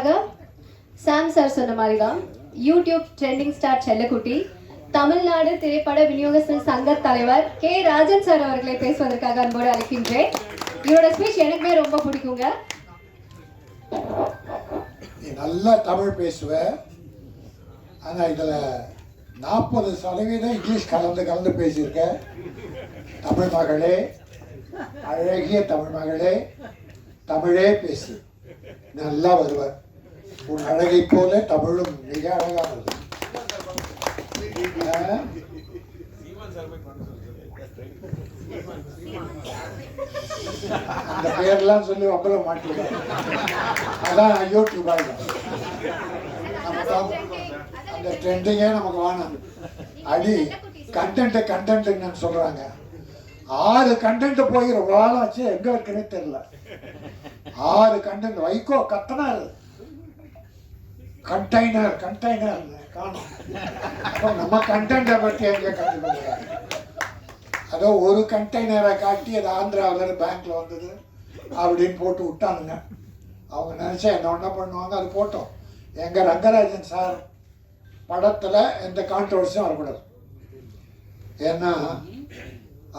உங்களுக்காக சாம் சார் சொன்ன மாதிரி தான் யூடியூப் ட்ரெண்டிங் ஸ்டார் செல்லக்குட்டி தமிழ்நாடு திரைப்பட விநியோகஸ்தர் சங்க தலைவர் கே ராஜன் சார் அவர்களை பேசுவதற்காக அன்போடு அழைக்கின்றேன். இவரோட ஸ்பீச் எனக்குமே ரொம்ப பிடிக்குங்க. நீ நல்லா தமிழ் பேசுவ, ஆனால் இதில் 40% இங்கிலீஷ் கலந்து பேசியிருக்க. தமிழ் மகளே, அழகிய தமிழ் மகளே, தமிழே பேசு, நல்லா வருவ. உன் அழகை போல தமிழும் மிக அழகானது. அந்த பேர்லாம் சொல்லி அவ்வளோ மாட்டிருக்காங்க. அதான் யூடியூப் ஆகிடும். அந்த ட்ரெண்டிங்கே நமக்கு வேணாம். அடி கண்டென்ட் சொல்றாங்க. 6 கண்டென்ட் போய் ரொம்ப நாளாச்சு, எங்க இருக்குன்னே தெரியல. 6 கண்டென்ட் வைகோ கத்தனாரு கண்டெய்னர் காணும். நம்ம கண்டென்ட்டை பற்றி எங்க கண்டுபிடிக்கிறாங்க. அதோ ஒரு கண்டெய்னரை காட்டி அது ஆந்திராவில் பேங்க்ல வந்தது அப்படின்னு போட்டு விட்டானுங்க. அவங்க நினைச்சா என்ன பண்ணுவாங்க, அது போட்டோம். எங்க ரங்கராஜன் சார் படத்துல எந்த கான்ட்ரவர்சியும் வரக்கூடாது. ஏன்னா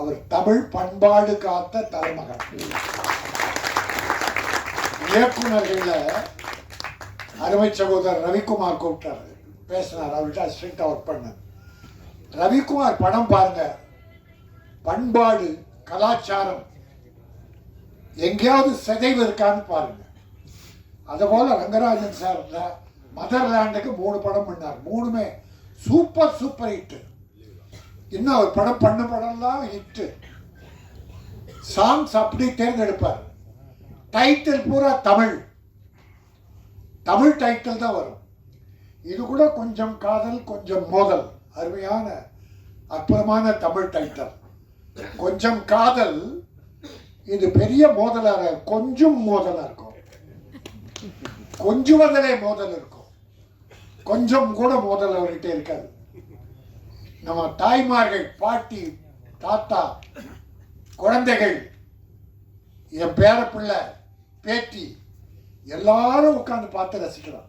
அவர் தமிழ் பண்பாடு காத்த தலைமகன். இயக்குநர்கள அருமை சகோதரர் ரவிக்குமார் கூப்பிட்டாரு, பேசினார். அவர்கிட்ட அசிஸ்டண்டா ஒர்க் பண்ண ரவிக்குமார் படம் பாருங்க, பண்பாடு கலாச்சாரம் எங்கேயாவது சிதைவு இருக்கான்னு பாருங்க. அதுபோல ரங்கராஜன் சார் மதர்லேண்டுக்கு 3 படம் பண்ணார். 3மே சூப்பர் ஹிட். இன்னும் அவர் பண்ண படம்லாம் ஹிட்டு. சாங்ஸ் அப்படி தேர்ந்தெடுப்பார். டைட்டில் பூரா தமிழ் டைட்டில் தான் வரும். இது கூட கொஞ்சம் காதல் கொஞ்சம் மோதல், அருமையான அற்புதமான தமிழ் டைட்டில். கொஞ்சம் காதல், இது பெரிய மோதலாக கொஞ்சம் மோதலா இருக்கும். கொஞ்சுவதிலே மோதல் இருக்கும், கொஞ்சம் கூட மோதல் அவர்கிட்ட இருக்காது. நம்ம தாய்மார்கள், பாட்டி, தாத்தா, குழந்தைகள், என் பேர பிள்ளை, பேட்டி எல்லாரும் உட்காந்து பார்த்து ரசிக்கலாம்.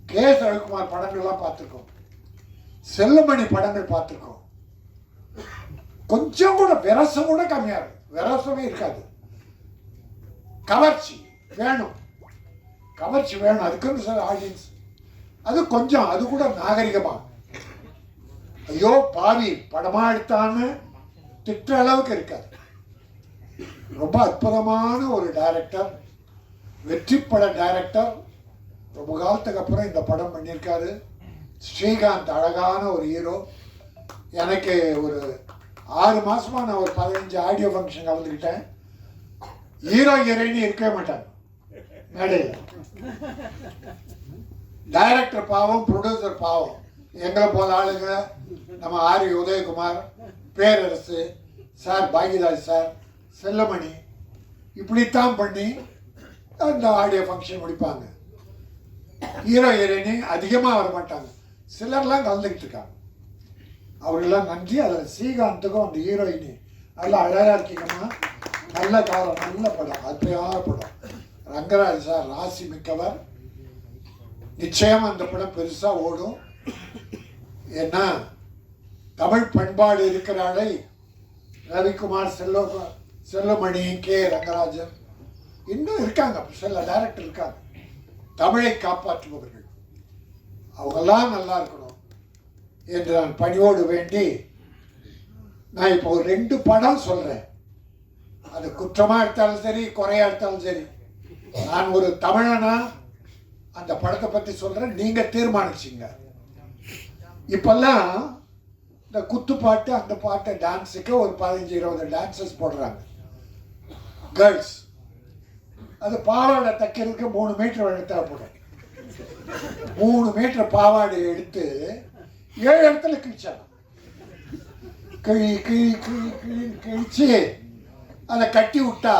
கே எஸ் ரவிக்குமார் படங்கள்லாம் பார்த்துருக்கோம், செல்லுமணி படங்கள் பார்த்துருக்கோம். கொஞ்சம் கூட விரசம் கூட கம்மியாது, விரசமே இருக்காது. கவர்ச்சி வேணும், அதுக்குன்னு சார் ஆடியன்ஸ். அது கொஞ்சம், அது கூட நாகரிகமா, ஐயோ பாவி படமா எடுத்தான்னு திட்ட அளவுக்கு இருக்காது. ரொம்ப அற்புதமான ஒரு டைரக்டர், வெற்றி பட டைரக்டர். ரொம்ப காலத்துக்கு அப்புறம் இந்த படம் பண்ணியிருக்காரு. ஸ்ரீகாந்த் அழகான ஒரு ஹீரோ. எனக்கு ஒரு 6 மாசமா நான் ஒரு 15 ஆடியோ ஃபங்க்ஷன் கலந்துக்கிட்டேன். ஹீரோ ஹீரோயினி இருக்கவே மாட்டாங்க மேடையில். டைரக்டர் பாவம், ப்ரொடியூசர் பாவம். எங்களை போல ஆளுங்க, நம்ம ஆர் உதயகுமார், பேரரசு சார், பாக்யராஜ் சார், செல்லமணி, இப்படித்தான் பண்ணி அந்த ஆடியோ ஃபங்க்ஷன் முடிப்பாங்க. ஹீரோ ஹீரோயினி அதிகமாக வர மாட்டாங்க. சிலர்லாம் கலந்துக்கிட்டு இருக்காங்க, அவர்களெல்லாம் நன்றி. அதில் ஸ்ரீகாந்துக்கும் அந்த ஹீரோயினி நல்லா அழகாக இருக்கீங்கம்மா, நல்ல காலம், நல்ல படம், அற்புதமான படம். ரங்கராஜ் சார் ராசி மிக்கவர். நிச்சயம் அந்த படம் பெருசாக ஓடும். ஏன்னா தமிழ் பண்பாடு இருக்கிறாளை ரவிக்குமார், செல்லுமணி, கே ரங்கராஜன், இன்னும் இருக்காங்க, சில டைரக்டர் இருக்காங்க தமிழை காப்பாற்றுபவர்கள். அவங்கெல்லாம் நல்லா இருக்கணும் என்று நான் பணியோடு வேண்டி, நான் இப்போ ஒரு 2 படம் சொல்றேன். அது குற்றமா எடுத்தாலும் சரி, குறையா எடுத்தாலும் சரி, நான் ஒரு தமிழனா அந்த படத்தை பற்றி சொல்றேன், நீங்க தீர்மானிச்சிங்க. இப்பெல்லாம் இந்த குத்துப்பாட்டு, அந்த பாட்டு, டான்ஸுக்கு ஒரு 15-20 டான்சஸ் போடுறாங்க கேர்ள்ஸ். அது பாவாடை தைக்கிறதுக்கு 3 மீட்டர் தேவைப்படும். 3 மீட்டர் பாவாடை எடுத்து 7 இடத்துல கிழிச்சாங்க. கிழிச்சு அதை கட்டி விட்டா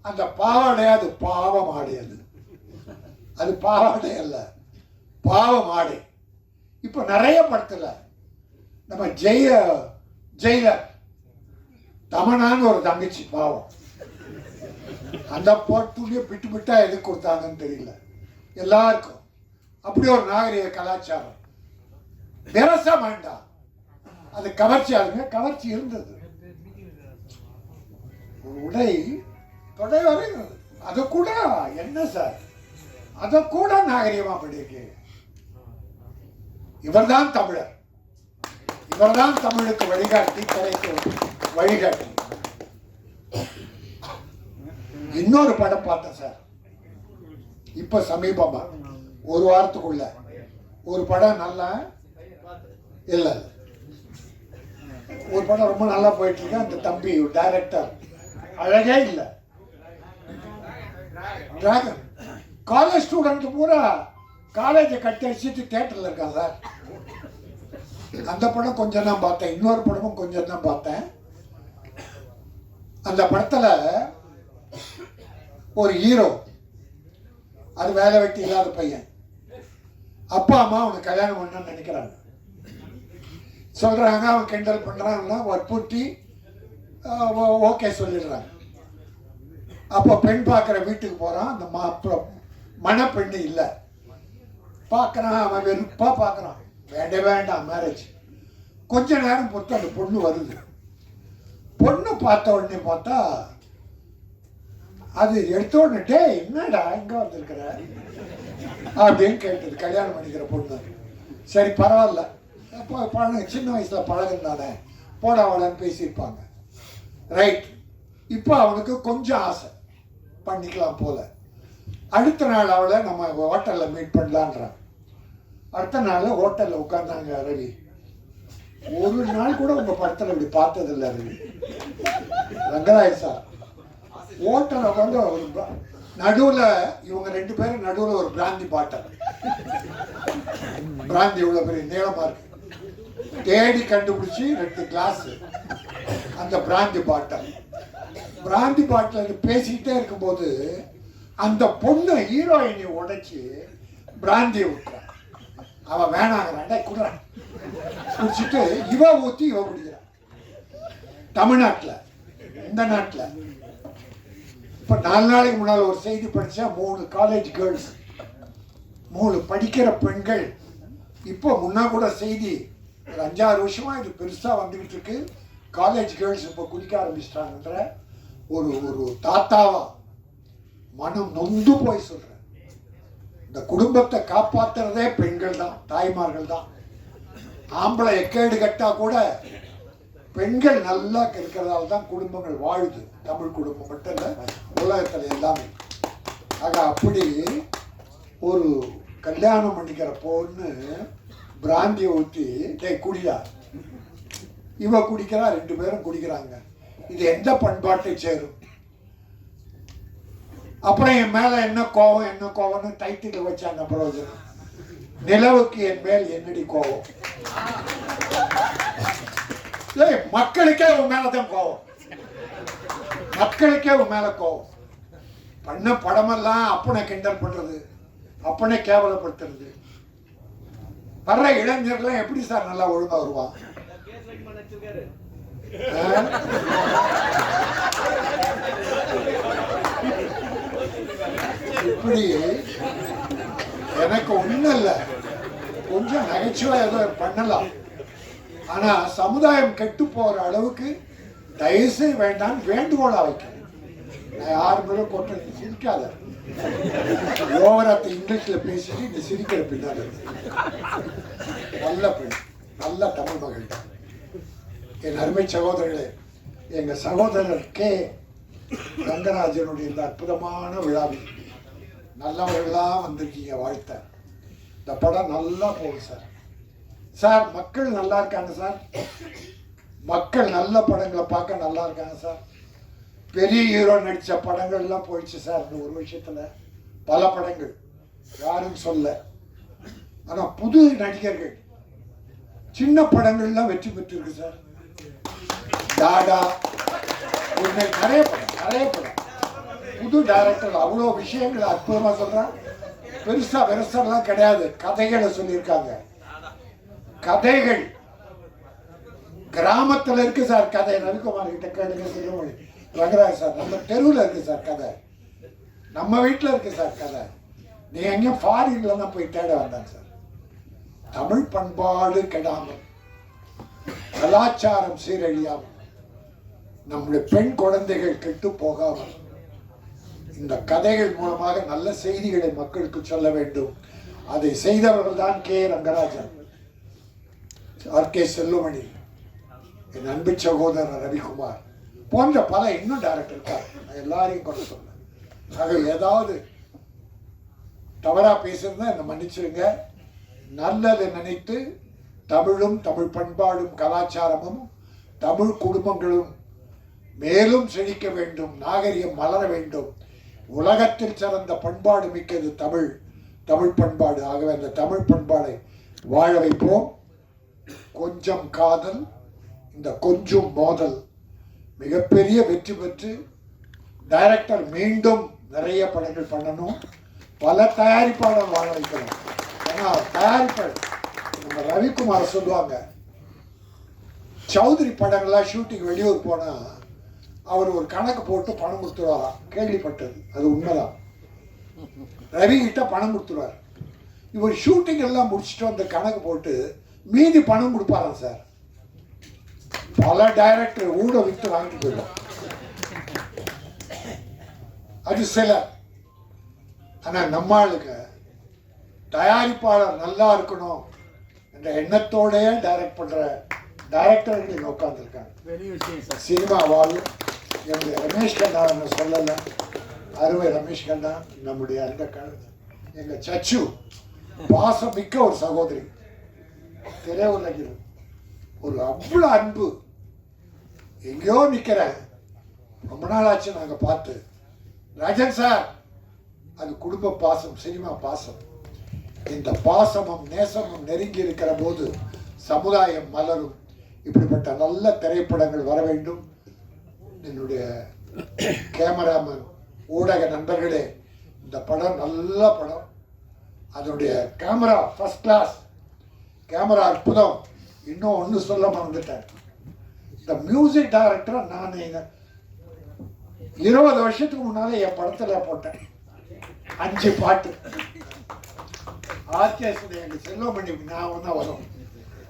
அந்த பாவாடை, அது பாவம் ஆடையது. அது பாவாடை அல்ல, பாவம் ஆடை. இப்போ நிறைய படத்துல நம்ம ஜெயிலர் தமனான்னு ஒரு தங்கச்சி பாவம், அந்த போட்டுலயே பிட்டு பிட்டா எதுக்கு கொடுத்தாங்கன்னு தெரியல. எல்லாருக்கும். அப்படி ஒரு நாகரிக கலாச்சாரம். விரசம் வேண்டாம், அது கவர்ச்சி. அதுங்க கவர்ச்சி இருந்தது. ஒரு உடை தொடை வரைகிறது, அது கூட என்ன சார், அதை கூட நாகரிகமா பண்ணிருக்கு. இவர்தான் தமிழர், இவர்தான் தமிழுக்கு வழிகாட்டி, கலைக்கு வழிகாட்டி. இன்னொரு படம் பார்த்தேன் சார், இப்ப சமீபமா ஒரு வாரத்துக்குள்ள ஒரு படம் நல்லா இல்ல, ஒரு படம் ரொம்ப நல்லா போயிட்டு இருக்கு. அந்த தம்பி டைரக்டர் அழகே இல்லை. டிராகன் காலேஜ் ஸ்டூடெண்ட் பூரா காலேஜை கட்டி அடிச்சுட்டு தியேட்டர்ல இருக்கான் சார். அந்த படம் கொஞ்சம் தான் பார்த்தேன், இன்னொரு படமும் கொஞ்சம் தான் பார்த்தேன். அந்த படத்துல ஒரு ஹீரோ, அது வேலை வெட்டி இல்லாத பையன், அப்பா அம்மா அவனுக்கு கல்யாணம் பண்ணணும்னு நினைக்கிறாங்க. சொல்றாங்க, அவன் கிண்டல் பண்றான், வற்புறுத்தி ஓகே சொல்லிடுறாங்க. அப்போ பெண் பார்க்குற வீட்டுக்கு போறான். அந்த மணப்பெண்ணு இல்லை, பார்க்குறான். அவன் வெறுப்பா பார்க்குறான், வேண்டாம் மேரேஜ். கொஞ்ச நேரம் பொறுத்து அந்த பொண்ணு வருது. பொண்ணு பார்த்த உடனே பார்த்தா, அது எடுத்த உடனே, டே என்னடா இங்க வந்திருக்கிற அப்படின்னு கேட்டது. கல்யாணம் பண்ணிக்கிற பொண்ணு. சரி பரவாயில்ல, அப்போ சின்ன வயசுல பழகுனானே, போடா வாடான்னு பேசியிருப்பாங்க. ரைட். இப்போ அவனுக்கு கொஞ்சம் ஆசை, பண்ணிக்கலாம் போல. அடுத்த நாள் அவளை நம்ம ஹோட்டலில் மீட் பண்ணலான்றான். அடுத்த நாள் ஹோட்டலில் உட்கார்ந்தாங்க. ரவி, ஒரு நாள் கூட உங்க படத்தில் இப்படி பார்த்ததில்லை ரவி. ரங்கராய் சார் ஹோட்டலில் வந்து ஒரு நடுவில், இவங்க ரெண்டு பேரும் நடுவில் ஒரு பிராந்தி பாட்டல். பிராந்தி இவ்வளோ பெரிய நீளமாக இருக்கு, தேடி கண்டுபிடிச்சி 2 கிளாஸ் அந்த பிராந்தி பாட்டல். பிராந்தி பாட்டில் பேசிக்கிட்டே இருக்கும்போது அந்த பொண்ணு ஹீரோயினை உடைச்சி பிராந்தியை விட்டுறான். அவன் வேணாங்கிறான், குடுறான். குடிச்சிட்டு இவ ஊற்றி இவ குடிக்கிறான். தமிழ்நாட்டில், இந்த நாட்டில் இப்போ 4 நாளைக்கு முன்னால் ஒரு செய்தி படித்தா, 3 காலேஜ் கேர்ள்ஸ், 3 படிக்கிற பெண்கள். இப்போ முன்னா கூட செய்தி, ஒரு 5-6 வருஷமா இது பெருசாக வந்துகிட்டு இருக்கு. காலேஜ் கேர்ள்ஸ் இப்போ குடிக்க ஆரம்பிச்சிட்டாங்கன்ற ஒரு ஒரு தாத்தாவா மனம் நொந்து போய் சொல்றேன். இந்த குடும்பத்தை காப்பாத்துறதே பெண்கள் தான், தாய்மார்கள் தான். ஆம்பளை எக்கேடு கட்டா கூட பெண்கள் நல்லா இருக்கிறதால தான் குடும்பங்கள் வாழுது. தமிழ் குடும்பம் மட்டும் இல்லை, உலகத்தில் எல்லாமே. ஆக அப்படி ஒரு கல்யாணம் பண்ணிக்கிற பொண்ணு பிராந்தியை ஊற்றி, டே குடியா, இவ குடிக்கிறா, 2 பேரும் குடிக்கிறாங்க. இது எந்த பண்பாட்டை சேரும்? அப்புறம் என் மேல என்ன கோவம்னு டைட்டில் வச்சாங்க. பிரயோஜனம், நிலவுக்கு என் மேல் என்னடி கோவம். மக்களுக்கே உன் மேலதான் கோவம், மக்களுக்கே உன் மேல கோவம். பண்ண படமெல்லாம் அப்பனை கிண்டல் பண்றது, அப்பனை கேவலப்படுத்துறது. வர்ற இளைஞர்லாம் எப்படி சார் நல்லா ஒழுங்கா வருவான்? இப்படி எனக்கு ஒண்ணும் இல்லை, கொஞ்சம் நகைச்சுவை ஏதோ பண்ணலாம். ஆனா சமுதாயம் கெட்டு போற அளவுக்கு தயவுசெய்து வேண்டாம், வேண்டுகோளா வைக்கிறேன். நான் யாரு பேரும் கொட்ட சிரிக்காத, ஓவராத்த இங்கிலீஷ்ல பேசிட்டு இந்த சிரிக்கிற பின்னாடி. நல்ல பெண், நல்ல தமிழ் மகள். என் அருமை சகோதரர்களே, எங்க சகோதரர் கே ரங்கராஜனுடைய இந்த அற்புதமான விழாவில் நல்லவர்களா வந்திருக்கீங்க, வாழ்த்த. இந்த படம் நல்லா போகுது சார். சார் மக்கள் நல்லா இருக்காங்க சார், மக்கள் நல்ல படங்களை பார்க்க நல்லா இருக்காங்க சார். பெரிய ஹீரோ நடித்த படங்கள்லாம் போயிடுச்சு சார் இந்த ஒரு விஷயத்துல. பல படங்கள் யாரும் சொல்ல, ஆனா புது நடிகர்கள் சின்ன படங்கள்லாம் வெற்றி பெற்றிருக்கு சார். டாடா, நிறைய படம் புது டைரக்டர் அவ்வளோ விஷயங்கள் அற்புதமா சொல்றான். பெருசா விரசம்லாம் கிடையாது, கதைகளை சொல்லியிருக்காங்க. கதைகள் கிராமத்துல இருக்கு சார் கதை. ரவிக்குமார் கிட்ட கேளுங்க, செல்லுமொழி, ரங்கராஜ் சார், நம்ம தெருவில் இருக்கு சார் கதை, நம்ம வீட்டில் இருக்கு சார் கதை. நீ எங்கேயும் ஃபாரின்ல தான் போய் தேட வேண்டாம் சார். தமிழ் பண்பாடு கெடாமல், கலாச்சாரம் சீரழியாமல், நம்முடைய பெண் குழந்தைகள் கெட்டு போகாமல் இந்த கதைகள் மூலமாக நல்ல செய்திகளை மக்களுக்கு சொல்ல வேண்டும். அதை செய்தவர்கள் தான் கே. ரங்கராஜன், ஆர்.கே. செல்லுமணி, என் அன்பு சகோதரர் ரவிக்குமார் போன்ற பல இன்னும் டைரக்டர் இருக்கார். எல்லாரையும் கொண்டு சொன்னேன். ஆக ஏதாவது தவறா பேசுறதா என்னை மன்னிச்சிருங்க. நல்லதை நினைத்து தமிழும் தமிழ் பண்பாடும் கலாச்சாரமும் தமிழ் குடும்பங்களும் மேலும் செழிக்க வேண்டும், நாகரிகம் மலர வேண்டும். உலகத்தில் சிறந்த பண்பாடு மிக்கது தமிழ், தமிழ் பண்பாடு. ஆகவே அந்த தமிழ் பண்பாடை வாழ வைப்போம். கொஞ்சம் காதல், இந்த கொஞ்சம் மோதல் மிகப்பெரிய வெற்றி பெற்று டைரக்டர் மீண்டும் நிறைய படங்கள் பண்ணணும், பல தயாரிப்பாளர் வாழ வைக்கணும். ஏன்னா தயாரிப்பாளர் நம்ம ரவிக்குமார் சொல்லுவாங்க, சௌத்ரி படங்கள்லாம் ஷூட்டிங் வெளியூர் போனால் அவர் ஒரு கணக்கு போட்டு பணம் கொடுத்துருவாராம். கேள்விப்பட்டது, அது உண்மைதான். ரவி கிட்ட பணம் கொடுத்துருவார். இவர் ஷூட்டிங் எல்லாம் முடிச்சுட்டு அந்த கணக்கு போட்டு மீதி பணம் கொடுப்பாராம் சார். பல டைரக்டர் ஊட விட்டு வாங்கிட்டு போயிடும். அது சில. ஆனால் நம்ம ஆளுங்க தயாரிப்பாளர் நல்லா இருக்கணும் என்ற எண்ணத்தோடய டைரக்ட் பண்ற டைரக்டர்கள் இங்கே உட்காந்துருக்காங்க. சினிமா வாழும். என்னுடைய ரமேஷ் கண்ணா சொல்லலை, அருமை ரமேஷ் கண்ணா, நம்முடைய அந்த எங்க சச்சு பாசம் மிக்க ஒரு சகோதரி, திரையுலகில் ஒரு அவ்வளோ அன்பு. எங்கேயோ நிற்கிறேன், ரொம்ப நாள் ஆச்சு நாங்கள் பார்த்து. ராஜன் சார், அது குடும்ப பாசம், சினிமா பாசம். இந்த பாசமும் நேசமும் நெருங்கி இருக்கிற போது சமுதாயம் மலரும். இப்படிப்பட்ட நல்ல திரைப்படங்கள் வர வேண்டும். என்னுடைய கேமராமேன், ஊடக நண்பர்களே, இந்த படம் நல்ல படம். அதனுடைய கேமரா ஃபர்ஸ்ட் கிளாஸ், கேமரா அற்புதம். இன்னும் ஒன்று சொல்ல மறந்துட்டேன், இந்த மியூசிக் டைரக்டரை நான் 20 வருஷத்துக்கு முன்னாலே என் படத்தில் போட்டேன் 5 பாட்டு. ஆர்கே எங்கள் செல்வமணி ஞாபகம் தான் வரும்.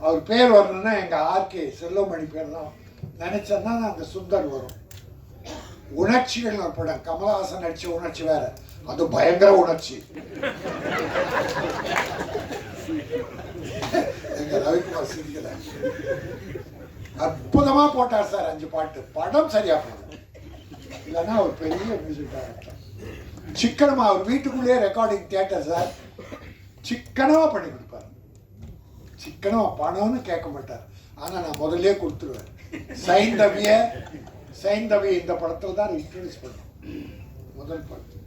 அவர் பேர் வரணும்னா எங்கள் ஆர்கே செல்வமணி பேர் தான் நினைச்சேன்னா அந்த சுந்தர் வரும். உணர்ச்சிகள் ஒரு படம், கமலஹாசன் நடிச்ச உணர்ச்சி வேற, அது பயங்கர உணர்ச்சி. எங்க ரவிக்குமார் சிரிக்கல, அற்புதமா போட்டார் சார் 5 பாட்டு. படம் சரியா போடும், இல்லைன்னா ஒரு பெரிய மியூசிக் டைரக்டர். சிக்கனமா அவர் வீட்டுக்குள்ளேயே ரெக்கார்டிங் தியேட்டர் சார், சிக்கனமா பண்ணி கொடுப்பார். சிக்கனமா பணம்னு கேட்க மாட்டார். ஆனா நான் முதல்ல கொடுத்துருவேன். சைந்தவி இந்த படத்தில் தான் இன்ட்ரோடியூஸ் பண்ணோம், முதல் படம்.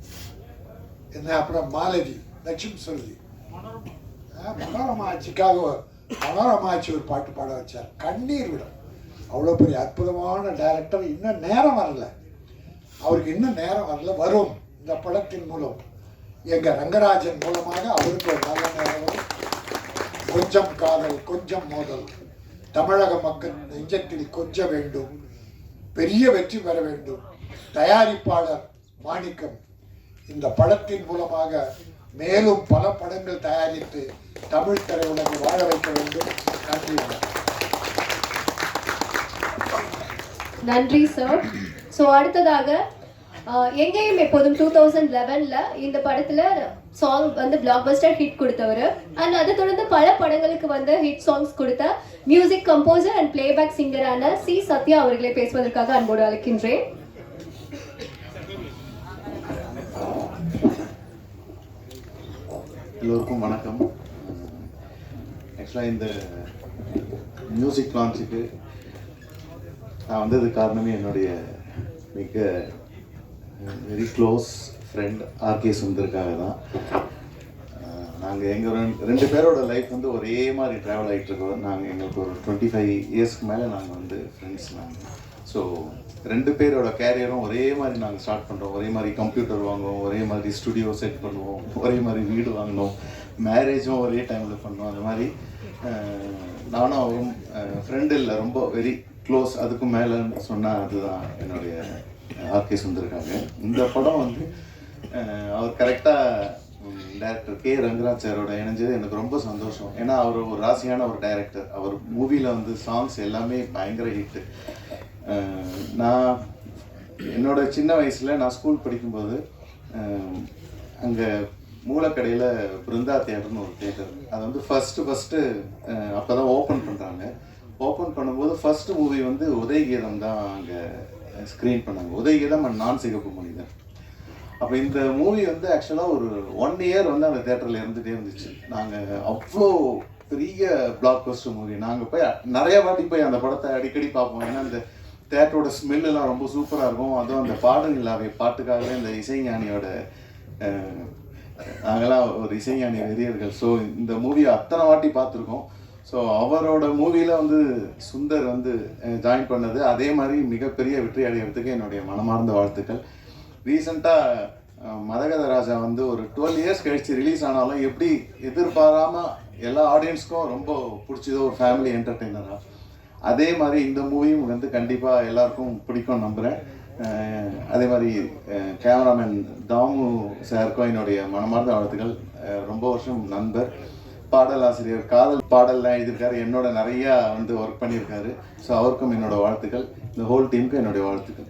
என்ன அப்புறம் மாலதி, லட்சுமி சொல்லி, மனோரமா ஆட்சிக்காக மனோரமா ஆட்சி ஒரு பாட்டு பாட வச்சார், கண்ணீர் விடும். அவ்வளோ பெரிய அற்புதமான டைரக்டர். இன்னும் நேரம் வரல அவருக்கு, இன்னும் நேரம் வரல, வரும். இந்த படத்தின் மூலம் எங்க ரங்கராஜன் மூலமாக அவருக்கு ஒரு நல்ல நேரம் வரும். கொஞ்சம் காதல், கொஞ்சம் மோதல், தமிழக மக்கள் நெஞ்சத்தில் கொஞ்ச வேண்டும், பெரிய வெற்றி பெற வேண்டும். தயாரிப்பாளர் மாணிக்கம் இந்த படத்தின் மூலமாக மேலும் பல படங்கள் தயாரித்து தமிழ் திரையுலகை வாழ வைக்க வேண்டும். நன்றி. நன்றி சார். ஸோ அடுத்ததாக எங்கேயும் எப்போதும் 2011ல் இந்த படத்தில் சாங் வந்து பிளாக் பஸ்டர் ஹிட் கொடுத்தவர். அண்ட் அதை தொடர்ந்து பல படங்களுக்கு வந்து ஹிட் சாங்ஸ் கொடுத்த மியூசிக் கம்போசர் அண்ட் பிளேபேக் சிங்கரான சி. சத்யா அவர்களை பேசுவதற்காக அன்போடு அழைக்கின்றேன். எல்லோருக்கும் வணக்கம். ஆக்சுவலாக இந்த மியூசிக் லான்ச்சுக்கு நான் வந்தது காரணமே என்னுடைய மிக வெரி க்ளோஸ் ஃப்ரெண்ட் ஆர்கே சுந்தருக்காக தான். நாங்கள் எங்கள் ரெண்டு பேரோட லைஃப் வந்து ஒரே மாதிரி ட்ராவல் ஆகிட்டுருக்கோம். நாங்கள் எங்களுக்கு ஒரு 25 இயர்ஸ்க்கு மேலே நாங்கள் வந்து ஃப்ரெண்ட்ஸ். நாங்கள் ஸோ 2 பேரோட கேரியரும் ஒரே மாதிரி நாங்கள் ஸ்டார்ட் பண்ணுறோம். ஒரே மாதிரி கம்ப்யூட்டர் வாங்குவோம், ஒரே மாதிரி ஸ்டுடியோ செட் பண்ணுவோம், ஒரே மாதிரி வீடு வாங்கினோம், மேரேஜும் ஒரே டைமில் பண்ணோம். அந்த மாதிரி நானும் அவரும் ஃப்ரெண்டு இல்லை, ரொம்ப வெரி க்ளோஸ். அதுக்கும் மேலேன்னு சொன்னால் அதுதான் என்னுடைய ஆர்கே சுந்தருக்காங்க. இந்த படம் வந்து அவர் கரெக்டாக டைரக்டர் கே ரங்கராஜ் சாரோட இணைஞ்சது எனக்கு ரொம்ப சந்தோஷம். ஏன்னா அவர் ஒரு ராசியான ஒரு டைரக்டர். அவர் மூவியில் வந்து சாங்ஸ் எல்லாமே பயங்கர ஹிட்டு. நான் என்னோட சின்ன வயசில் நான் ஸ்கூல் படிக்கும்போது அங்கே மூலக்கடையில் பிருந்தா தியேட்டர்னு ஒரு தியேட்டர், அது வந்து ஃபஸ்ட்டு அப்போ தான் ஓப்பன் பண்ணுறாங்க. ஓப்பன் பண்ணும்போது ஃபஸ்ட்டு மூவி வந்து உதயகீதம் தான் அங்கே ஸ்க்ரீன் பண்ணாங்க. உதயகீதம் அண்ட் நான் சிகப்பு மனிதன். அப்போ இந்த மூவி வந்து ஆக்சுவலாக ஒரு 1 இயர் வந்து அந்த தேட்டரில் இருந்துகிட்டே இருந்துச்சு. நாங்கள் அவ்வளோ பெரிய பிளாக் பஸ்டர் மூவி. நாங்கள் போய் நிறைய வாட்டி போய் அந்த படத்தை அடிக்கடி பார்ப்போம். ஏன்னா அந்த தேட்டரோட ஸ்மெல்லாம் ரொம்ப சூப்பராக இருக்கும். அதுவும் அந்த பாடல்களாகவே பாட்டுக்காகவே இந்த இசைஞானியோட நாங்களாம் ஒரு இசைஞானி வெறியர்கள். ஸோ இந்த மூவியை அத்தனை வாட்டி பார்த்துருக்கோம். ஸோ அவரோட மூவியில் வந்து சுந்தர் வந்து ஜாயின் பண்ணது அதே மாதிரி மிகப்பெரிய வெற்றி அடைகிறதுக்கு என்னுடைய மனமார்ந்த வாழ்த்துக்கள். ரீசெண்டாக மரகத ராஜா வந்து ஒரு 12 இயர்ஸ் கழித்து ரிலீஸ் ஆனாலும் எப்படி எதிர்பாராமல் எல்லா ஆடியன்ஸ்க்கும் ரொம்ப பிடிச்சதோ ஒரு ஃபேமிலி என்டர்டெய்னராக, அதே மாதிரி இந்த மூவியும் வந்து கண்டிப்பாக எல்லாருக்கும் பிடிக்கும் நம்புகிறேன். அதே மாதிரி கேமராமேன் தாமு சாருக்கும் என்னுடைய மனமார்ந்த வாழ்த்துக்கள். ரொம்ப வருஷம் நண்பர், பாடலாசிரியர், காதல் பாடல்லாம் எழுதியிருக்காரு, என்னோட நிறையா வந்து ஒர்க் பண்ணியிருக்காரு. ஸோ அவருக்கும் என்னோட வாழ்த்துக்கள். இந்த ஹோல் டீமுக்கும் என்னுடைய வாழ்த்துக்கள்.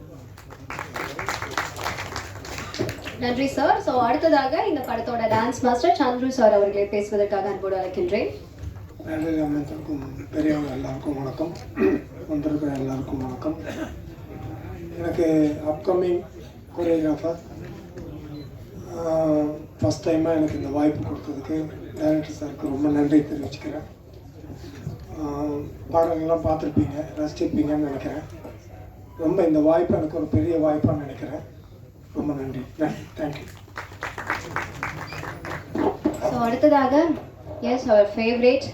நன்றி சார். ஸோ அடுத்ததாக இந்த படத்தோட டான்ஸ் மாஸ்டர் சந்துரு சார் அவர்களை பேசுவதற்காக அன்போடு அழைக்கின்றேன். நன்றி அமைச்சருக்கும் பெரியவங்க எல்லாருக்கும் வணக்கம், வந்திருக்கிற எல்லாருக்கும் வணக்கம். எனக்கு அப்கமிங் கொரியோகிராஃபர் ஃபஸ்ட் டைமாக எனக்கு இந்த வாய்ப்பு கொடுத்ததுக்கு டைரக்டர் சாருக்கு ரொம்ப நன்றி தெரிவிச்சுக்கிறேன். பாடல்கள்லாம் பார்த்துருப்பீங்க, ரசிச்சிருப்பீங்கன்னு நினைக்கிறேன். ரொம்ப இந்த வாய்ப்பு எனக்கு ஒரு பெரிய வாய்ப்பாக நினைக்கிறேன். ரொம்ப நன்றி. தேங்க்யூ. ஸோ அடுத்ததாக எஸ் அவர் ஃபேவரேட்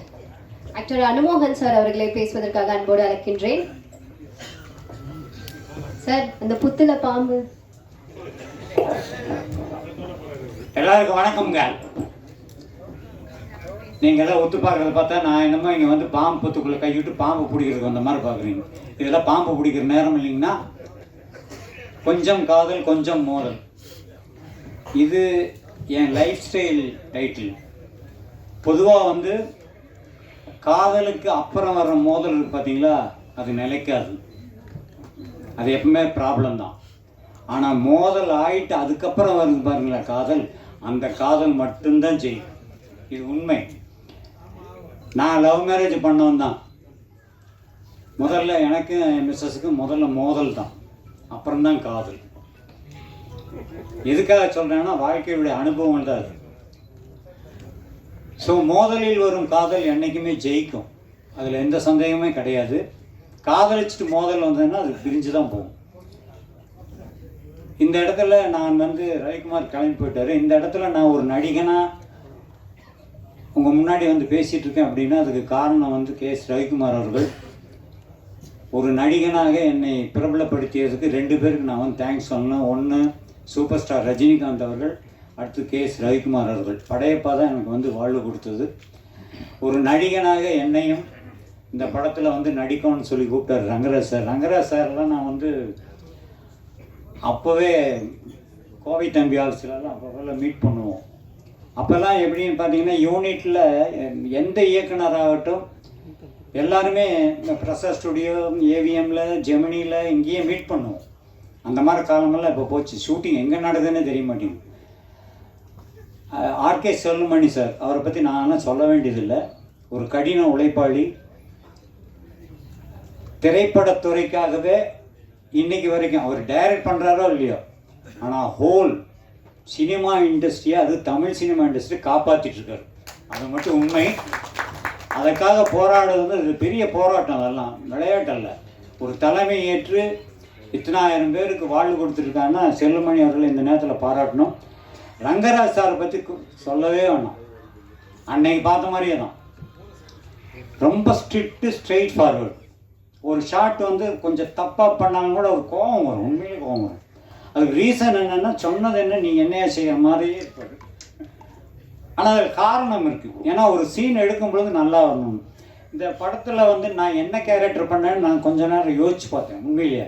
ஆக்டர் அனுமோகன் சார் அவர்களை பேசுவதற்காக அன்போடு அழைக்கின்றேன். சார், அந்த புத்துல பாம்பு. எல்லாருக்கும் வணக்கம்ங்க. நீங்கள் எல்லாம் ஒத்து பார்க்குறத பார்த்தா நான் என்னமோ இங்கே வந்து பாம்பு புத்துக்குள்ளே கைவிட்டு பாம்பு பிடிக்கிறதுக்கு வந்த மாதிரி பார்க்குறீங்க. இதெல்லாம் பாம்பு பிடிக்கிற நேரம் இல்லைங்கன்னா கொஞ்சம் காதல் கொஞ்சம் மோதல். இது என் லைஃப் ஸ்டைல் டைட்டில். பொதுவாக வந்து காதலுக்கு அப்புறம் வர்ற மோதல் பார்த்தீங்களா, அது நிலைக்காது, அது எப்பவுமே ப்ராப்ளம் தான். ஆனால் மோதல் ஆகிட்டு அதுக்கப்புறம் வருது பாருங்களா காதல், அந்த காதல் மட்டும்தான் செய்யும். இது உண்மை. நான் லவ் மேரேஜ் பண்ணவன் தான். முதல்ல எனக்கு என் மிஸ்ஸஸுக்கு முதல்ல மோதல் தான், அப்புறம்தான் காதல். எதுக்காக சொல்கிறேன்னா வாழ்க்கையுடைய அனுபவம் தான் அது. ஸோ மோதலில் வரும் காதல் என்றைக்குமே ஜெயிக்கும், அதில் எந்த சந்தேகமே கிடையாது. காதலிச்சுட்டு மோதல் வந்ததுன்னா அது பிரிஞ்சு தான் போகும். இந்த இடத்துல நான் வந்து ரவிக்குமார் கிளம்பி போயிட்டார். இந்த இடத்துல நான் ஒரு நடிகனாக உங்கள் முன்னாடி வந்து பேசிகிட்டு இருக்கேன் அப்படின்னா அதுக்கு காரணம் வந்து கே.எஸ். ரவிக்குமார் அவர்கள். ஒரு நடிகனாக என்னை பிரபலப்படுத்தியதுக்கு 2 பேருக்கு நான் வந்து தேங்க்ஸ் சொல்லணும். ஒன்று சூப்பர் ஸ்டார் ரஜினிகாந்த் அவர்கள், அடுத்து கே.எஸ். ரவிக்குமார் அவர்கள். படையப்பா தான் எனக்கு வந்து வாழ்வு கொடுத்தது. ஒரு நடிகனாக என்னையும் இந்த படத்தில் வந்து நடிக்கணும்னு சொல்லி கூப்பிட்டார் ரங்கராஜ் சார். ரங்கராஜ் சார்லாம் நான் வந்து அப்போவே கோவை தம்பி ஆஃபீஸ்லலாம் அப்போல்லாம் மீட் பண்ணுவோம். அப்போல்லாம் எப்படின்னு பார்த்தீங்கன்னா யூனிட்டில் எந்த இயக்குனராகட்டும் எல்லாருமே இந்த பிரசாத் ஸ்டுடியோ, ஏவிஎம்மில், ஜெமினியில் இங்கேயே மீட் பண்ணுவோம். அந்த மாதிரி காலமெல்லாம் இப்போ போச்சு. ஷூட்டிங் எங்கே நடக்குதுன்னே தெரிய மாட்டேங்குது. ஆர்கே செல்லுமணி சார், அவரை பற்றி நான்லாம் சொல்ல வேண்டியதில்லை. ஒரு கடின உழைப்பாளி. திரைப்படத்துறைக்காகவே இன்றைக்கி வரைக்கும் அவர் டைரக்ட் பண்ணுறாரோ இல்லையோ, ஆனால் ஹோல் சினிமா இண்டஸ்ட்ரியை, அது தமிழ் சினிமா இண்டஸ்ட்ரி காப்பாற்றிட்டுருக்காரு. அது மட்டும் உண்மை. அதுக்காக போராடுறது வந்து பெரிய போராட்டம். அதெல்லாம் விளையாட்டு அல்ல. ஒரு தலைமை ஏற்று இத்தனாயிரம் பேருக்கு வாழ்வு கொடுத்துருக்காங்கன்னா செல்லுமணி அவர்களை இந்த நேரத்தில் பாராட்டணும். ரங்கராஜ் சாரை பற்றி சொல்லவே வேணாம். அன்னைக்கு பார்த்த மாதிரியே தான், ரொம்ப ஸ்ட்ரிக்ட்டு, ஸ்ட்ரெயிட் ஃபார்வர்டு. ஒரு ஷாட் வந்து கொஞ்சம் தப்பாக பண்ணாலும் கூட ஒரு கோபம் வரும், உண்மையிலே கோபம் வரும். அதுக்கு ரீசன் என்னென்னா, சொன்னது என்ன நீங்கள் என்னையா செய்கிற மாதிரியே இருப்பார். ஆனால் அதுக்கு காரணம் இருக்குது. ஏன்னா ஒரு சீன் எடுக்கும் பொழுது நல்லா வரணும். இந்த படத்தில் வந்து நான் என்ன கேரக்டர் பண்ணேன்னு நான் கொஞ்ச நேரம் யோசிச்சு பார்த்தேன். உண்மையிலேயே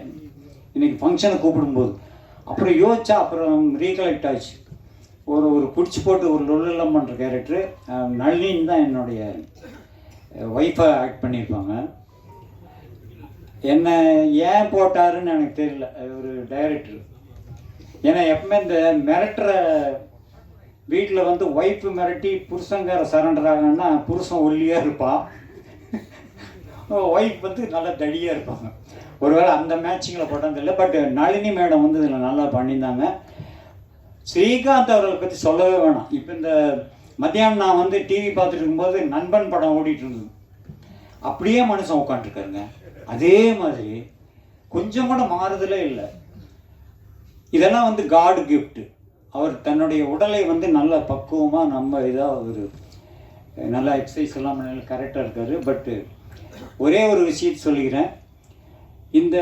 இன்றைக்கி ஃபங்க்ஷனை கூப்பிடும்போது அப்புறம் யோசிச்சா அப்புறம் ரீகலெக்ட் ஆச்சு. ஒரு பிடிச்சி போட்டு ஒரு லொல்லெல்லாம் பண்ணுற கேரக்டரு. நளினின்னு தான் என்னுடைய ஒய்ஃபாக ஆக்ட் பண்ணியிருப்பாங்க. என்ன ஏன் போட்டாருன்னு எனக்கு தெரியல ஒரு டைரக்டர். ஏன்னா எப்பவுமே இந்த மிரட்டுற வீட்டில் வந்து ஒய்ஃபு மிரட்டி புருஷங்கார சரண்டர் ஆகணும்னா புருஷன் ஒல்லியாக இருப்பான், ஒய்ஃப் வந்து நல்லா தடியாக இருப்பாங்க. ஒருவேளை அந்த மேட்சிங்கில் போட்டது இல்லை. பட் நளினி மேடம் வந்து இதில் நல்லா பண்ணியிருந்தாங்க. ஸ்ரீகாந்த் அவர்களை பற்றி சொல்லவே வேணாம். இப்போ இந்த மத்தியானம் நான் வந்து டிவி பார்த்துட்டு இருக்கும்போது நண்பன் படம் ஓடிட்டு இருந்தது, அப்படியே மனுஷன் உட்காந்துருக்காருங்க. அதே மாதிரி கொஞ்சம் கூட மாறுதலே இல்லை. இதெல்லாம் வந்து காடு கிஃப்ட்டு. அவர் தன்னுடைய உடலை வந்து நல்ல பக்குவமாக நம்ம இதாக ஒரு நல்லா எக்ஸசைஸ் எல்லாம் பண்ணி கரெக்டாக இருக்கார். பட்டு ஒரே ஒரு விஷயத்தை சொல்லிக்கிறேன், இந்த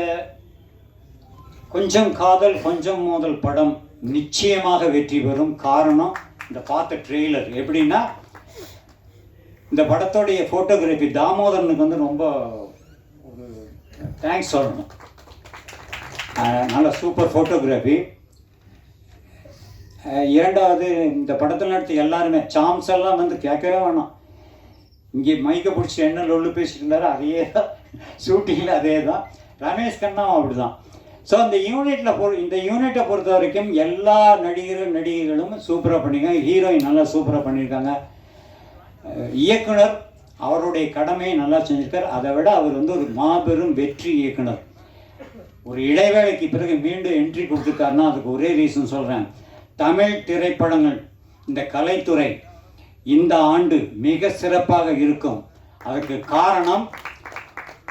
கொஞ்சம் காதல் கொஞ்சம் மோதல் படம் நிச்சயமாக வெற்றி பெறும். காரணம் இந்த பார்த்த ட்ரெய்லர். எப்படின்னா இந்த படத்தோடைய ஃபோட்டோகிராஃபி தாமோதரனுக்கு வந்து ரொம்ப ஒரு தேங்க்ஸ் சொல்லணும். நல்ல சூப்பர் ஃபோட்டோகிராஃபி. இரண்டாவது இந்த படத்தில் நடித்த எல்லாருமே சாம்ஸ் எல்லாம் வந்து கேட்கவே வேணாம். இங்கே மைக்கை பிடிச்சி என்ன லொல்லு பேசிட்டு இருந்தாரோ அதே தான் ஷூட்டிங்கில், அதே தான். ரமேஷ் கண்ணாவும் அப்படி தான். ஸோ இந்த யூனிட்டை பொறுத்த வரைக்கும் எல்லா நடிகைகளும் சூப்பராக பண்ணியிருக்காங்க. ஹீரோயின் நல்லா சூப்பராக பண்ணியிருக்காங்க. இயக்குனர் அவருடைய கடமையை நல்லா செஞ்சுருக்கார். அதை விட அவர் வந்து ஒரு மாபெரும் வெற்றி இயக்குனர். ஒரு இடைவேளைக்கு பிறகு மீண்டும் என்ட்ரி கொடுத்துருக்காருன்னா அதுக்கு ஒரே ரீசன் சொல்கிறேன். தமிழ் திரைப்படங்கள், இந்த கலைத்துறை இந்த ஆண்டு மிக சிறப்பாக இருக்கும். அதுக்கு காரணம்,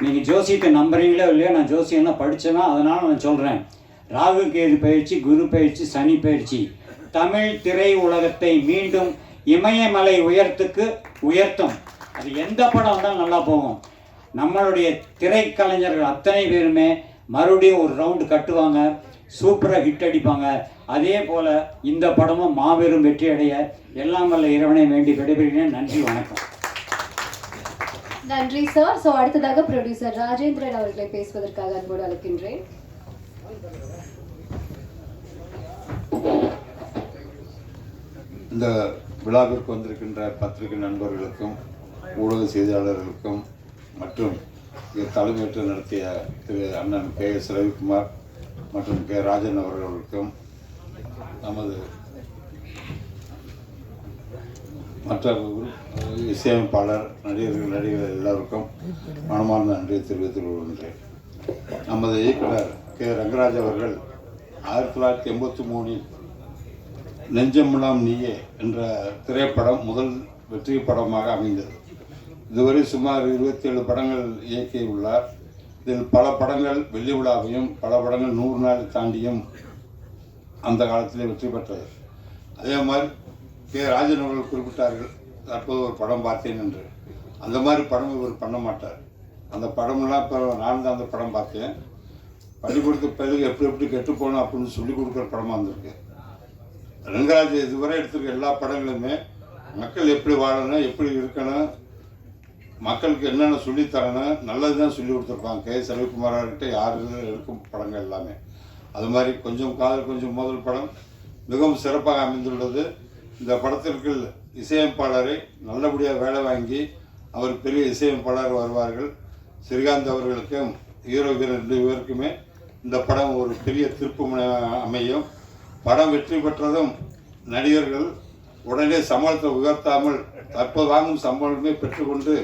நீங்கள் ஜோசியத்தை நம்புறீங்களோ இல்லையோ, நான் ஜோசியம்லாம் படித்தேன்னா அதனால் நான் சொல்கிறேன். ராகு கேது பயிற்சி, குரு பயிற்சி, சனி பயிற்சி தமிழ் திரை உலகத்தை மீண்டும் இமயமலை உயர்த்தும். அது எந்த படம் வந்தாலும் நல்லா போகும். நம்மளுடைய திரைக்கலைஞர்கள் அத்தனை பேருமே மறுபடியும் ஒரு ரவுண்டு கட்டுவாங்க, சூப்பராக ஹிட் அடிப்பாங்க. அதே போல் இந்த படமும் மாபெரும் வெற்றி அடைய எல்லாம் வல்ல இறைவனை வேண்டி விடைபெறுகிறேன். நன்றி, வணக்கம். நன்றி சார். ஸோ அடுத்ததாக ப்ரொடியூசர் ராஜேந்திரன் அவர்களை பேசுவதற்காக அன்போடு அழைக்கின்றேன். இந்த விழாவிற்கு வந்திருக்கின்ற பத்திரிகை நண்பர்களுக்கும் ஊடக செய்தியாளர்களுக்கும் மற்றும் தலைமையேற்று நடத்திய திரு அண்ணன் KS ரவிக்குமார் மற்றும் K ராஜன் அவர்களுக்கும் நமது மற்ற இசையமைப்பாளர் நடிகர்கள் எல்லோருக்கும் மனமார்ந்த நன்றியை தெரிவித்துக் கொள்கின்றேன். நமது இயக்குனர் K ரங்கராஜ் அவர்கள் 1983 நெஞ்சமெல்லாம் நீயே என்ற திரைப்படம் முதல் வெற்றி படமாக அமைந்தது. இதுவரை சுமார் 27 படங்கள் இயக்கியுள்ளார். இதில் பல படங்கள் வெள்ளி விழாவையும் பல படங்கள் 100 நாள் தாண்டியும் அந்த காலத்திலே வெற்றி பெற்றது. அதே மாதிரி K ராஜன் அவர்கள் குறிப்பிட்டார்கள், தற்போது ஒரு படம் பார்த்தேன் என்று. அந்த மாதிரி படம் இவர் பண்ண மாட்டார். அந்த படமெல்லாம் இப்போ நான் தான் அந்த படம் பார்த்தேன். பள்ளிக்கூடத்து பிறகு எப்படி கெட்டு போகணும் அப்படின்னு சொல்லி கொடுக்குற படமாக இருந்திருக்கு. ரங்கராஜ் இதுவரை எடுத்திருக்க எல்லா படங்களுமே மக்கள் எப்படி வாழணும், எப்படி இருக்கணும், மக்களுக்கு என்னென்ன சொல்லித்தரணும், நல்லது தான் சொல்லி கொடுத்துருப்பாங்க. KS ரவிக்குமார்கிட்ட யாரும் எடுக்கும் படங்கள் எல்லாமே. அது மாதிரி கொஞ்சம் காதல் கொஞ்சம் மோதல் படம் மிகவும் சிறப்பாக அமைந்துள்ளது. இந்த படத்திற்கு இசையமைப்பாளரை நல்லபடியாக வேலை வாங்கி அவர் பெரிய இசையமைப்பாளர் வருவார்கள். ஸ்ரீகாந்த் அவர்களுக்கும் ஹீரோ 2 பேருக்குமே இந்த படம் ஒரு பெரிய திருப்பு அமையும். படம் வெற்றி பெற்றதும் நடிகர்கள் உடனே சம்பளத்தை உயர்த்தாமல் தற்போது வாங்கும் சம்பளமே பெற்றுக்கொண்டு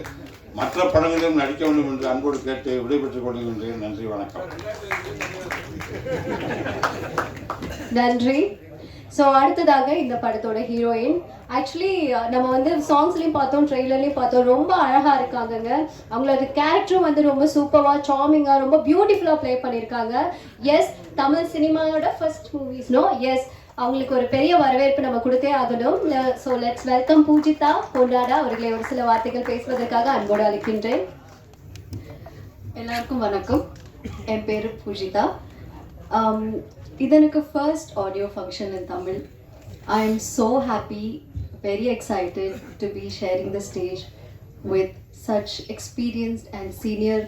மற்ற படங்களிலும் நடிக்க வேண்டும் என்று அன்போடு கேட்டு விடைபெற்றுக் கொள்கின்றேன். நன்றி, வணக்கம். நன்றி. ஸோ அடுத்ததாக இந்த படத்தோட ஹீரோயின், ஆக்சுவலி நம்ம வந்து சாங்ஸ்லையும் பார்த்தோம், ட்ரெய்லர்லையும் பார்த்தோம், ரொம்ப அழகாக இருக்காங்கங்க. அவங்களோட கேரக்டரும் வந்து ரொம்ப சூப்பராக சார்மிங்காக ரொம்ப பியூட்டிஃபுல்லாக ப்ளே பண்ணியிருக்காங்க. எஸ், தமிழ் சினிமாவோட ஃபர்ஸ்ட் மூவிஸ் நோ, எஸ், அவங்களுக்கு ஒரு பெரிய வரவேற்பு நம்ம கொடுத்தே ஆகணும். ஸோ லெட்ஸ் வெல்கம் பூஜிதா பொண்டாடா அவர்களை ஒரு சில வார்த்தைகள் பேசுவதற்காக அன்போடு அழைக்கின்றேன். எல்லாருக்கும் வணக்கம். என் பேர் பூஜிதா. இது எனக்கு first audio function in Tamil. I am so happy, very excited to be sharing the stage with such experienced and senior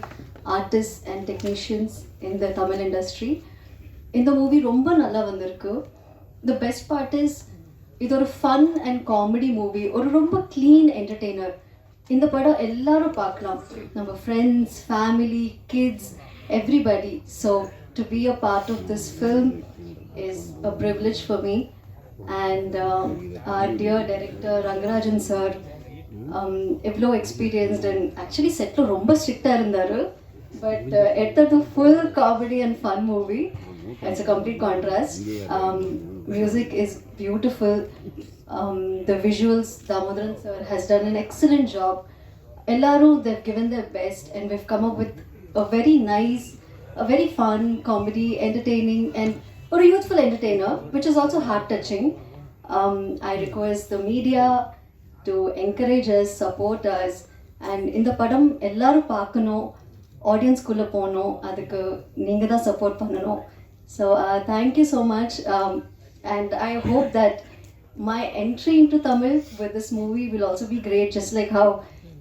artists and technicians in the Tamil industry. இந்த மூவி ரொம்ப நல்லா வந்திருக்கு. The best part is இது ஒரு fun and comedy movie, ஒரு ரொம்ப clean entertainer. இந்த படம் எல்லாரும் பார்க்கலாம், நம்ம friends, family, kids, everybody. So to be a part of this film is a privilege for me. And our dear director Rangarajan sir எவ்வளோ எக்ஸ்பீரியன்ஸ்ட் அண்ட் ஆக்சுவலி செட்டில் ரொம்ப ஸ்ட்ரிக்டாக இருந்தார். பட் எடுத்தது full comedy and fun movie. It's a complete contrast. Music is beautiful. The visuals, Damodaran sir has done an excellent job. Ellaru, they've given their best and we've come up with a very nice, a very fun comedy, entertaining and a youthful entertainer, which is also heart-touching. I request the media to encourage us, support us, and in the padam ellaru paakano, audience kulla pono, adukku neenga da support pannano. So thank you so much, and I hope that my entry into Tamil with this movie will also be great, just like how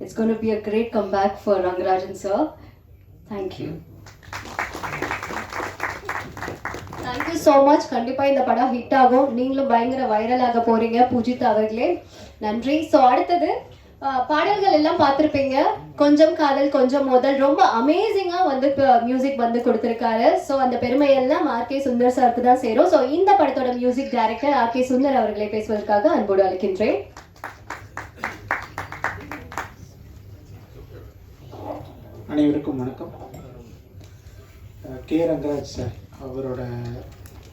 it's going to be a great comeback for Rangarajan sir. Thank you. Thank you so much. கண்டிப்பாக இந்த படம் hit ஆகும், நீங்களும் பயங்கர வைரலாக போகிறீங்க பூஜிதா அவர்களே. நன்றி. ஸோ அடுத்தது பாடல்கள் எல்லாம் பார்த்துருப்பீங்க. கொஞ்சம் காதல் கொஞ்சம் மோதல் ரொம்ப அமேசிங்காக வந்து இப்போ மியூசிக் வந்து கொடுத்துருக்காரு. ஸோ அந்த பெருமையெல்லாம் ஆர்கே சுந்தர் சாருக்கு தான் சேரும். ஸோ இந்த படத்தோட மியூசிக் டைரக்டர் ஆர்கே சுந்தர் அவர்களை பேசுவதற்காக அன்போடு அழைக்கின்றேன். அனைவருக்கும் வணக்கம். கே ரங்கராஜ் சார் அவரோட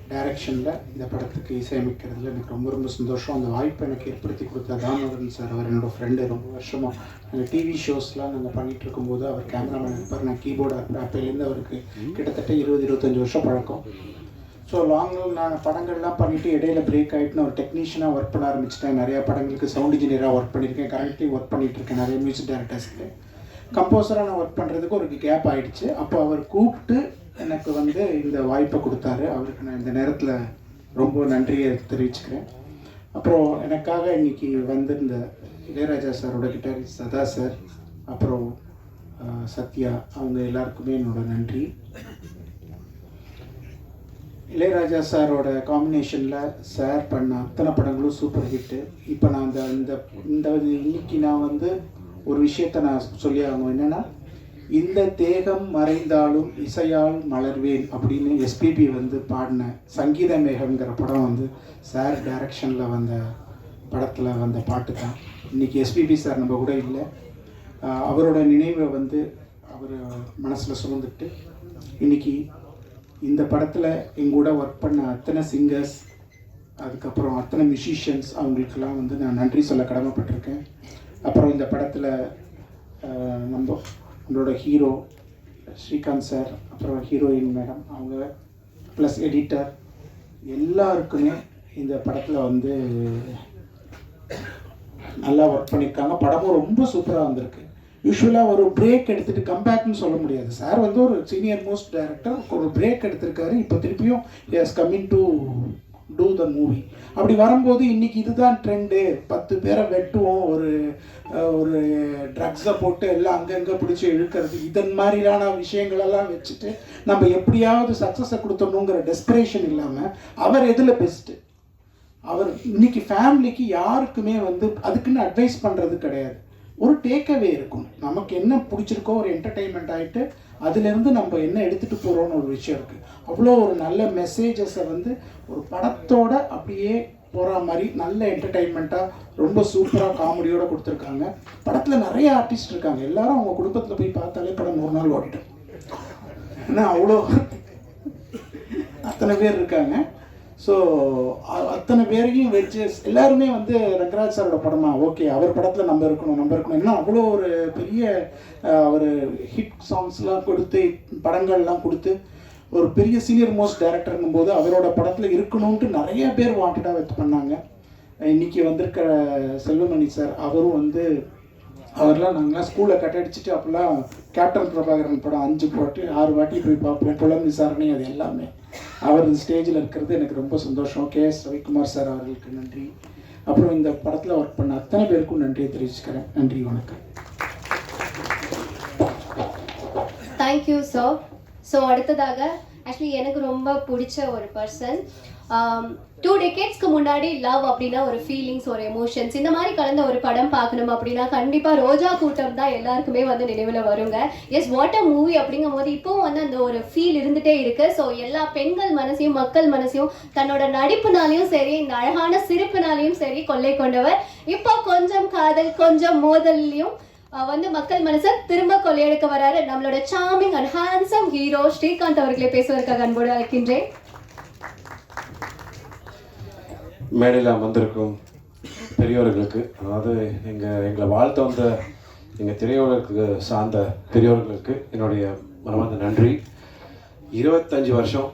டைரக்ஷனில் இந்த படத்துக்கு இசையமைக்கிறதுல எனக்கு ரொம்ப ரொம்ப சந்தோஷம். அந்த வாய்ப்பை எனக்கு ஏற்படுத்தி கொடுத்த தாமோதரன் சார், அவர் என்னோடய ஃப்ரெண்டு. ரொம்ப வருஷமாக நாங்கள் டிவி ஷோஸ்லாம் நாங்கள் பண்ணிகிட்டு இருக்கும்போது அவர் கேமராமேன் இருப்பார், நான் கீபோர்டு அப்போலேருந்து அவருக்கு கிட்டத்தட்ட 20-25 வருஷம் பழக்கம். ஸோ நான் படங்கள்லாம் பண்ணிவிட்டு இடையில பிரேக் ஆகிட்டு நான் ஒரு டெக்னீஷியனாக ஒர்க் பண்ண ஆரம்பிச்சிட்டேன். நிறையா படங்களுக்கு சவுண்ட் இன்ஜினியராக ஒர்க் பண்ணியிருக்கேன், கரண்ட்லி ஒர்க் பண்ணிகிட்ருக்கேன் நிறைய மியூசிக் டைரக்டர்ஸ்க்கு. கம்போஸராக நான் ஒர்க் பண்ணுறதுக்கு ஒரு கேப் ஆகிடுச்சு. அப்போ அவர் கூப்பிட்டு எனக்கு வந்து இந்த வாய்ப்பை கொடுத்தாரு. அவருக்கு நான் இந்த நேரத்தில் ரொம்ப நன்றியை தெரிவிச்சுக்கிறேன். அப்புறம் எனக்காக இன்றைக்கி வந்திருந்த இளையராஜா சாரோட கிட்டாரிஸ்ட் சதா சார், அப்புறம் சத்யா, அவங்க எல்லாருக்குமே என்னோட நன்றி. இளையராஜா சாரோட காம்பினேஷனில் சார் பண்ண அத்தனை படங்களும் சூப்பர் ஹிட்டு. இப்போ நான் இன்னைக்கு நான் வந்து ஒரு விஷயத்தை நான் சொல்லி ஆகணும். என்னென்னா, இந்த தேகம் மறைந்தாலும் இசையால் மலர்வேன் அப்படின்னு எஸ்பிபி வந்து பாடின சங்கீத மேகம்ங்கிற படம் வந்து சார் டைரக்ஷனில் வந்த படத்தில் வந்த பாட்டு தான். இன்றைக்கி எஸ்பிபி சார் நம்ம கூட இல்லை. அவரோட நினைவை வந்து அவர் மனசில் சுமந்துட்டு இன்றைக்கி இந்த படத்தில் எங்கூட ஒர்க் பண்ண அத்தனை சிங்கர்ஸ், அதுக்கப்புறம் அத்தனை மியூசிஷியன்ஸ், அவங்களுக்கெல்லாம் வந்து நான் நன்றி சொல்ல கடமைப்பட்டிருக்கேன். அப்புறம் இந்த படத்தில் நம்மளோட ஹீரோ ஸ்ரீகாந்த் சார், அப்புறம் ஹீரோயின் மேடம், அவங்க ப்ளஸ் எடிட்டர் எல்லாருக்குமே இந்த படத்தில் வந்து நல்லா ஒர்க் பண்ணியிருக்காங்க. படமும் ரொம்ப சூப்பராக வந்திருக்கு. யூஸ்வலாக ஒரு பிரேக் எடுத்துகிட்டு கம்பேக்னு சொல்ல முடியாது. சார் வந்து ஒரு சீனியர் மோஸ்ட் டைரக்டர், ஒரு பிரேக் எடுத்திருக்காரு. இப்போ திருப்பியும் is coming to do the movie. அப்படி வரும்போது இன்றைக்கி இதுதான் ட்ரெண்டு, 10 பேரை வெட்டுவோம், ஒரு ட்ரக்ஸை போட்டு எல்லாம் அங்கங்கே பிடிச்சி இழுக்கிறது, இதன் மாதிரியான விஷயங்களெல்லாம் வச்சுட்டு நம்ம எப்படியாவது சக்ஸஸை கொடுத்தோம்னுங்கிற டெஸ்பிரேஷன் இல்லாமல் அவர் எதில் பெஸ்ட்டு, அவர் இன்னைக்கு ஃபேமிலிக்கு யாருக்குமே வந்து அதுக்குன்னு அட்வைஸ் பண்ணுறது கிடையாது. ஒரு டேக்அவே இருக்கும், நமக்கு என்ன பிடிச்சிருக்கோ ஒரு என்டர்டெயின்மெண்ட் ஆகிட்டு அதுலேருந்து நம்ம என்ன எடுத்துகிட்டு போகிறோன்னு ஒரு விஷயம் இருக்குது. அவ்வளோ ஒரு நல்ல மெசேஜஸை வந்து ஒரு படத்தோட அப்படியே போகிற மாதிரி நல்ல என்டர்டெயின்மெண்ட்டாக ரொம்ப சூப்பராக காமெடியோடு கொடுத்துருக்காங்க. படத்தில் நிறைய ஆர்டிஸ்ட் இருக்காங்க. எல்லாரும் அவங்க குடும்பத்தில் போய் பார்த்தாலே படம் 1 நாள் ஓடிட்டோம். ஏன்னா அவ்வளோ அத்தனை பேர் இருக்காங்க. ஸோ அத்தனை பேரையும் வச்சு எல்லாருமே வந்து ரங்கராஜ் சாரோட படமா ஓகே, அவர் படத்தில் நம்ம இருக்கணும். ஏன்னா அவ்வளோ ஒரு பெரிய ஒரு ஹிட் சாங்ஸ்லாம் கொடுத்து படங்கள்லாம் கொடுத்து ஒரு பெரிய சீனியர் மோஸ்ட் டைரக்டருங்கும் போது அவரோட படத்தில் இருக்கணும்ன்ட்டு நிறைய பேர் வாண்டடாக வச்சு பண்ணாங்க. இன்றைக்கி வந்திருக்கிற செல்வமணி சார், அவரும் வந்து அவர்லாம் நாங்களாம் ஸ்கூலில் கட்டடிச்சிட்டு அப்போல்லாம் கேப்டன் பிரபாகரன் படம் 5-6 வாட்டி போய் பார்ப்போம். புலன் விசாரணை, அது எல்லாமே அவர் ஸ்டேஜில் இருக்கிறது எனக்கு ரொம்ப சந்தோஷம். KS ரவிக்குமார் சார் அவர்களுக்கு நன்றி. அப்புறம் இந்த படத்தில் ஒர்க் பண்ண அத்தனை பேருக்கும் நன்றியை தெரிவிச்சுக்கிறேன். நன்றி, வணக்கம். Thank you sir. ஸோ அடுத்ததாக ஆக்சுவலி எனக்கு ரொம்ப பிடிச்ச ஒரு பர்சன். 2 டெக்கேட்ஸ்க்கு முன்னாடி லவ் அப்படின்னா ஒரு ஃபீலிங்ஸ், ஒரு எமோஷன்ஸ், இந்த மாதிரி கலந்த ஒரு படம் பார்க்கணும் அப்படின்னா கண்டிப்பாக ரோஜா கூட்டம் தான் எல்லாருக்குமே வந்து நினைவில் வருங்க. எஸ், வாட் அ மூவி அப்படிங்கும் போது இப்போவும் வந்து அந்த ஒரு ஃபீல் இருந்துகிட்டே இருக்குது. ஸோ எல்லா பெண்கள் மனசையும் மக்கள் மனசையும் தன்னோட நடிப்புனாலையும் சரி, இந்த அழகான சிரிப்புனாலையும் சரி கொள்ளை கொண்டவர். இப்போ கொஞ்சம் காதல் கொஞ்சம் மோதல்லையும் வந்து மக்கள் மனசை திரும்ப கொள்ளையெடுக்க வராரு நம்மளோட charming and handsome hero Srikanth அவர்களை பேசுவதற்காக அன்போடு அழைக்கின்றேன். மேடையில் வந்திருக்கும் பெரியோர்களுக்கு, அதாவது எங்களை வாழ்த்த வந்த எங்கள் திரையுலகுக்கு சார்ந்த பெரியோர்களுக்கு என்னுடைய மனமார்ந்த நன்றி. 25 வருஷம்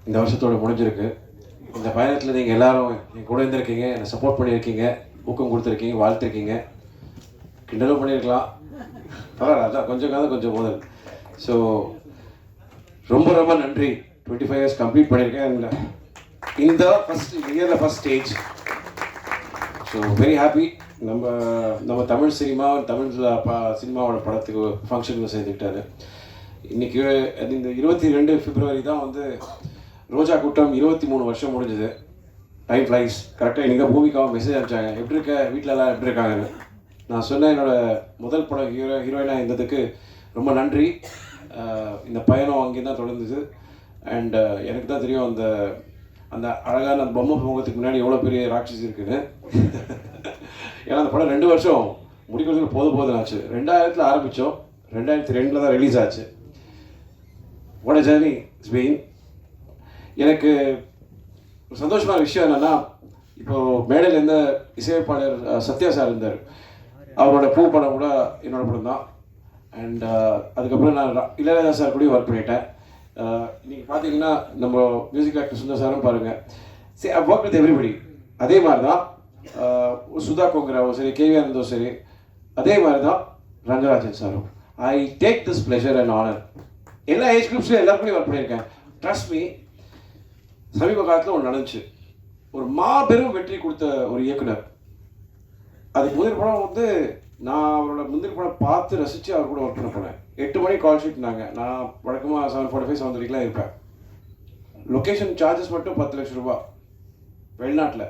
இந்த வருஷத்தோடு முடிஞ்சிருக்கு. இந்த பயணத்தில் நீங்கள் எல்லாரும் என் கூட இருந்திருக்கீங்க, என்னை சப்போர்ட் பண்ணியிருக்கீங்க, ஊக்கம் கொடுத்துருக்கீங்க, வாழ்த்துருக்கீங்க, கிண்டலும் பண்ணியிருக்கலாம், பரவாயில்ல, அதான் கொஞ்சம் காலம் கொஞ்சம் முதல். ஸோ ரொம்ப ரொம்ப நன்றி. 25 இயர்ஸ் கம்ப்ளீட் பண்ணியிருக்கேன் இந்த first stage. So very happy. நம்ம தமிழ் சினிமா, தமிழ் சினிமாவோட படத்துக்கு ஃபங்க்ஷனுக்கு சேர்த்துக்கிட்டாரு. இன்றைக்கி இந்த 22 பிப்ரவரி தான் வந்து ரோஜா கூட்டம் 23 வருஷம் முடிஞ்சுது. Time flies. கரெக்டாக இன்றைக்கி பூமிக்காவும் மெசேஜ் அனுப்பிச்சாங்க, எப்படி இருக்க, வீட்டிலலாம் எப்படி இருக்காங்கன்னு. நான் சொன்னேன், என்னோடய முதல் படம் ஹீரோயினாக இருந்ததுக்கு ரொம்ப நன்றி. இந்த பயணம் அங்கே தான் தொடர்ந்துது. அண்ட் எனக்கு தான் தெரியும் அந்த அழகான பொம்மை முகத்துக்கு முன்னாடி எவ்வளோ பெரிய ராட்சசி இருக்குன்னு. ஏன்னா அந்த படம் 2 வருஷம் முடிக்கிறதுக்கு போதும் ஆச்சு. 2000 ஆரம்பித்தோம், 2002 தான் ரிலீஸ் ஆச்சு. What a journey it's been. எனக்கு ஒரு சந்தோஷமான விஷயம் என்னென்னா, இப்போது மேடையில் இருந்த இசையமைப்பாளர் சத்யா சார் இருந்தார். அவரோட பூ படம் கூட என்னோடய படம் தான். அண்ட் அதுக்கப்புறம் நான் இளையராஜா சார் கூட ஒர்க் பண்ணிட்டேன். நீங்கள் பார்த்தீங்கன்னா நம்ம மியூசிக் டைரக்டர் சுந்தர் சாரும் பாருங்கள். சரி, ஐ ஒர்க் வித் எவ்ரிபடி. அதே மாதிரி தான் சுதா கோங்கராவும் சரி, கேவிஆர் இருந்தோ சரி, அதே மாதிரி தான் ரங்கராஜன் சாரும். I take this pleasure and honour. எல்லா ஏஜ் குரூப்ஸ்லையும் எல்லாருக்குமே ஒர்க் பண்ணியிருக்கேன். ட்ரஸ்ட் மீ, சமீப காலத்தில் ஒன்று நடந்துச்சு. ஒரு மாபெரும் வெற்றி கொடுத்த ஒரு இயக்குனர். அதுக்கு முதல் படம் வந்து நான் அவரோட முந்திரி படம் பார்த்து ரசித்து அவர் கூட ஒர்க் பண்ண போனேன். 8 மணி கால் ஷீட்னாங்க. நான் வழக்கமாக 7:45 7:30 இருப்பேன். லொக்கேஷன் சார்ஜஸ் மட்டும் 10 லட்சம் ரூபா. வெளிநாட்டில்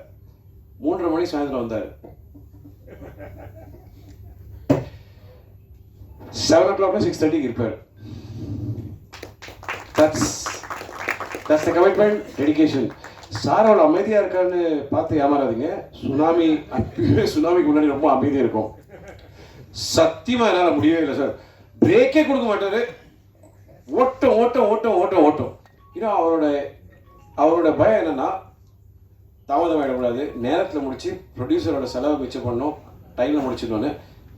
3:30 மணி சாயந்தரம் வந்தார். 7 o'clock 6:30 இருப்பார். That's the commitment, dedication. Sir அவ்வளோ அமைதியாக இருக்கான்னு பார்த்து ஏமாறாதீங்க. சுனாமிக்கு முன்னாடி ரொம்ப அமைதியாக இருக்கும். சத்தியமாக என்னால் முடியவே இல்லை சார். பிரேக்கே கொடுக்க மாட்டார். ஓட்டம் ஓட்டம் ஓட்டம் ஓட்டம் ஓட்டம். ஏன்னா அவரோட பயம் என்னென்னா, தாமதம் ஆகிடக்கூடாது, நேரத்தில் முடித்து ப்ரொடியூசரோட செலவை மிச்சம் பண்ணணும், டைமில் முடிச்சிடணும்னு.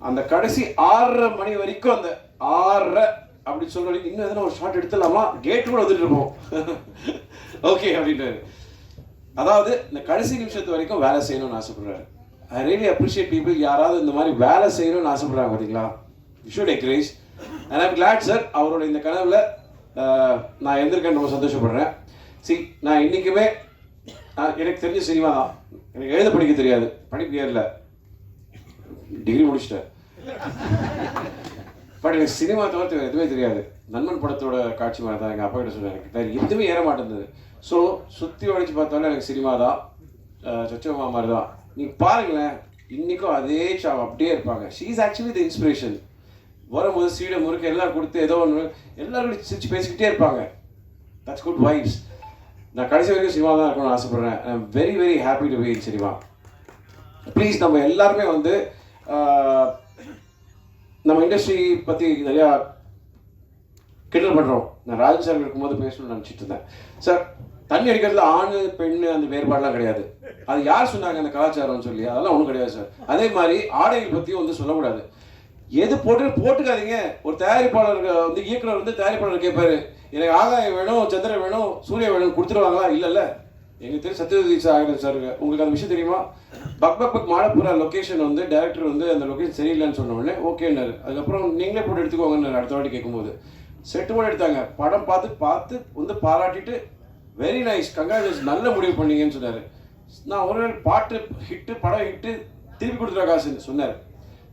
அந்த கடைசி 6:30 மணி வரைக்கும், அந்த 6:30 அப்படி சொல்கிற வரைக்கும் இன்னும் எதனா ஒரு ஷார்ட் எடுத்துடலாமா, கேட்டு கூட வந்துட்டு இருப்போம். ஓகே அப்படின்றாரு. அதாவது இந்த கடைசி நிமிஷத்து வரைக்கும் வேலை செய்யணும்னு ஆசைப்படுறாரு. I really appreciate people. யாராவது இந்த மாதிரி வேலை செய்யணும்னு ஆசைப்படுறாங்க பார்த்தீங்களா? You should encourage. And I'm glad sir, அவரோட இந்த கனவில் நான் எழுந்திருக்கேன்னு ரொம்ப சந்தோஷப்படுறேன். நான் இன்றைக்குமே எனக்கு தெரிஞ்ச சினிமா தான். எனக்கு எழுத படிக்க தெரியாது, படிப்பு ஏறல, டிகிரி முடிச்சிட்டேன். பட் எனக்கு சினிமா தவிர்த்து எதுவுமே தெரியாது. நண்பன் படத்தோட காட்சி மாதிரி தான் எங்கள் அப்பா கிட்ட சொன்னார். எனக்கு எதுவுமே ஏற மாட்டேங்குது. ஸோ சுற்றி உடைச்சு பார்த்தாலும் எனக்கு சினிமா தான், சச்சோமா மாதிரி தான். நீங்கள் பாருங்களேன், இன்றைக்கும் அதே அப்படியே இருப்பாங்க. She is actually the inspiration. வரும்போது சீடை முறுக்கு எல்லாம் கொடுத்து ஏதோ ஒன்று எல்லாரும் சிரிச்சு பேசிக்கிட்டே இருப்பாங்க. That's good vibes. நான் கடைசி வரைக்கும் சினிமா தான் இருக்கணும்னு ஆசைப்பட்றேன். I am very very happy to be in cinema. Please, நம்ம எல்லாருமே வந்து நம்ம இண்டஸ்ட்ரி பற்றி நிறையா கிண்டல் பண்ணுறோம். நான் ராஜன் சார் இருக்கும்போது பேசணும்னு நினச்சிட்டு இருந்தேன். சார், தண்ணி அடிக்கிறதுல ஆண் பெண் அந்த வேறுபாடுலாம் கிடையாது. அது யார் சொன்னாங்க அந்த கலாச்சாரம்னு சொல்லி? அதெல்லாம் ஒன்றும் கிடையாது சார். அதே மாதிரி ஆடைகள் பற்றியும் வந்து சொல்லக்கூடாது. எது போட்டுக்காதீங்க. ஒரு தயாரிப்பாளர் வந்து இயக்குனர் வந்து தயாரிப்பாளர் கேட்பாரு, எனக்கு ஆகாயம் வேணும், சந்திரன் வேணும், சூரிய வேணும், கொடுத்துருவாங்களா? இல்லைல்ல. எங்களுக்கு தெரியும் சத்யஜி சார் உங்களுக்கு அந்த விஷயம் தெரியுமா? பக் மாடப்புற லொக்கேஷன் வந்து டைரக்டர் வந்து அந்த லொக்கேஷன் சரியில்லைன்னு சொன்ன உடனே ஓகேன்னாரு. அதுக்கப்புறம் நீங்களே போட்டு எடுத்துக்கோங்கன்னு அடுத்த வாட்டி கேட்கும்போது செட்டு போட்டு எடுத்தாங்க. படம் பார்த்து வந்து பாராட்டிட்டு வெரி நைஸ், கங்க்ராச்சுலேஷன், நல்ல முடிவு பண்ணீங்கன்னு சொன்னார். நான் ஒரு பாட்டு ஹிட்டு, படம் ஹிட்டு, திருப்பி கொடுத்துருவா காசுன்னு சொன்னார்.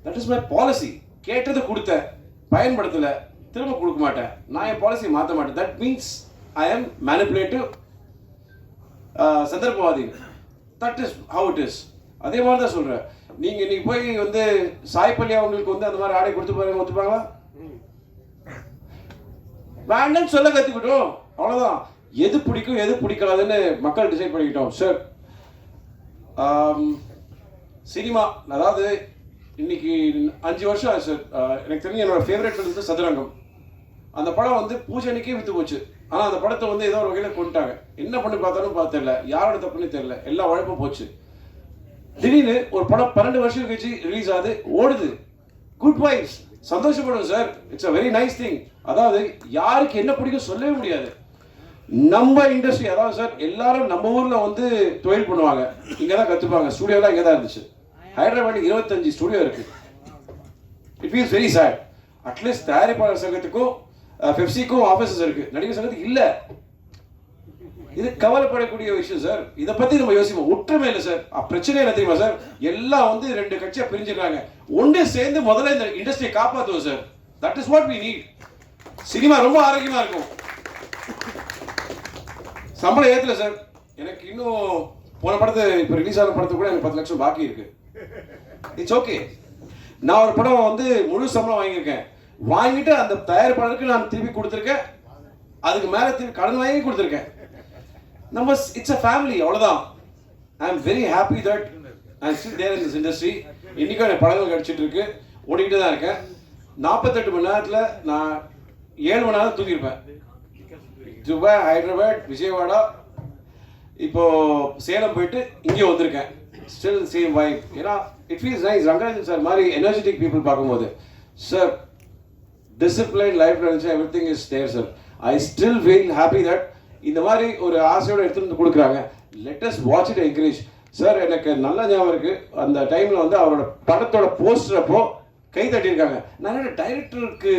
That is my policy. கேட்டது கொடுத்தேன், பயன்படுத்தலை. திரும்ப கொடுக்க மாட்டேன், நான் என் பாலிசியை மாற்ற மாட்டேன். That means I am manipulative, சந்தர்ப்பவாதி. That is how it is. அதே மாதிரி தான் சொல்கிறேன். நீங்கள் இன்னைக்கு போய் வந்து சாய்பல்லியா அவங்களுக்கு வந்து அந்த மாதிரி ஆடை கொடுத்து பாருங்க, ஒத்துப்பாங்களா? வேண்டாம்னு சொல்ல கற்றுக்கிட்டோம், அவ்வளோதான். எது பிடிக்கும் எது பிடிக்காதுன்னு மக்கள் டிசைட் பண்ணிக்கிட்டோம் சார். சினிமா அதாவது இன்னைக்கு 5 வருஷம் ஆச்சு சார். எனக்கு தெரிஞ்ச என்னோட ஃபேவரட் ஃபிலிம் வந்து சதுரங்கம். அந்த படம் வந்து பூஜைக்கே விற்று போச்சு. ஆனால் அந்த படத்தை வந்து ஏதோ ஒரு வகையில் கொண்டுட்டாங்க. என்ன பண்ணி பார்த்தாலும் தெரியல, யாரோட தப்புன்னு தெரியல, எல்லா உழைப்பும் போச்சு. திடீர்னு ஒரு படம் 12 வருஷம் கழிச்சு ரிலீஸ் ஆகுது, ஓடுது. குட் வைப்ஸ், சந்தோஷப்படும் sir. It's a very nice thing. அதாவது யாருக்கு என்ன பிடிக்கும் சொல்லவே முடியாது. நம்ம இண்டஸ்ட்ரி அதாவது சார் எல்லாரும் நம்ம ஊரில் வந்து தொழில் பண்ணுவாங்க, இங்கே தான் கற்றுப்பாங்க. ஸ்டுடியோலாம் இங்கே தான் இருந்துச்சு. ஹைதராபாத் 25 ஸ்டுடியோ இருக்கு. It feels very sad. At least தயாரிப்பாளர் சங்கத்துக்கும் பெப்சிக்கும் ஆஃபீஸஸ் இருக்கு, நடிகர் சங்கத்துக்கு இல்லை. இது கவலைப்படக்கூடிய விஷயம் சார். இதை பற்றி நம்ம யோசிப்போம். ஒற்றுமை இல்லை சார். பிரச்சனை என்ன தெரியுமா சார்? எல்லாம் வந்து 2 கட்சியாக பிரிஞ்சிருக்காங்க. ஒன்று சேர்ந்து முதல்ல இந்த இண்டஸ்ட்ரியை காப்பாற்றுவோம் sir. That is what we need. Cinema ரொம்ப ஆரோக்கியமாக இருக்கும். சம்பளம் ஏற்றல சார். எனக்கு இன்னும் போன படத்தை இப்போ ரிலீஸ் ஆன படத்துக்கு கூட எனக்கு 10 லட்சம் பாக்கி இருக்கு. It's okay. நான் ஒரு படம் வந்து முழு சம்பளம் வாங்கியிருக்கேன். வாங்கிட்டு அந்த தயாரிப்பாளருக்கு நான் திருப்பி கொடுத்துருக்கேன். அதுக்கு மேலே திருப்பி கடன் வாங்கி கொடுத்துருக்கேன். நம்ம இட்ஸ் அ ஃபேமிலி, அவ்வளோதான். I am very happy that I am still there in this industry. இன்றைக்கும் எனக்கு படங்கள் கிடச்சிட்டு இருக்கு, ஓடிக்கிட்டு தான் இருக்கேன். 48 மணி நேரத்தில் நான் 7 மணி நேரம் தூங்கியிருப்பேன். துபாய், ஹைதராபாத், விஜயவாடா, இப்போ சேலம் போயிட்டு இங்கே வந்திருக்கேன். Still same vibe. ஏன்னா it feels nice. Rangarajan sir மாதிரி எனர்ஜெட்டிக் பீப்புள் பார்க்கும்போது சார் டிசிப்ளின் லைஃப்ல இருந்துச்சு, every thing is there sir. I still feel happy that இந்த மாதிரி ஒரு ஆசையோடு எடுத்துகிட்டு வந்து கொடுக்குறாங்க. Let us watch it, encourage sir. எனக்கு நல்ல ஞாபகம் இருக்குது, அந்த டைமில் வந்து அவரோட படத்தோட போஸ்டர் அப்போ கை தட்டியிருக்காங்க. நான் டைரக்டருக்கு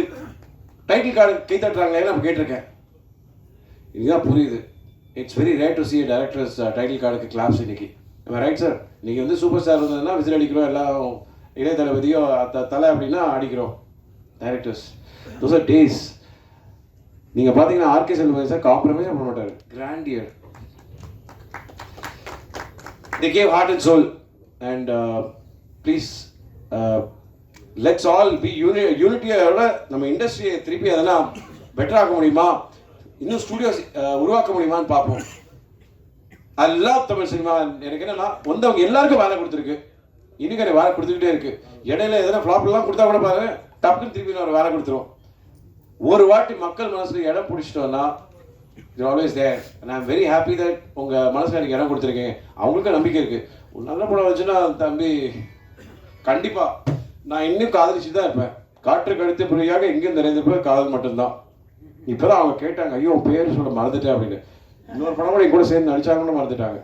டைட்டில் கார்டு கை தட்டுறாங்களே நம்ம கேட்டிருக்கேன். இதுதான் புரியுது. It's very rare to C directors title கார்டுக்கு கிளாப்ஸ் இன்னைக்கு. Right sir? நீங்கள் வந்து சூப்பர் ஸ்டார் வந்ததுன்னா விசில் அடிக்கிறோம், எல்லாம் இளைய தளபதியோ தலை அப்படின்னா அடிக்கிறோம். Directors those are days. நீங்கள் பார்த்தீங்கன்னா ஆர்கே செல்வராஜ் சார் காம்ப்ரமைஸ் பண்ண மாட்டார். Grandeur. They gave heart and soul, and please let's all be unity-யோட நம்ம இண்டஸ்ட்ரியை திருப்பி அதெல்லாம் பெட்டர் ஆக்க முடியுமா, இன்னும் ஸ்டுடியோஸ் உருவாக்க முடியுமான்னு பார்ப்போம். I love Tamil cinema. எனக்கு என்னன்னா வந்தவங்க எல்லாருக்கும் வேலை கொடுத்துருக்கு, இன்னைக்கு எனக்கு வேலை கொடுத்துக்கிட்டே இருக்கு. இடையில எதனா ஃப்ளாப்லாம் கொடுத்தா கூட பாருங்க, டப்புன்னு திருப்பி ஒரு வேலை கொடுத்துரும். ஒரு வாட்டி மக்கள் மனசுல இடம் பிடிச்சிட்டோம்னா you're always there, and I'm very happy that உங்க மனசுல எனக்கு இடம் கொடுத்துருக்கீங்க. அவங்களுக்கும் நம்பிக்கை இருக்கு. ஒரு நல்ல படம் வச்சுன்னா தம்பி கண்டிப்பா நான் இன்னும் காதலிச்சு தான் இருப்பேன். காற்று கழுத்து புரியாக இங்கே நிறைந்த பேர் காதல் மட்டும்தான். இப்போதான் அவங்க கேட்டாங்க, ஐயோ பேர் சொல்ல மறந்துட்டேன் அப்படின்னு. இன்னொரு படம் கூட கூட சேர்ந்து நடிச்சாங்கன்னு மறந்துட்டாங்க.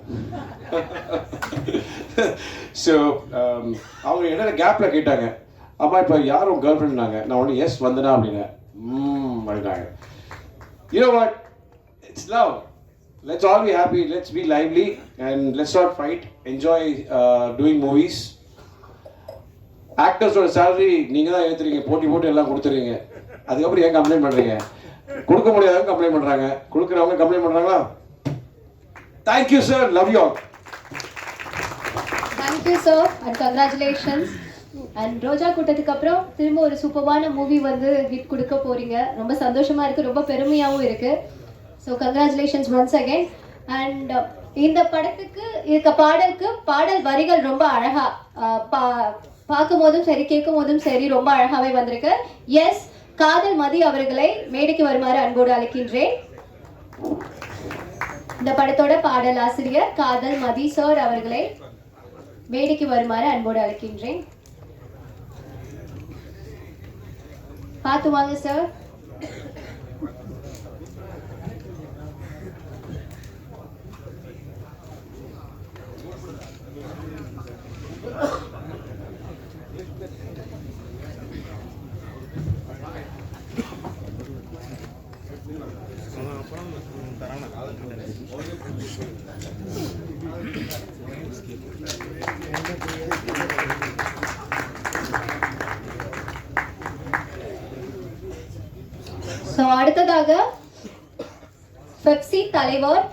ஸோ அவங்க இடையில கேப்ல கேட்டாங்க, அம்மா இப்போ யார் உங்க கேர்ள் ஃப்ரெண்ட்னாங்க. நான் ஒன்று எஸ் வந்தனா அப்படின்னு அப்படின்னாங்க. You know what? It's love. Let's all be happy. Let's be lively and let's not fight. Enjoy doing movies. ஆக்டர்ஸோட சேலரி நீங்கள் தான் ஏற்றுறீங்க, போட்டு எல்லாம் கொடுத்துறீங்க. அதுக்கப்புறம் ஏன் கம்ப்ளைண்ட் பண்ணுறீங்க? கொடுக்க முடியாதவங்க கம்ப்ளைண்ட் பண்ணுறாங்க, கொடுக்குறவங்க கம்ப்ளைண்ட் பண்ணுறாங்களா? Thank you sir, love you all. Thank you sir and congratulations. And Roja கூட்டத்துக்கு அப்புறம் திரும்ப ஒரு சூப்பரான மூவி வந்து ஹிட் கொடுக்க போறீங்க. ரொம்ப சந்தோஷமா இருக்கு, ரொம்ப பெருமையாகவும் இருக்கு. So congratulations once again. And இந்த படத்துக்கு இருக்க பாடல் வரிகள் ரொம்ப அழகா பார்க்கும் போதும் சரி கேட்கும் போதும் சரி ரொம்ப அழகாவே வந்திருக்கு. எஸ், காதல் மதி அவர்களை மேடைக்கு வருமாறு அன்போடு அழைக்கின்றேன். இந்த படத்தோட பாடல் ஆசிரியர் காதல் மதி சார் அவர்களை மேடைக்கு வருமாறு அன்போடு அழைக்கின்றேன். பார்த்து வாங்க சார். அடுத்ததாக பெப்சி தலைவர்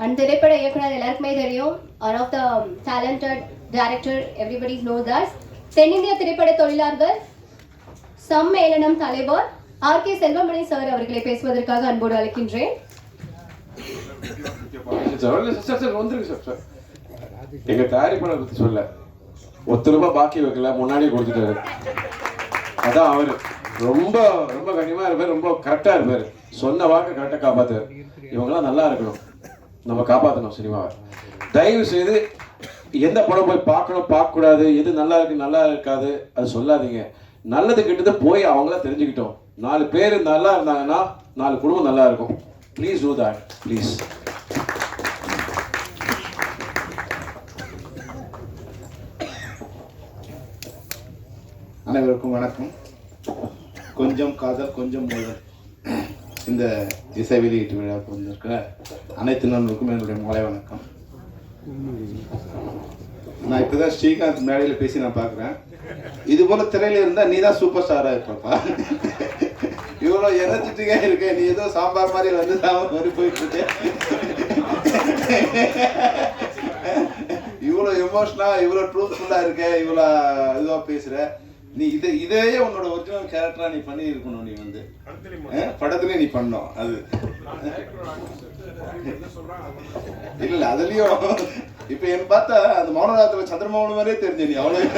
அண்ட் திரைப்பட இயக்குனர் எல்லாருக்குமே தெரியும். One of the talented director, everybody knows that. தென்னிந்திய திரைப்பட தொழிலாளர்கள் சம்மேளனம் தலைவர் ஆர்.கே. செல்வமணி சார் அவர்களை பேசுவதற்காக அன்போடு அழைக்கின்றேன். எங்க தயாரிப்பாளர் பத்தி சொல்ல ₹1 பாக்கி வைக்கல, முன்னாடியே கொடுத்துட்டாரு. அதான் அவரு ரொம்ப ரொம்ப கனிமா இருப்பார், ரொம்ப கரெக்டா இருப்பாரு. சொன்ன வாக்கு கரெக்டா காப்பாத்தாரு. இவங்கெல்லாம் நல்லா இருக்கணும், நம்ம காப்பாற்றணும் சினிமாவை. தயவு செய்து எந்த படம் போய் பார்க்கணும் பார்க்க கூடாது, எது நல்லா இருக்கு நல்லா இருக்காது அது சொல்லாதீங்க. நல்லது கெட்டது போய் அவங்கள தெரிஞ்சுக்கிட்டோம். 4 பேர் நல்லா இருந்தாங்கன்னா 4 குடும்பம் நல்லா இருக்கும். Please do that please. அனைவருக்கும் வணக்கம். கொஞ்சம் காதல் கொஞ்சம் மோதல் இந்த இசை வெளியீட்டு விழாவுக்கு வந்திருக்கிற அனைத்து நண்பருக்கும் என்னுடைய மாலை வணக்கம். நான் இப்போ தான் ஸ்ரீகாந்த் மேடையில் பேசி நான் பார்க்குறேன். இது போல் திரையில் இருந்தால் நீ தான் சூப்பர் ஸ்டாராக இருப்பப்பா. இவ்வளோ எனர்ஜெட்டிக்காக இருக்க, நீ ஏதோ சாம்பார் மாதிரி வந்து சாம்பார் மாதிரி போயிட்டு இருக்க. இவ்வளோ எமோஷனாக இவ்வளோ ட்ரூத்ஃபுல்லாக இருக்க, இவ்வளோ இதுவாக பேசுகிற. நீ இதையே உன்னோட ஒரிஜினல் கேரக்டரா நீ பண்ணி இருக்கணும். நீ வந்து படத்துலயே நீ பண்ணோம். அது இல்ல அதுலயும் இப்ப என்ன பார்த்தா அந்த மௌனராத்துல சந்திரமோகன் மாதிரியே தெரிஞ்ச நீ அவ்வளவு.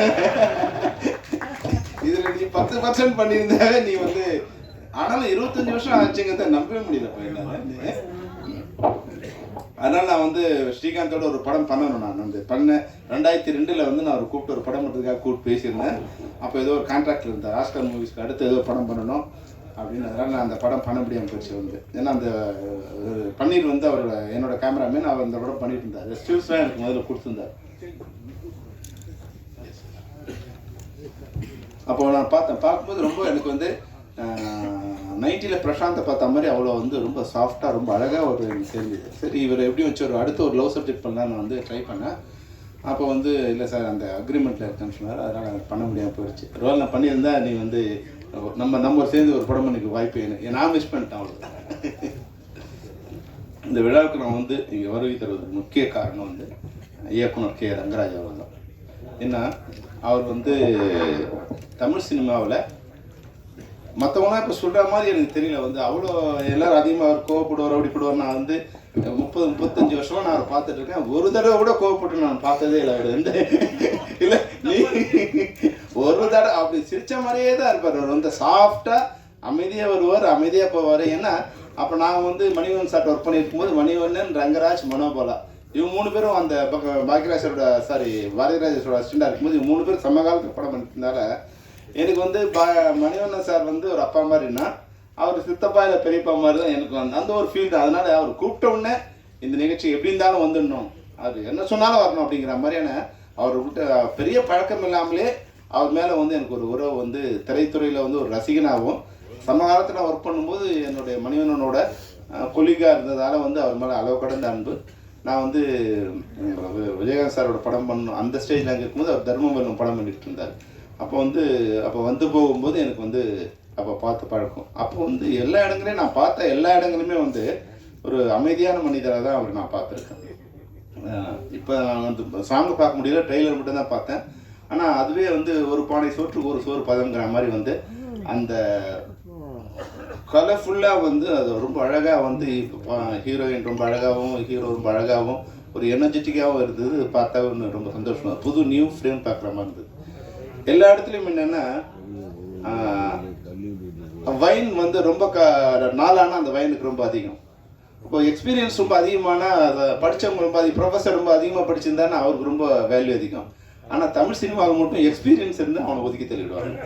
இதுல நீ 10% பண்ணியிருந்தாவே நீ வந்து. ஆனாலும் 25 வருஷம் ஆச்சுங்கிறத நம்பவே முடியல என்னால. அதனால நான் வந்து ஸ்ரீகாந்தோட ஒரு படம் பண்ணணும். நான் வந்து பண்ணேன் 2002 வந்து நான் கூப்பிட்டு ஒரு படம் பண்ணுறதுக்காக கூப்பிட்டு பேசியிருந்தேன். அப்போ ஏதோ ஒரு கான்ட்ராக்டில் இருந்தேன், ஆஸ்கர் மூவிஸ்க்கு அடுத்து ஏதோ படம் பண்ணணும் அப்படின்னு. அதனால் நான் அந்த படம் பண்ண முடியாமல் போச்சு வந்து. ஏன்னா அந்த பன்னீர் வந்து அவரோட என்னோட கேமராமேன் அவர் அந்த படம் பண்ணிட்டு இருந்தார். ஸ்டில்ஸ்லாம் எனக்கு முதல்ல கொடுத்துருந்தார். அப்போ நான் பார்க்கும்போது ரொம்ப எனக்கு வந்து 90ல் பிரசாந்தை பார்த்த மாதிரி அவ்வளோ வந்து ரொம்ப சாஃப்டாக ரொம்ப அழகாக ஒரு தெரிஞ்சுது. சரி இவர் எப்படி வச்சு அடுத்து ஒரு லவ் சப்ஜெக்ட் பண்ணலான்னு வந்து ட்ரை பண்ணேன். அப்போ வந்து இல்லை சார் அந்த அக்ரிமெண்ட்டில் இருக்கேன்னு சொன்னார். அதனால் எனக்கு பண்ண முடியாமல் போயிடுச்சு. ஒருவேளை நான் பண்ணியிருந்தா நீ வந்து நம்ம சேர்ந்து ஒரு படம் பண்ணிக்க வாய்ப்பு எனக்கு நான் மிஸ் பண்ணிட்டேன் அவ்வளோ. இந்த விழாவுக்கு நான் வந்து இங்கே வருகை தருவதற்கு முக்கிய காரணம் வந்து இயக்குனர் கே. ரங்கராஜ் அவர் தான். ஏன்னா அவர் வந்து தமிழ் சினிமாவில் மற்றவங்களாம் இப்போ சொல்கிற மாதிரி எனக்கு தெரியல வந்து அவ்வளோ எல்லோரும் அதிகமாக அவர் கோவப்படுவார் அப்படிப்படுவார். நான் வந்து 30-35 வருஷமாக நான் அவரை பார்த்துட்டு இருக்கேன். ஒரு தடவை கூட கோவப்பட்டு நான் பார்த்ததே இல்லை. அவர் வந்து இல்லை நீ ஒரு தடவை அப்படி சிரித்த மாதிரியே தான் இருப்பார். அவர் வந்து சாஃப்டாக அமைதியாக வருவார், அமைதியாக போவார். ஏன்னா அப்போ நான் வந்து மணிவண்ணன் சார்ட்ட ஒர்க் பண்ணியிருக்கும் போது மணிவண்ணன், ரங்கராஜ், மனோபாலா இவங்க 3 பேரும் அந்த பாக்யராஜரோட பாரதிராஜரோட அசிஸ்டண்டாக இருக்கும்போது இவங்க 3 பேர் சமகாலத்தில் படம் பண்ணியிருந்தால எனக்கு வந்து மணிவண்ணன் சார் வந்து ஒரு அப்பா மாதிரின்னா அவர் சித்தப்பா இல்லை பெரியப்பா மாதிரி தான் எனக்கு வந்து அந்த ஒரு ஃபீல் தான். அதனால் அவர் கூப்பிட்ட உடனே இந்த நிகழ்ச்சி எப்படி இருந்தாலும் வந்துடணும், அது என்ன சொன்னாலும் வரணும் அப்படிங்கிற மாதிரியான அவர் விட்டு பெரிய பழக்கம் இல்லாமலே அவர் மேலே வந்து எனக்கு ஒரு உறவு வந்து திரைத்துறையில் வந்து ஒரு ரசிகனாகவும் சமகாலத்தில் ஒர்க் பண்ணும்போது என்னுடைய மணிவண்ணனோட கொலிகாக இருந்ததால் வந்து அவர் மேலே அளவு கடந்த அன்பு. நான் வந்து விஜயகாந்த் சாரோட படம் பண்ணணும் அந்த ஸ்டேஜில் அங்கே இருக்கும்போது அவர் தர்மபுரம் படம் பண்ணிட்டு இருந்தார். அப்போ வந்து போகும்போது எனக்கு வந்து அப்போ பார்த்து பழக்கம். அப்போ வந்து எல்லா இடங்களையும் நான் பார்த்த எல்லா இடங்களுமே வந்து ஒரு அமைதியான மனிதராக தான் அவர் நான் பார்த்துருக்கேன். இப்போ நான் வந்து சாங்கை பார்க்க முடியல, ட்ரெய்லர் மட்டும் தான் பார்த்தேன். ஆனால் அதுவே வந்து ஒரு பானை சோற்றுக்கு ஒரு சோறு பதங்கிற மாதிரி வந்து அந்த கலர்ஃபுல்லாக வந்து அது ரொம்ப அழகாக வந்து ஹீரோயின் ரொம்ப அழகாகவும் ஹீரோ ரொம்ப அழகாகவும் ஒரு எனர்ஜெட்டிக்காகவும் இருந்தது. பார்த்தா ஒன்று ரொம்ப சந்தோஷமாக புது நியூ ஃப்ரேம் பார்க்குற மாதிரி இருந்தது. எல்லா இடத்துலையும் என்னென்னா வைன் வந்து ரொம்ப நாளானா அந்த வைனுக்கு ரொம்ப அதிகம். இப்போ எக்ஸ்பீரியன்ஸ் ரொம்ப அதிகமான அதை படித்தவங்க ரொம்ப ப்ரொஃபஸர் ரொம்ப அதிகமாக படிச்சிருந்தானா அவருக்கு ரொம்ப வேல்யூ அதிகம். ஆனால் தமிழ் சினிமாவில் மட்டும் எக்ஸ்பீரியன்ஸ் இருந்தால் அவனை ஒதுக்கி தள்ளிடுவாங்க.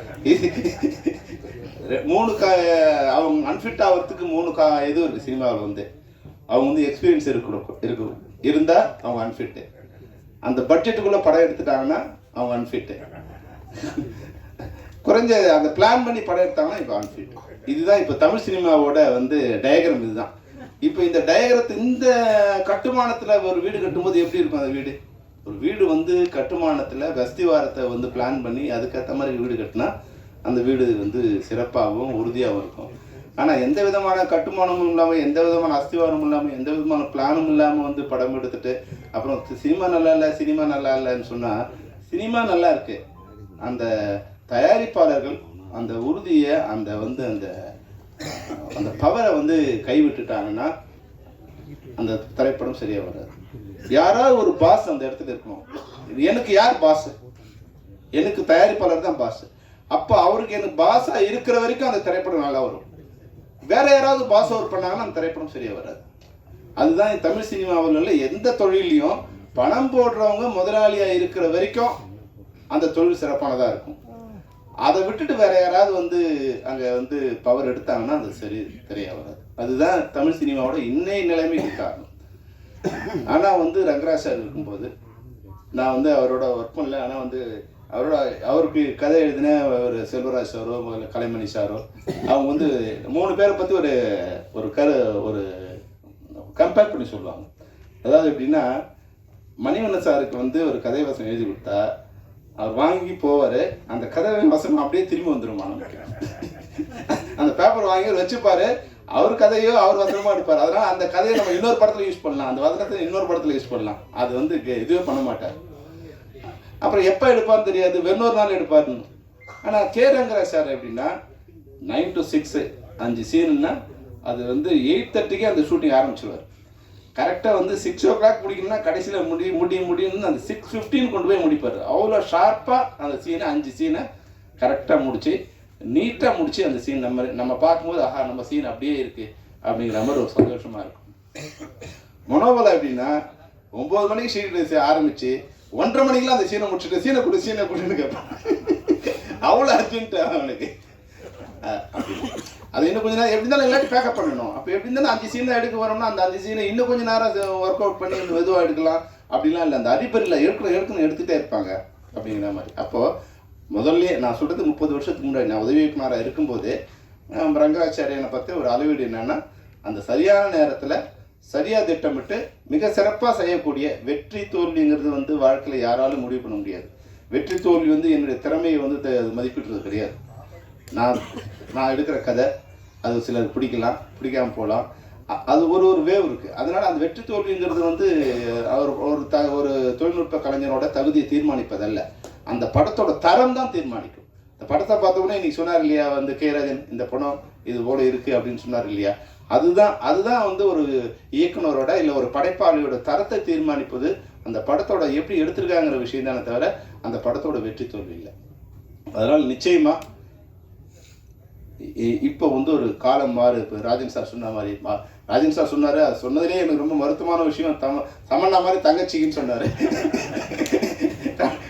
3 அவங்க அன்ஃபிட் ஆகிறதுக்கு 3 இது இருக்குது சினிமாவில் வந்து. அவங்க வந்து எக்ஸ்பீரியன்ஸ் இருக்கணும் இருந்தால் அவங்க அன்ஃபிட்டு. அந்த பட்ஜெட்டுக்குள்ளே படம் எடுத்துட்டாங்கன்னா அவங்க அன்ஃபிட்டு. குறைஞ்ச அந்த பிளான் பண்ணி படம் எடுத்தாங்கன்னா இப்போ அன்ஃபிட். இதுதான் இப்போ தமிழ் சினிமாவோட வந்து டயக்ராம் இதுதான். இப்போ இந்த டயக்ரத்தை இந்த கட்டுமானத்தில் ஒரு வீடு கட்டும்போது எப்படி இருக்கும் அந்த வீடு? ஒரு வீடு வந்து கட்டுமானத்தில் வஸ்திவாரத்தை வந்து பிளான் பண்ணி அதுக்கேற்ற மாதிரி வீடு கட்டினா அந்த வீடு வந்து சிறப்பாகவும் உறுதியாகவும் இருக்கும். ஆனால் எந்த விதமான கட்டுமானமும் இல்லாமல், எந்த விதமான அஸ்திவாரமும் இல்லாமல், எந்த விதமான பிளானும் இல்லாமல் வந்து படம் எடுத்துட்டு அப்புறம் சினிமா நல்லா இல்லை, சினிமா நல்லா இல்லைன்னு சொன்னால், சினிமா நல்லா இருக்குது. அந்த தயாரிப்பாளர்கள் அந்த உறுதியை, அந்த வந்து அந்த அந்த பவரை வந்து கைவிட்டுட்டாங்கன்னா அந்த திரைப்படம் சரியாக வராது. யாராவது ஒரு பாஸ் அந்த இடத்துல இருக்கணும். எனக்கு யார் பாஸ்? எனக்கு தயாரிப்பாளர் தான் பாஸ். அப்போ அவருக்கு எனக்கு பாஸாக இருக்கிற வரைக்கும் அந்த திரைப்படம் நல்லா வரும். வேற யாராவது பாஸ் ஓவர் பண்ணாங்கன்னா அந்த திரைப்படம் சரியாக வராது. அதுதான் தமிழ் சினிமாவில் உள்ள எந்த தொழிலையும் பணம் போடுறவங்க முதலாளியாக இருக்கிற வரைக்கும் அந்த தொழில் சிறப்பானதாக இருக்கும். அதை விட்டுட்டு வேற யாராவது வந்து அங்கே வந்து பவர் எடுத்தாங்கன்னா அது சரியாக வராது. அதுதான் தமிழ் சினிமாவோட இன்னைய நிலைமைக்கு காரணம். ஆனால் வந்து ரங்கராஜ் சார் இருக்கும்போது நான் வந்து அவரோட ஒர்க் பண்ணல. ஆனால் வந்து அவருக்கு கதை எழுதின ஒரு செல்வராஜ் சாரோ, கலைமணி சாரோ, அவங்க வந்து 3 பேரை பற்றி ஒரு கம்பேர் பண்ணி சொல்லுவாங்க. அதாவது எப்படின்னா, மணிவண்ணன் சாருக்கு வந்து ஒரு கதை வசனம் எழுதி கொடுத்தா அவர் வாங்கி போவார். அந்த கதை வசனம் அப்படியே திரும்பி வந்துடுமா நமக்கு. அந்த பேப்பர் வாங்கி வச்சுப்பாரு. அவர் கதையோ அவர் வசனமாக எடுப்பார். அதனால் அந்த கதையை நம்ம இன்னொரு படத்தில் யூஸ் பண்ணலாம், அந்த வசனத்தை இன்னொரு படத்தில் யூஸ் பண்ணலாம். அது வந்து இதுவே பண்ண மாட்டார். அப்புறம் எப்போ எடுப்பார்னு தெரியாது, வெண்ணொரு நாள் எடுப்பார்னு. ஆனால் ரங்கராஜ் சார் எப்படின்னா 9 to 6 5 சீனுன்னா அது வந்து 8:30க்கே அந்த ஷூட்டிங் ஆரம்பிச்சிடுவார். கரெக்டாக வந்து 6 o'clock முடிக்கணும்னா கடைசியில் முடியும்னு அந்த 6:15 கொண்டு போய் முடிப்பார். அவ்வளோ ஷார்ப்பாக அந்த சீனை 5 சீனை கரெக்டாக முடித்து நீட்டாக முடித்து அந்த சீன் நம்ம பார்க்கும்போது ஆஹா நம்ம சீன் அப்படியே இருக்குது அப்படிங்கிற மாதிரி ஒரு சந்தோஷமாக இருக்கும். மனோபலம் எப்படின்னா 9 மணிக்கு ஷீட் ஆரம்பித்து 1:30 மணிக்கெலாம் அந்த சீனை முடிச்சுட்டு சீனை கொடுன்னு கேட்பான். அவ்வளோ அர்ஜென்ட்டு அவனுக்கு. அது இன்னும் கொஞ்சம் நேரம் எப்படி இருந்தாலும் எல்லாத்தையும் பேக்கப் பண்ணணும். அப்போ எப்படி இருந்தாலும் 5 சீன் தான் எடுக்க வரோம்னா அந்த 5 சீனை இன்னும் கொஞ்சம் நேரம் ஒர்க் அவுட் பண்ணி மெதுவாக எடுக்கலாம் அப்படிலாம் இல்லை. அந்த அடிப்படையில் எடுக்கணும் எடுத்துகிட்டே இருப்பாங்க அப்படிங்கிற மாதிரி. அப்போது முதல்ல நான் சொல்கிறது 30 வருஷத்துக்கு முன்னாடி நான் உதவி இயக்குனராக இருக்கும்போது ரங்கராச்சாரியனை பற்றி ஒரு அளவீடு என்னென்னா, அந்த சரியான நேரத்தில் சரியாக திட்டமிட்டு மிக சிறப்பாக செய்யக்கூடிய வெற்றி தோல்விங்கிறது வந்து வாழ்க்கையில் யாராலும் முடிவு பண்ண முடியாது. வெற்றி தோல்வி வந்து என்னுடைய திறமையை வந்து மதிப்பிடுறது கிடையாது. நான் எடுக்கிற கதை அது சிலர் பிடிக்கலாம், பிடிக்காமல் போகலாம். அது ஒரு வேவ் இருக்குது. அதனால் அந்த வெற்றி தோல்விங்கிறது வந்து ஒரு தொழில்நுட்ப கலைஞரோட தகுதியை தீர்மானிப்பதல்ல, அந்த படத்தோட தரம் தான் தீர்மானிக்கும். இந்த படத்தை பார்த்தோன்னே இன்றைக்கி சொன்னார் இல்லையா வந்து ராஜன், இந்த படம் இது போல இருக்குது அப்படின்னு சொன்னார் இல்லையா, அதுதான் வந்து ஒரு இயக்குனரோட இல்லை ஒரு படைப்பாளியோட தரத்தை தீர்மானிப்பது அந்த படத்தோட எப்படி எடுத்திருக்காங்கிற விஷயம் தானே தவிர அந்த படத்தோட வெற்றி தோல்வி இல்லை. அதனால் நிச்சயமாக இப்போ வந்து ஒரு காலம் மாறு. இப்போ ராஜன் சார் சொன்ன மாதிரி ராஜன் சார் சொன்னார், அது சொன்னதுலேயே எனக்கு ரொம்ப வருத்தமான விஷயம். தமன்னா மாதிரி தங்கச்சிக்குன்னு சொன்னார்.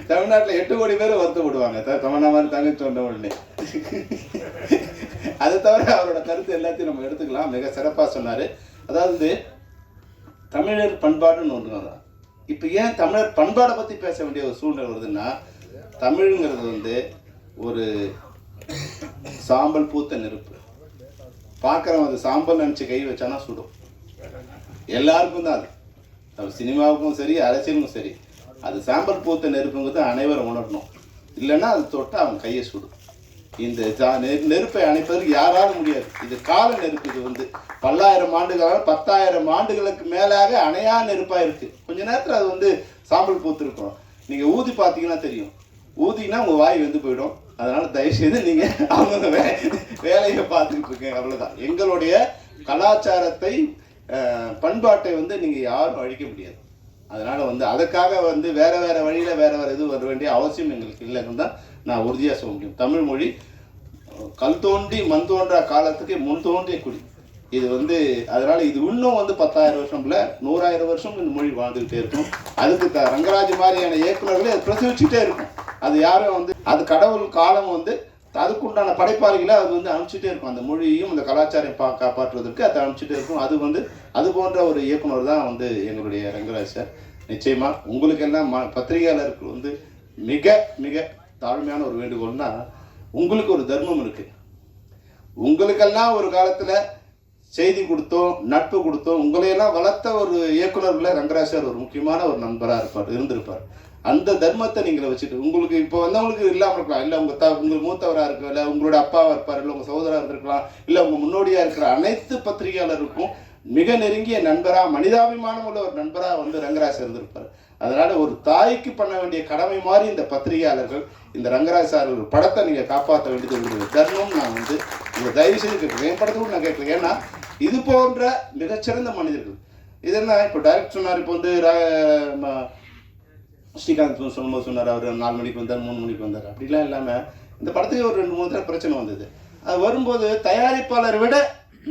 தமிழ்நாட்டில் 8 கோடி பேர் வருத்தப்படுவாங்க தமன்னா மாதிரி தங்கச்சி சொன்ன உடனே. அதை தவிர அவரோட கருத்து எல்லாத்தையும் நம்ம எடுத்துக்கலாம். மிக சிறப்பாக சொன்னார். அதாவது தமிழர் பண்பாடுன்னு ஒன்று தான். இப்போ ஏன் தமிழர் பண்பாடை பற்றி பேச வேண்டிய ஒரு சூழ்நிலை வருதுன்னா, தமிழுங்கிறது வந்து ஒரு சாம்பல் பூத்த நெருப்பு. பார்க்குறவன் அது சாம்பல் நினச்சி கை வச்சானா சுடும். எல்லாருக்கும் தான் அது சினிமாவுக்கும் சரி அரசியலுக்கும் சரி அது சாம்பல் பூத்த நெருப்புங்கிறது அனைவரும் உணரணும். இல்லைன்னா அது தொட்டால் அவன் கையை சுடும். இந்த நெருப்பை அணைப்பதற்கு யாராலும் முடியாது. இது கால நெருப்பு. இது வந்து பல்லாயிரம் ஆண்டுகளாக 10,000 ஆண்டுகளுக்கு மேலாக அணையா நெருப்பாக இருக்குது. கொஞ்ச நேரத்தில் அது வந்து சாம்பல் பூத்துருக்கும். நீங்கள் ஊதி பார்த்தீங்கன்னா தெரியும். ஊதினா உங்கள் வாய் வெந்து போயிடும். அதனால் தயவுசெய்து நீங்கள் அவங்க வேலையை பார்த்துக்கிட்டு இருக்கீங்க, அவ்வளோதான். எங்களுடைய கலாச்சாரத்தை பண்பாட்டை வந்து நீங்கள் யாரும் அழிக்க முடியாது. அதனால் வந்து அதுக்காக வந்து வேறு வழியில் வேறு இது வர வேண்டிய அவசியம் எங்களுக்கு இல்லைன்னு தான் நான் உறுதியாக சொல்ல முடியும். தமிழ் மொழி கல் தோன்றி மண் தோன்றா காலத்துக்கு முன் தோன்றிய குடி. இது வந்து அதனால் இது இன்னும் வந்து 10,000 வருஷம் இல்லை, 100,000 வருஷம் இந்த மொழி வாழ்ந்துக்கிட்டே இருக்கும். அதுக்கு ரங்கராஜ் மாதிரியான இயக்குநர்களே அது பிரசவிச்சுட்டே இருக்கும். அது யாரும் வந்து அது கடவுள் காலம் வந்து அதுக்குண்டான படைப்பாளிகளை அது வந்து அனுப்பிச்சிட்டே இருக்கும். அந்த மொழியையும் அந்த கலாச்சாரம் காப்பாற்றுவதற்கு அதை அனுப்பிச்சிட்டே இருக்கும். அது வந்து அது போன்ற ஒரு இயக்குனர் தான் வந்து எங்களுடைய ரங்கராஜ் சார். நிச்சயமாக உங்களுக்கெல்லாம் பத்திரிகையாளருக்கு வந்து மிக மிக தாழ்மையான ஒரு வேண்டுகோள்னா, உங்களுக்கு ஒரு தர்மம் இருக்குது. உங்களுக்கெல்லாம் ஒரு காலத்தில் செய்தி கொடுத்தோம், நட்பு கொடுத்தோம், உங்களையெல்லாம் வளர்த்த ஒரு இயக்குநர்களை ரங்கராஜ் சார் ஒரு முக்கியமான ஒரு நண்பராக இருந்திருப்பார். அந்த தர்மத்தை நீங்களை வச்சுட்டு உங்களுக்கு இப்போ வந்தவங்களுக்கு இல்லாமல் இருக்கலாம், இல்லை உங்கள் மூத்தவராக இருக்கலாம், இல்லை உங்களோட அப்பாவாக இருப்பார், இல்லை உங்கள் சகோதராக இருந்திருக்கலாம், இல்லை உங்கள் முன்னோடியாக இருக்கிற அனைத்து பத்திரிகையாளருக்கும் மிக நெருங்கிய நண்பராக, மனிதாபிமானம் உள்ள ஒரு நண்பராக வந்து ரங்கராஜ் இருந்திருப்பார். அதனால் ஒரு தாய்க்கு பண்ண வேண்டிய கடமை மாதிரி இந்த பத்திரிகையாளர்கள் இந்த ரங்கராஜ் சார் ஒரு படத்தை நீங்கள் காப்பாற்ற வேண்டியது உங்களுடைய தர்மம். நான் வந்து உங்கள் தயவு செய்து கேட்குறேன், என் படத்தை கூட நான் கேட்கல. ஏன்னா இது போன்ற மிகச்சிறந்த மனிதர்கள் இது என்ன இப்போ டைரக்ட் சொன்னார். இப்போ வந்து ஸ்ரீகாந்த் சொல்லும்போது சொன்னார், அவர் 4 மணிக்கு வந்தார், 3 மணிக்கு வந்தார், அப்படிலாம் இல்லாமல் இந்த படத்துக்கு ஒரு 2-3 தடவை பிரச்சனை வந்தது. அது வரும்போது தயாரிப்பாளரை விட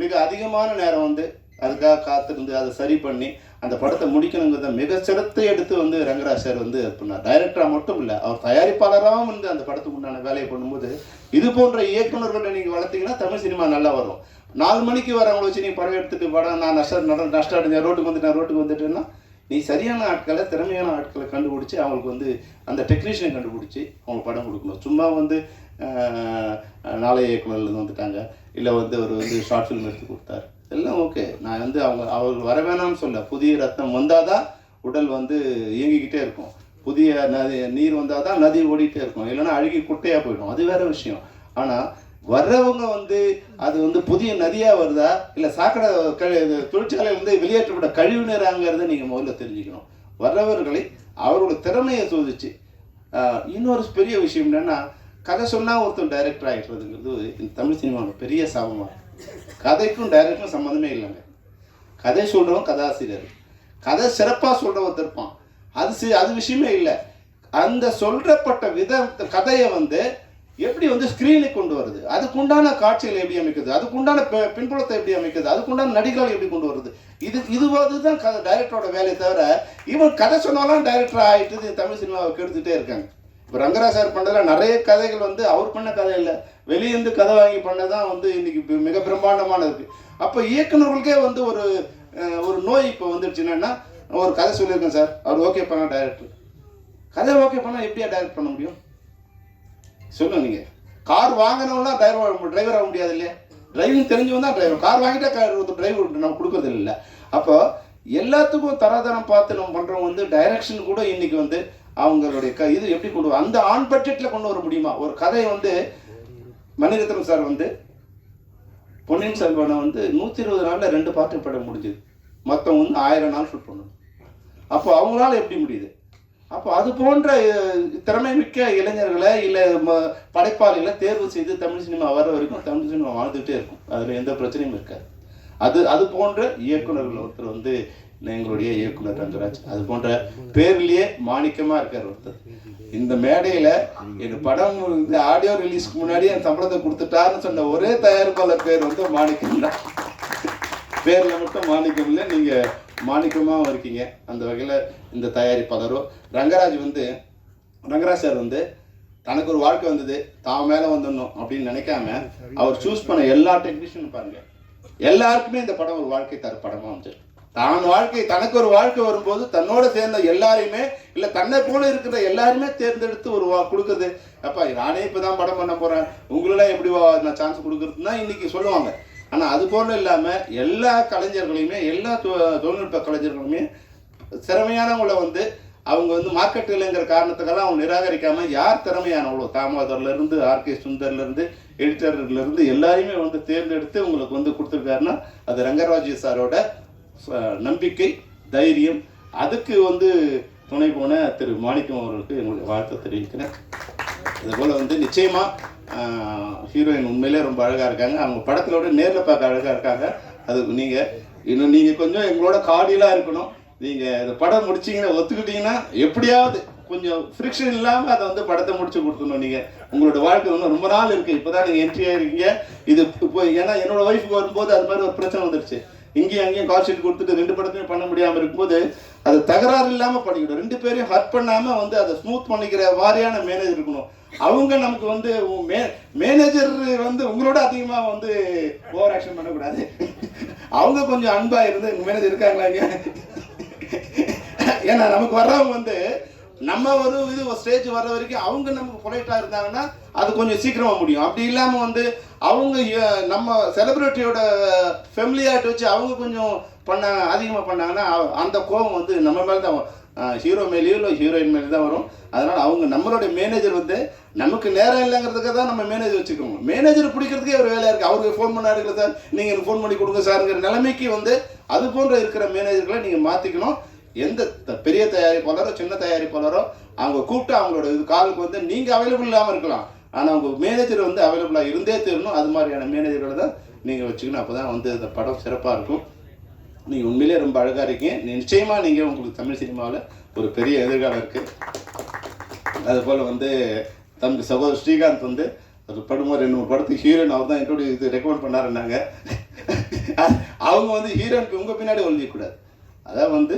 மிக அதிகமான நேரம் வந்து அதுக்காக காத்திருந்து அதை சரி பண்ணி அந்த படத்தை முடிக்கணுங்கிறத மிக சிரத்தை எடுத்து வந்து ரங்கராஜ் சார் வந்து பண்ணார். டைரக்டராக மட்டும் இல்லை, அவர் தயாரிப்பாளராகவும் வந்து அந்த படத்துக்கு உண்டான வேலையை பண்ணும்போது இது போன்ற இயக்குநர்களை நீங்கள் வளர்த்தீங்கன்னா தமிழ் சினிமா நல்லா வரும். 4 மணிக்கு வரவங்களை வச்சு நீங்கள் படம் எடுத்துகிட்டு படம் நான் நஷ்டம் அடைஞ்சேன், ரோட்டுக்கு வந்துட்டேன்னா நீ சரியான ஆட்களை, திறமையான ஆட்களை கண்டுபிடிச்சி அவங்களுக்கு வந்து அந்த டெக்னீஷியனை கண்டுபிடிச்சி அவங்களுக்கு படம் கொடுக்கணும். சும்மா வந்து நாளைய இயக்குநர்லேருந்து வந்துட்டாங்க, இல்லை வந்து அவர் வந்து ஷார்ட் ஃபிலிம் எடுத்து கொடுத்தார், எல்லாம் ஓகே. நான் வந்து அவர் வர வேணாம்னு சொல்ல. புதிய ரத்தம் வந்தால் தான் உடல் வந்து இயங்கிக்கிட்டே இருக்கும், புதிய நீர் வந்தால் தான் நதி ஓடிக்கிட்டே இருக்கும், இல்லைன்னா அழுகி குட்டையாக போயிடும், அது வேறு விஷயம். ஆனால் வர்றவங்க வந்து அது வந்து புதிய நதியாக வருதா, இல்லை சாக்கடை தொழிற்சாலையில் வந்து வெளியேற்றப்பட்ட கழிவு நீராங்கிறத நீங்கள் முதல்ல தெரிஞ்சுக்கணும். வர்றவர்களை அவரோட திறமையை சோதிச்சு. இன்னொரு பெரிய விஷயம் என்னென்னா, கதை சொன்னால் ஒருத்தர் டைரக்டர் ஆகிட்டுறதுங்கிறது இந்த தமிழ் சினிமாவில் பெரிய சாபமாக. கதைக்கும் டைரக்டரும் சம்மந்தமே இல்லைங்க. கதை சொல்கிறவன் கதாசிரியர், கதை சிறப்பாக சொல்கிறவன் இருப்பான், அது விஷயமே இல்லை. அந்த சொல்றப்பட்ட கதையை வந்து எப்படி வந்து ஸ்க்ரீனுக்கு கொண்டு வருது, அதுக்குண்டான காட்சிகளை எப்படி அமைக்கிறது, அதுக்குண்டான பின்புலத்தை எப்படி அமைக்கிறது, அதுக்குண்டான நடிகளை எப்படி கொண்டு வருது, இதுதான் டைரக்டரோட வேலையை தவிர இவன் கதை சொன்னாலும் டைரக்டர் ஆகிட்டு தமிழ் சினிமாவை கெடுத்துட்டே இருக்காங்க. இப்போ ரங்கராஜ் சார் பண்ணுறதுல நிறைய கதைகள் வந்து அவர் பண்ண கதை இல்லை, வெளியேந்து கதை வாங்கி பண்ணதான் வந்து இன்னைக்கு மிக பிரம்மாண்டமான இருக்குது. அப்போ இயக்குநர்களுக்கே வந்து ஒரு நோய் இப்போ வந்துடுச்சுன்னா, ஒரு கதை சொல்லியிருக்கேன் சார், அவர் ஓகே பண்ணால் டைரக்டர், கதை ஓகே பண்ணால் எப்படியா டைரக்ட் பண்ண முடியும் சொல்லுங்க. நீங்கள் கார் வாங்கினவங்களாம் டிரைவர் ஆக முடியாது இல்லையா? டிரைவிங் தெரிஞ்சவன் தான் டிரைவர். கார் வாங்கிட்டா டிரைவர் நம்ம கொடுக்கறது இல்லை. அப்போ எல்லாத்துக்கும் தராதரம் பார்த்து நம்ம பண்ணுறவங்க வந்து டைரக்ஷன் கூட இன்னைக்கு வந்து அவங்களுடைய இது எப்படி கொண்டு வர, அந்த ஆன் பட்ஜெட்டில் கொண்டு வர முடியுமா? ஒரு கதையை வந்து மணிரத்னம் சார் வந்து பொன்னியின் செல்வனை வந்து 120 நாளில் 2 பார்ட்டு படம் முடிஞ்சுது, மொத்தம் வந்து 1000 நாள் ஷூட் பண்ணணும். அப்போ அவங்களால எப்படி முடியுது? அப்போ அது போன்ற திறமை மிக்க இளைஞர்களை இல்லை படைப்பாளிகளை தேர்வு செய்து தமிழ் சினிமா வர வரைக்கும் தமிழ் சினிமா வாழ்ந்துகிட்டே இருக்கும், அதில் எந்த பிரச்சனையும் இருக்காது. அது போன்ற இயக்குநர்கள் ஒருத்தர் வந்து எங்களுடைய இயக்குனர் ரங்கராஜ். அது போன்ற பேர்லேயே மாணிக்கமாக இருக்கார் ஒருத்தர். இந்த மேடையில் என் படம் இந்த ஆடியோ ரிலீஸ்க்கு முன்னாடி என் சம்பளத்தை கொடுத்துட்டாருன்னு சொன்ன ஒரே தயாரிப்பாளர் பேர் வந்து மாணிக்கம் தான். பேரில் மட்டும் மாணிக்கம் இல்லை, நீங்கள் மாணிக்கமாகவும் இருக்கீங்க. அந்த வகையில் இந்த தயாரிப்பாளரோ ரங்கராஜ் சார் வந்து தனக்கு ஒரு வாழ்க்கை வந்தது, தான் மேலே வந்துடணும் அப்படின்னு நினைக்காம அவர் சூஸ் பண்ண எல்லா டெக்னீஷியனும் பாருங்க, எல்லாருக்குமே இந்த படம் ஒரு வாழ்க்கை தர படமாக வந்துருக்கு. தனக்கு ஒரு வாழ்க்கை வரும்போது தன்னோட சேர்ந்த எல்லாரையுமே, இல்லை தன்னை போல இருக்கிற எல்லாருமே தேர்ந்தெடுத்து ஒரு கொடுக்குறது. அப்பா நானே இப்போ தான் படம் பண்ண போகிறேன், உங்களெல்லாம் எப்படி நான் சான்ஸ் கொடுக்குறதுன்னா இன்னைக்கு சொல்லுவாங்க. ஆனால் அது போல இல்லாமல் எல்லா கலைஞர்களையுமே, எல்லா தொழில்நுட்ப கலைஞர்களுமே திறமையானவங்களை வந்து அவங்க வந்து மார்க்கெட் இல்லைங்கிற காரணத்துக்கெல்லாம் அவங்க நிராகரிக்காமல் யார் திறமையானவங்களோ, தாமோதர்லேருந்து ஆர்கே சுந்தர்லேருந்து எடிட்டர்லேருந்து எல்லாரையுமே வந்து தேர்ந்தெடுத்து உங்களுக்கு வந்து கொடுத்துருக்காருன்னா அது ரங்கராஜ் சாரோட நம்பிக்கை, தைரியம். அதுக்கு வந்து துணை போன திரு மாணிக்கம் அவர்களுக்கு எங்களுடைய வாழ்த்தை தெரிவிக்கிறேன். அதுபோல் வந்து நிச்சயமாக ஹீரோயின் உண்மையிலே ரொம்ப அழகாக இருக்காங்க. அவங்க படத்திலோட நேரில் பார்க்க அழகாக இருக்காங்க. அதுக்கு நீங்கள் கொஞ்சம் எங்களோட கார்டியலாக இருக்கணும். நீங்கள் இந்த படம் முடிச்சிங்கன்னா ஒத்துக்கிட்டிங்கன்னா எப்படியாவது கொஞ்சம் ஃப்ரிக்ஷன் இல்லாமல் அதை வந்து படத்தை முடிச்சு கொடுத்துடணும். நீங்கள் உங்களோட வாழ்க்கை வந்து ரொம்ப நாள் இருக்குது, இப்போ தான் நீங்கள் என்ட்ரி ஆகிருக்கீங்க. இது இப்போ ஏன்னா என்னோட ஒய்ஃபுக்கு வரும்போது அது மாதிரி ஒரு பிரச்சனை வந்துருச்சு. இங்கேயும் அங்கேயும் கால் ஷீட் கொடுத்துட்டு 2 படத்தையும் பண்ண முடியாமல் இருக்கும்போது அது தகராறு இல்லாமல் பண்ணிக்கணும். 2 பேரையும் ஹர்ட் பண்ணாமல் வந்து அதை ஸ்மூத் பண்ணிக்கிற மாதிரியான மேனேஜர் இருக்கணும். அவங்க நமக்கு வந்து மேனேஜர் வந்து உங்களோட அதிகமாக வந்து ஓவர் ஆக்ஷன் பண்ணக்கூடாது. அவங்க கொஞ்சம் அன்பாக இருந்து மேனேஜர் இருக்காங்களா இங்கே, ஏன்னா நமக்கு வர்றவங்க வந்து நம்ம ஒரு ஸ்டேஜ் வர்ற வரைக்கும் அவங்க நமக்கு பொலைட்டாக இருந்தாங்கன்னா அது கொஞ்சம் சீக்கிரமாக முடியும். அப்படி இல்லாமல் வந்து அவங்க நம்ம செலிபிரிட்டியோட ஃபெமிலியார்ட் வச்சு அவங்க கொஞ்சம் பண்ணாங்க, அதிகமாக பண்ணாங்கன்னா அந்த கோபம் வந்து நம்ம மேலே தான் ஹீரோ மேலேயோ இல்லை ஹீரோயின் மேலே தான் வரும். அதனால் அவங்க நம்மளுடைய மேனேஜர் வந்து நமக்கு நேரம் இல்லைங்கிறதுக்காக தான் நம்ம மேனேஜர் வச்சுக்கோங்க. மேனேஜர் பிடிக்கிறதுக்கே ஒரு வேலையாக இருக்குது. அவருக்கு ஃபோன் பண்ணா எடுக்கல சார், நீங்கள் எனக்கு ஃபோன் பண்ணி கொடுங்க சாருங்கிற நிலைமைக்கு வந்து அது போன்ற இருக்கிற மேனேஜர்களை நீங்கள் மாற்றிக்கணும். எந்த பெரிய தயாரிப்பாளரோ சின்ன தயாரிப்பாளரோ அவங்க கூப்பிட்டு அவங்களோட இது காலுக்கு வந்து நீங்கள் அவைலபிள் இல்லாமல் இருக்கலாம், ஆனால் உங்கள் மேனேஜர் வந்து அவைலபிளாக இருந்தே தீரணும். அது மாதிரியான மேனேஜர்களை தான் நீங்கள் வச்சுக்கணும். அப்போ தான் வந்து இந்த படம் சிறப்பாக இருக்கும். நீங்கள் உண்மையிலே ரொம்ப அழகாக இருக்கீங்க. நிச்சயமாக நீங்கள் உங்களுக்கு தமிழ் சினிமாவில் ஒரு பெரிய எதிர்காலம் இருக்குது. அதுபோல் வந்து தம்பி சகோதரர் ஸ்ரீகாந்த் வந்து ஒரு படம் 2-3 படத்துக்கு ஹீரோயின் அவர் தான் என்னோட இது ரெக்கமெண்ட் பண்ணாருன்னாங்க. அவங்க வந்து ஹீரோயினுக்கு உங்கள் பின்னாடி ஒழிக்கக்கூடாது. அதான் வந்து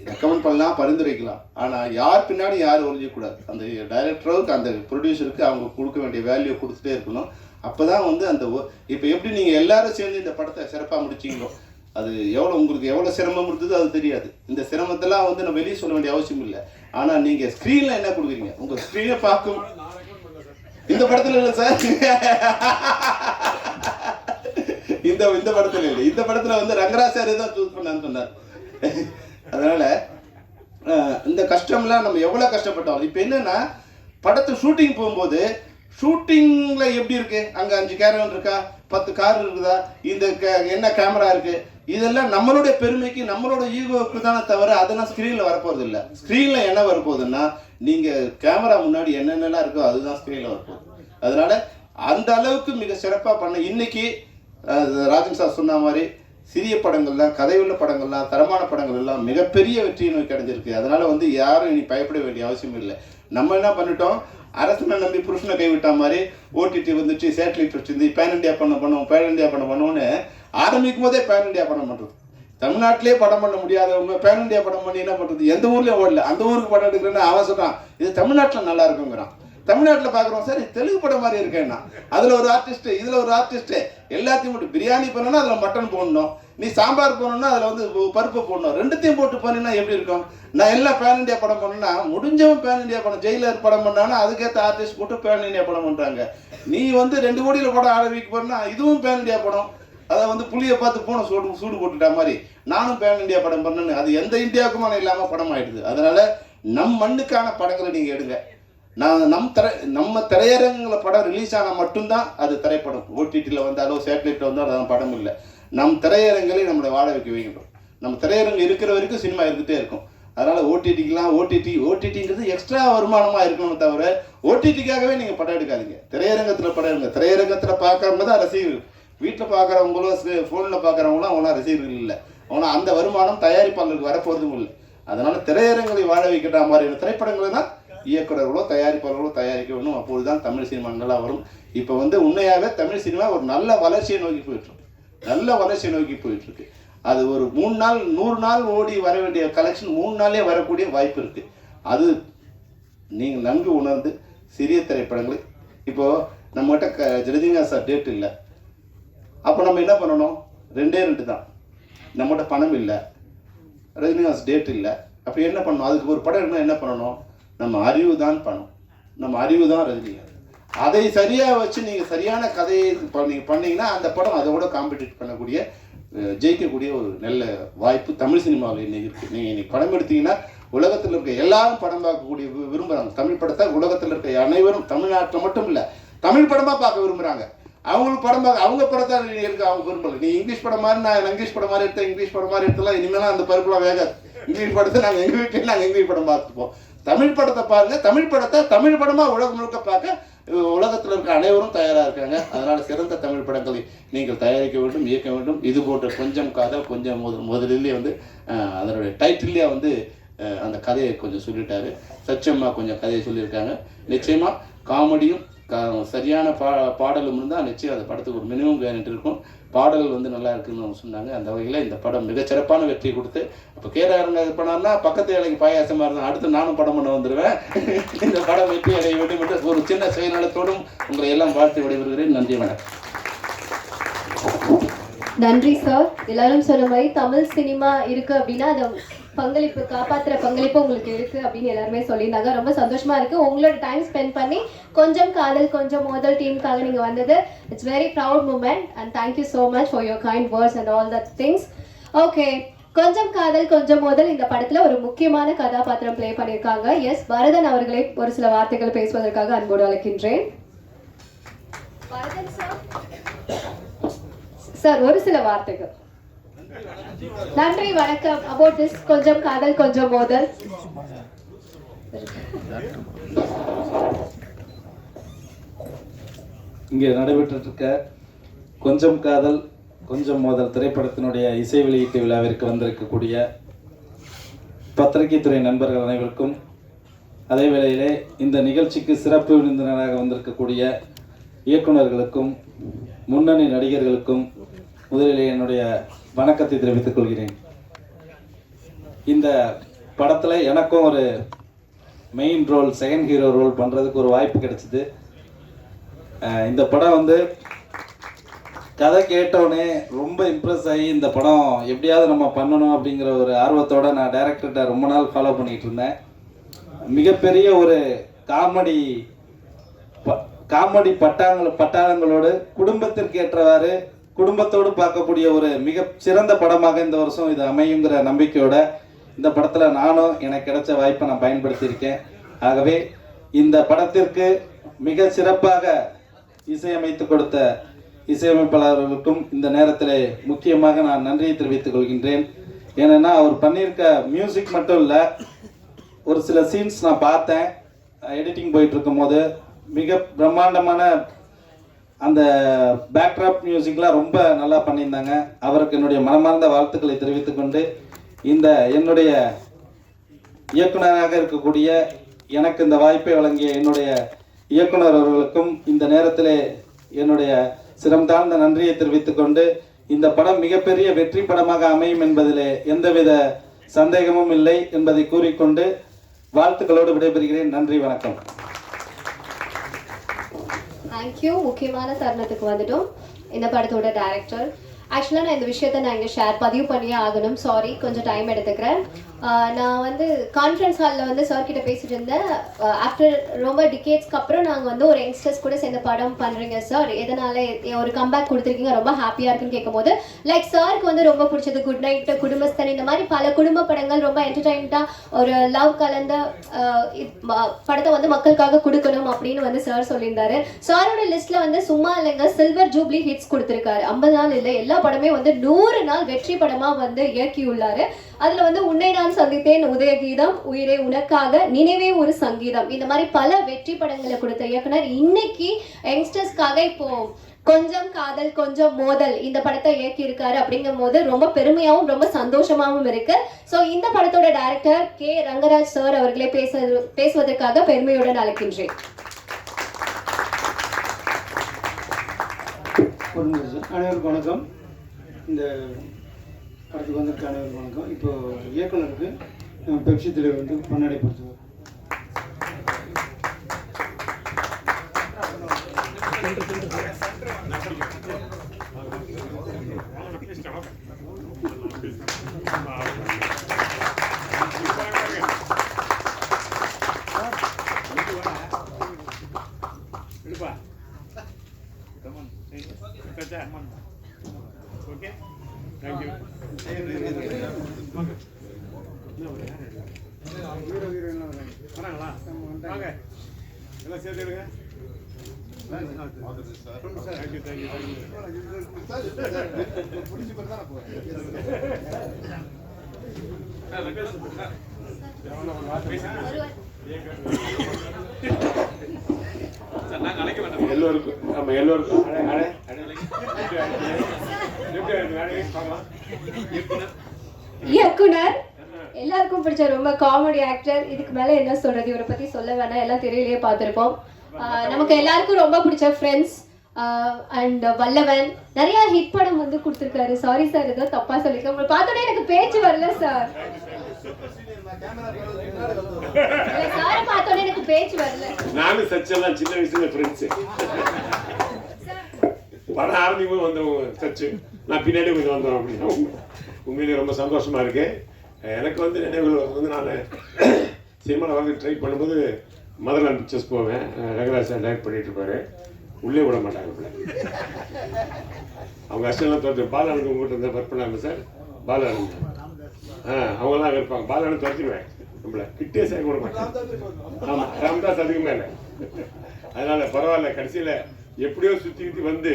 ரெக்கமெண்ட் பண்ணலாம், பரிந்துரைக்கலாம், ஆனால் யார் பின்னாடி யார் ஒழிக்கக்கூடாது. அந்த டைரக்டருக்கு அந்த ப்ரொடியூசருக்கு அவங்க கொடுக்க வேண்டிய வேல்யூ கொடுத்துட்டே இருக்கணும். அப்போ தான் வந்து அந்த இப்போ எப்படி நீங்கள் எல்லாரும் சேர்ந்து இந்த படத்தை சிறப்பாக முடிச்சிங்களோ அது உங்களுக்கு எவ்வளோ சிரமம் இருந்தது அது தெரியாது. இந்த சிரமத்தெல்லாம் வந்து நம்ம வெளியே சொல்ல வேண்டிய அவசியம் இல்லை. ஆனால் நீங்கள் ஸ்க்ரீனில் என்ன கொடுக்குறீங்க, உங்கள் ஸ்க்ரீனை பார்க்கும். இந்த படத்தில் இல்லை சார், இந்த படத்தில் இல்லை. இந்த படத்தில் வந்து ரங்கராஜ் சார் தான் சூஸ் பண்ணான்னு சொன்னார். அதனால் இந்த கஷ்டம்லாம் நம்ம எவ்வளோ கஷ்டப்பட்டோம். இப்போ என்னென்னா படத்தை ஷூட்டிங் போகும்போது ஷூட்டிங்கில் எப்படி இருக்குது, அங்கே 5 கேரவன் இருக்கா, 10 கார் இருக்குதா, இந்த என்ன கேமரா இருக்குது, இதெல்லாம் நம்மளுடைய பெருமைக்கு நம்மளோட ஈகோவுக்கு தானே தவிர அதெல்லாம் ஸ்க்ரீனில் வரப்போகிறது இல்லை. ஸ்க்ரீனில் என்ன வரப்போகுதுன்னா நீங்கள் கேமரா முன்னாடி என்னென்னலாம் இருக்கோ அதுதான் ஸ்க்ரீனில் வரப்போகுது. அதனால் அந்த அளவுக்கு மிக சிறப்பாக பண்ண இன்னைக்கு ராஜன் சார் சொன்ன மாதிரி சிறிய படங்கள்லாம், கதையுள்ள படங்கள்லாம், தரமான படங்கள் எல்லாம் மிகப்பெரிய வெற்றியை நோக்கி அடைஞ்சிருக்கு. அதனால் வந்து யாரும் இனி பயப்பட வேண்டிய அவசியம் இல்லை. நம்ம என்ன பண்ணிட்டோம், அரசனை நம்பி புருஷனை கைவிட்ட மாதிரி ஓடிடி வந்துச்சு, சேட்டலைட் வச்சுருந்து பேன் இண்டியா பண்ணுவோன்னு ஆரம்பிக்கும் போதே பேன் இண்டியா படம் பண்ணுறது. தமிழ்நாட்டிலே படம் பண்ண முடியாதவங்க பேன் இண்டியா படம் பண்ணி என்ன பண்ணுறது, எந்த ஊர்லேயும் ஓடல, அந்த ஊருக்கு படம் எடுக்கிறேன்னு அவன் சொல்கிறான் இது தமிழ்நாட்டில் நல்லா இருக்குங்கிறான். தமிழ்நாட்டில் பார்க்குறோம் சார் இது தெலுங்கு படம் மாதிரி இருக்கேன்னா அதில் ஒரு ஆர்டிஸ்ட்டு இதில் ஒரு ஆர்டிஸ்ட்டு எல்லாத்தையும் போட்டு பிரியாணி பண்ணணும்னா அதில் மட்டன் போடணும், நீ சாம்பார் போடணும்னா அதில் வந்து பருப்பு போடணும், ரெண்டுத்தையும் போட்டு பண்ணினா எப்படி இருக்கும். நான் எல்லாம் பேன் இண்டியா படம் பண்ணேன்னா முடிஞ்சவன் பேன் இண்டியா படம் ஜெயிலர் படம் பண்ணான்னா அதுக்கேற்ற ஆர்டிஸ்ட் போட்டு பேன் இண்டியா படம் பண்ணுறாங்க. நீ வந்து 2 கோடியில் படம் ஆரம்பிக்க போறேன்னா இதுவும் பேன் இண்டியா படம். அதை வந்து புளியை பார்த்து போன சூடு போட்டுட்டா மாதிரி நானும் பேன் இண்டியா படம் பண்ணேன்னு அது எந்த இந்தியாவுக்குமான இல்லாமல் படம் ஆயிடுது. அதனால நம் மண்ணுக்கான படங்களை நீங்கள் எடுங்க. நம்ம திரையரங்கில் படம் ரிலீஸ் ஆனால் மட்டும்தான் அது திரைப்படம். ஓடிடியில் வந்தாலோ சேட்டலைட்டில் வந்தாலும் அதெல்லாம் படம் இல்லை. நம் திரையரங்களை நம்மளை வாழ வைக்க வைக்கணும். நம்ம திரையரங்கு இருக்கிற வரைக்கும் சினிமா இருந்துகிட்டே இருக்கும். அதனால் ஓடிடிங்கிறது எக்ஸ்ட்ரா வருமானமாக இருக்கணும் தவிர ஓடிடிக்காகவே நீங்கள் படம் எடுக்காதீங்க. திரையரங்கத்தில் படம் எடுங்க. திரையரங்கத்தில் பார்க்குறவங்க தான் ரசிகர்கள். வீட்டில் பார்க்குறவங்களும் ஃபோனில் பார்க்குறவங்களும் அவங்களாம் ரசிகர்கள் இல்லை. ஆனால் அந்த வருமானம் தயாரிப்பாளர்களுக்கு வரப்போகிறதும் இல்லை. அதனால் திரையரங்களை வாழ வைக்கிற மாதிரியான திரைப்படங்களை தான் இயக்குநர்களோ தயாரிப்பாளர்களோ தயாரிக்க வேணும். அப்போது தான் தமிழ் சினிமா நல்லா வரும். இப்போ வந்து உண்மையாகவே தமிழ் சினிமா ஒரு நல்ல வளர்ச்சியை நோக்கி போயிட்டுருக்கு. அது ஒரு 3 நாள் 100 நாள் ஓடி வர வேண்டிய கலெக்ஷன் 3 நாளே வரக்கூடிய வாய்ப்பு இருக்குது. அது நீங்கள் நன்கு உணர்ந்து சிறிய திரைப்படங்களை இப்போது நம்மகிட்ட ரஜினிகாந்த் சார் டேட் இல்லை, அப்போ நம்ம என்ன பண்ணணும், 2 தான். நம்மகிட்ட பணம் இல்லை, ரஜினிகாந்த் டேட் இல்லை, அப்போ என்ன பண்ணணும், அதுக்கு ஒரு படம் இருந்தால் என்ன பண்ணணும், நம்ம அறிவு தான் பணம், நம்ம அறிவு தான் ரஜினிகாந்த். அதை சரியாக வச்சு நீங்கள் சரியான கதையை நீங்கள் பண்ணிங்கன்னா அந்த படம் அதோட காம்படிட் பண்ணக்கூடிய ஜெயிக்கக்கூடிய ஒரு நல்ல வாய்ப்பு தமிழ் சினிமாவில் இன்னைக்கு இருக்குது. நீங்கள் இன்னைக்கு படம் எடுத்தீங்கன்னா உலகத்தில் இருக்க எல்லாரும் படம் பார்க்கக்கூடிய விரும்புகிறாங்க. தமிழ் படத்தை உலகத்தில் இருக்க அனைவரும் தமிழ்நாட்டில் மட்டும் இல்லை தமிழ் படமாக பார்க்க விரும்புகிறாங்க. அவங்களுக்கு படம் பார்க்க அவங்க படத்தை இருக்க அவங்க விரும்பலை. நீ இங்கிலீஷ் படம் மாதிரி நான் இங்கிலீஷ் படம் மாதிரி எடுத்தலாம் இனிமேலாம் அந்த பருப்புலாம் வேகாது. இங்கிலீஷ் படத்தை நாங்கள் எங்கள் வீட்டில் நாங்கள் இங்கிலீஷ் படம் பார்த்துப்போம். தமிழ் படத்தை பாருங்கள். தமிழ் படத்தை தமிழ் படமாக உலகம் முழுக்க பார்க்க உலகத்தில் இருக்க அனைவரும் தயாராக இருக்காங்க. அதனால் சிறந்த தமிழ் படங்களை நீங்கள் தயாரிக்க வேண்டும், இயக்க வேண்டும். இது போன்ற கொஞ்சம் காதல் கொஞ்சம் முதலிலே வந்து அதனுடைய டைட்டிலே வந்து அந்த கதையை கொஞ்சம் சொல்லிட்டாரு. சச்சம்மா கொஞ்சம் கதையை சொல்லியிருக்காங்க. நிச்சயமாக காமெடியும் சரியான பாடலும் இருந்தால் நிச்சயம் அந்த படத்துக்கு ஒரு மினிமம் கேரண்டி இருக்கும். பாடல்கள் வந்து நல்லா இருக்குன்னு சொன்னாங்க. அந்த வகையில் இந்த படம் மிகச்சிறப்பான வெற்றி கொடுத்து அப்போ கேரங்க இது பண்ணார்னா பக்கத்து இலைக்கு பாயாசமாக இருந்தால் அடுத்து நானும் படம் பண்ண வந்துடுவேன். இந்த படம் வெற்றி அடைய வேண்டும் என்று ஒரு சின்ன செயல்நலத்தோடும் உங்களை எல்லாம் வாழ்த்து விடைபெறுகிறேன். நன்றி, வணக்கம். நன்றி சார். எல்லாரும் சொன்ன மாதிரி தமிழ் சினிமா இருக்கு அப்படின்னா அதை பங்களிப்பு, காப்பாற்றுற பங்களிப்பு உங்களுக்கு இருக்குது அப்படின்னு எல்லாருமே சொல்லியிருந்தாங்க. ரொம்ப சந்தோஷமா இருக்குது. உங்களோட டைம் ஸ்பெண்ட் பண்ணி கொஞ்சம் காதல் கொஞ்சம் மோதல் டீமுக்காக நீங்கள் வந்தது. It's very proud moment and thank you so much for your kind words and all that things. Okay, கொஞ்சம் காதல் கொஞ்சம் மோதல் இந்த படத்தில் ஒரு முக்கியமான கதாபாத்திரம் ப்ளே பண்ணியிருக்காங்க. எஸ், பரதன் அவர்களை ஒரு சில வார்த்தைகள் பேசுவதற்காக அன்போடு அழைக்கின்றேன். பரதன் சார் ஒரு சில வார்த்தைகள். நன்றி, வணக்கம். அபவுட் திஸ் கொஞ்சம் காதல் கொஞ்சம் மோதல். இங்கே நடைபெற்றிருக்க கொஞ்சம் காதல் கொஞ்சம் மோதல் திரைப்படத்தினுடைய இசை வெளியீட்டு விழாவிற்கு வந்திருக்கக்கூடிய பத்திரிகை துறை நண்பர்கள் அனைவருக்கும், அதே வேளையிலே இந்த நிகழ்ச்சிக்கு சிறப்பு விருந்தினராக வந்திருக்கக்கூடிய இயக்குநர்களுக்கும் முன்னணி நடிகர்களுக்கும் முதலிலே என்னுடைய வணக்கத்தை தெரிவித்துக் கொள்கிறேன். இந்த படத்தில் எனக்கும் ஒரு main role, second hero role பண்ணுறதுக்கு ஒரு வாய்ப்பு கிடைச்சிது. இந்த படம் வந்து கதை கேட்டோடனே ரொம்ப இம்ப்ரெஸ் ஆகி இந்த படம் எப்படியாவது நம்ம பண்ணணும் அப்படிங்கிற ஒரு ஆர்வத்தோடு நான் டைரக்டர்கிட்ட ரொம்ப நாள் ஃபாலோ பண்ணிகிட்டு இருந்தேன். மிகப்பெரிய ஒரு காமெடி பட்டாளங்களோடு குடும்பத்திற்கு ஏற்றவாறு குடும்பத்தோடு பார்க்கக்கூடிய ஒரு மிக சிறந்த படமாக இந்த வருஷம் இது அமையுங்கிற நம்பிக்கையோட இந்த படத்தில் நானும் எனக்கு கிடைச்ச வாய்ப்பை நான் பயன்படுத்தியிருக்கேன். ஆகவே இந்த படத்திற்கு மிக சிறப்பாக இசையமைத்து கொடுத்த இசையமைப்பாளர்களுக்கும் இந்த நேரத்தில் முக்கியமாக நான் நன்றியை தெரிவித்துக் கொள்கின்றேன். ஏன்னா அவர் பண்ணியிருக்க மியூசிக் மட்டும் இல்லை, ஒரு சில சீன்ஸ் நான் பார்த்தேன் எடிட்டிங் போயிட்டு இருக்கும் போது. மிக பிரம்மாண்டமான அந்த பேக்ட்ராப் மியூசிக்லாம் ரொம்ப நல்லா பண்ணியிருந்தாங்க. அவருக்கு என்னுடைய மனமார்ந்த வாழ்த்துக்களை தெரிவித்துக்கொண்டு, இந்த என்னுடைய இயக்குனராக இருக்கக்கூடிய எனக்கு இந்த வாய்ப்பை வழங்கிய என்னுடைய இயக்குனர் அவர்களுக்கும் இந்த நேரத்தில் என்னுடைய சிரம் தாழ்ந்த நன்றியை தெரிவித்துக்கொண்டு, இந்த படம் மிகப்பெரிய வெற்றி படமாக அமையும் என்பதிலே எந்தவித சந்தேகமும் இல்லை என்பதை கூறிக்கொண்டு வாழ்த்துக்களோடு விடைபெறுகிறேன். நன்றி, வணக்கம். தேங்க்யூ. முக்கியமான தருணத்துக்கு வந்துட்டோம். இந்த படத்தோட டைரக்டர். ஆக்சுவலாக நான் இந்த விஷயத்தை நான் இங்கே பதிவு பண்ணியே ஆகணும். சாரி, கொஞ்சம் டைம் எடுத்துக்கிறேன். நான் வந்து கான்ஃபரன்ஸ் ஹாலில் வந்து சார் கிட்ட பேசிட்டு இருந்தேன். ஆஃப்டர் ரொம்ப டிகேட்ஸ்க்கு அப்புறம் நாங்கள் வந்து ஒரு யங்ஸ்டர்ஸ் கூட சேர்ந்து படம் பண்ணுறீங்க சார், எதனால ஒரு கம்பேக் கொடுத்துருக்கீங்க, ரொம்ப ஹாப்பியாக இருக்குன்னு கேட்கும்போது, லைக் சாருக்கு வந்து ரொம்ப பிடிச்சது குட் நைட், குடும்பஸ்தன், இந்த மாதிரி பல குடும்ப படங்கள் ரொம்ப என்டர்டைன்மெண்ட்டாக ஒரு லவ் கலந்த படத்தை வந்து மக்களுக்காக கொடுக்கணும் அப்படின்னு வந்து சார் சொல்லியிருந்தாரு. சாரோட லிஸ்ட்டில் வந்து சும்மா இல்லைங்க, சில்வர் ஜூப்ளி ஹிட்ஸ் கொடுத்துருக்காரு. 50 நாள் இல்லை, எல்லா படமே வந்து 100 நாள் வெற்றி படமாக வந்து இயக்கியுள்ளாரு. அதில் வந்து உன்னை நான் சந்தித்தேன், உதயகீதம், உயிரே உனக்காக, நினைவே ஒரு சங்கீதம், இந்த மாதிரி பல வெற்றி படங்களை கொடுத்த இயக்குனர் இன்னைக்கு யங்ஸ்டர்ஸ்க்காக இப்போ கொஞ்சம் காதல் கொஞ்சம் மோதல் இந்த படத்தை இயக்கி இருக்காரு. அப்படிங்கும் போது ரொம்ப பெருமையாகவும் ரொம்ப சந்தோஷமாகவும் இருக்கு. ஸோ இந்த படத்தோட டைரக்டர் கே ரங்கராஜ் சார் அவர்களே பேசுவதற்காக பெருமையுடன் அழைக்கின்றேன். அனைவருக்கும் வணக்கம். இந்த படத்துக்கு வந்திருக்க அனைவருக்கும் வணக்கம். இப்போ இயக்குனருக்கு பெப்சி தலைவர் வந்து பொன்னடைப்படுத்துவார். Okay, thank you. வராங்களா? வாங்க எல்லாம் சேர்த்துடுங்க. தேங்க்யூ தேங்க்யூ எல்லோருக்கும் நம்ம எல்லோருக்கும் இயக்குனர் எல்லாருக்கும் பிடிச்ச ரொம்ப காமெடி ஆக்டர். இதுக்கு மேல என்ன சொல்றது, இவரை பத்தி சொல்ல வேணாம், எல்லாம் திரையிலேயே பார்த்துருப்போம். நமக்கு எல்லாருக்கும் ரொம்ப பிடிச்ச ஃப்ரெண்ட்ஸ் அண்ட் வல்லவன், நிறைய ஹிட் படம் வந்து கொடுத்துருக்காரு. சாரி சார், ஏதோ தப்பா சொல்லிருக்கேன். உங்களை பார்த்தோன்னே எனக்கு பேச்சு வரல சார். சாரை பார்த்தோன்னே எனக்கு பேச்சு வரல. நானும் சச்செல்லாம் சின்ன வயசுல ஃப்ரெண்ட்ஸ். படம் ஆரம்பிக்கும் வந்தோம் சச்சு, நான் பின்னாடி கொஞ்சம் வந்தோம் அப்படின்னா உண்மையிலே ரொம்ப சந்தோஷமா இருக்கு. எனக்கு வந்து நினைவுகள் வந்து நான் சினிமாவில் வந்து ட்ரை பண்ணும்போது மதர்லாண்ட் பிக்சர்ஸ் போவேன். ரங்கராஜ் சார் டைரக்ட் பண்ணிட்டு இருப்பாரு. உள்ளே விட மாட்டாங்க பிள்ளை. அவங்க அஷ்டெல்லாம் தோற்று பாலானந்து உங்கள்கிட்ட இருந்தால் ஒர்க் பண்ணாங்க சார். பாலானந்து அவங்களாம் அங்கே இருப்பாங்க. பாலானந்து துரத்திடுவேன் நம்மளை, கிட்டே சேர்க்க விட மாட்டேன். ஆமாம், ராம்தாஸ் அதுக்கு மேலே. அதனால் பரவாயில்ல, கடைசியில் எப்படியோ சுற்றி வந்து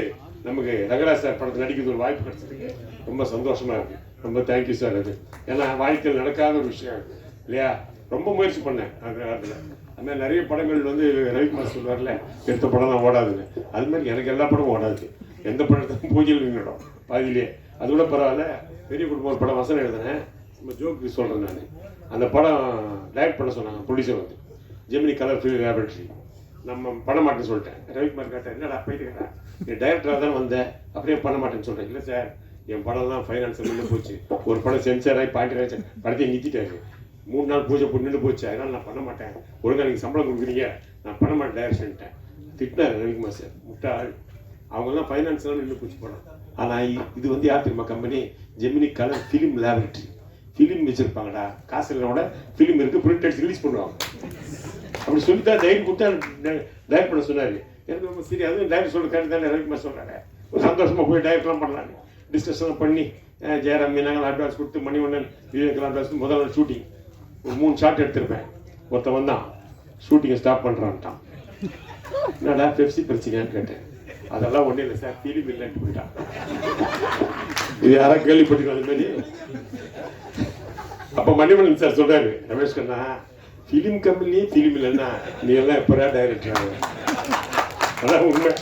நமக்கு ரங்கராஜ் சார் படத்தில் நடிக்கிறது ஒரு வாய்ப்பு கிடைச்சதுக்கு ரொம்ப சந்தோஷமாக இருக்குது. ரொம்ப தேங்க்யூ சார். அது ஏன்னா வாழ்க்கையில் நடக்காத ஒரு விஷயம் இல்லையா. ரொம்ப முயற்சி பண்ணேன் அந்த காலத்தில். அதுமாதிரி நிறைய படங்கள் வந்து ரவிக்குமார் சொல்லுவார்ல, எடுத்த படம் தான் ஓடாதுன்னு. அது மாதிரி எனக்கு எல்லா படமும் ஓடாது. எந்த படத்தையும் பூஜையில் நின்றுடும் பாதியிலே. அது கூட பரவாயில்ல. பெரிய குடும்பம் ஒரு படம் வசனம் எழுதினேன், நம்ம ஜோக்கு சொல்கிறேன் நான். அந்த படம் டைரக்ட் பண்ண சொன்னாங்க ப்ரொடியூசர் வந்து, ஜெமினி கலர் ஃபிலிம் லேபரேட்டரி. நம்ம பண்ண மாட்டேன்னு சொல்லிட்டேன். ரவிக்குமார் கேட்டேன், என்னடா போயிட்டு கேட்டேன், நீ டைரக்டராக தான் வந்தேன், அப்படியே பண்ண மாட்டேன்னு சொல்கிறேன். இல்லை சார், என் படம்லாம் ஃபைனான்ஸில் நின்று போச்சு. ஒரு படம் சென்சார் ஆகி பாயிண்ட் படத்தை நிறுத்திட்டாரு. 3 நாள் பூஜை போட்டு நின்று போச்சு. அதனால் நான் பண்ண மாட்டேன். ஒழுங்காக நீங்கள் சம்பளம் கொடுக்குறீங்க, நான் பண்ண மாட்டேன் டைரக்ஷன்ட்டேன். திட்டினார் ரவிக்குமார் சார், முட்டாள். அவங்கெல்லாம் ஃபைனான்ஸ்லாம் நின்று போச்சு படம். ஆனால் இது வந்து யார் தெரியுமா company? Gemini colour film laboratory. Film வச்சுருப்பாங்கடா, காசு இல்லைனோட ஃபிலிம் இருக்குது, பிரிண்ட் அடிச்சு ரிலீஸ் பண்ணுவாங்க. அப்படி சொல்லி தான் டைரக்ட் கொடுத்தா டைரக்ட் பண்ண சொன்னார். எனக்கு ரொம்ப சரி, அதுவும் டைரக்ட் சொல்ல கேட்டு தானே ரவிக்குமார் சொல்கிறாங்க. ஒரு சந்தோஷமாக போய் டைரக்ட்லாம் பண்ணலான்னு டிஸ்கஷன்லாம் பண்ணி ஜெயராம் மீனாங்கள் அட்வான்ஸ் கொடுத்து, மணிவண்ணன் விவேக்கெல்லாம் அட்வான்ஸ். முதல் நாள் ஷூட்டிங் ஒரு 3 ஷாட் எடுத்திருப்பேன். ஒருத்தன் வந்தான், ஷூட்டிங்கை ஸ்டாப் பண்ணுறான்ட்டான். என்னடா பெப்சி பிரச்சனையான்னு கேட்டேன். அதெல்லாம் ஒன்றும் இல்லை சார், ஃபிலிம் இல்லைன்ட்டு போயிட்டான். இது யாராவது கேள்விப்பட்டிருக்கோம் அது மாதிரி? அப்போ மணிவண்ணன் சார் சொல்கிறாரு, ரமேஷ் கண்ணா, ஃபிலிம் கம்பெனிலேயே ஃபிலிம் இல்லைன்னா நீ எல்லாம் எப்போடா டைரக்டர் ஆகும்? அதான் உண்மை.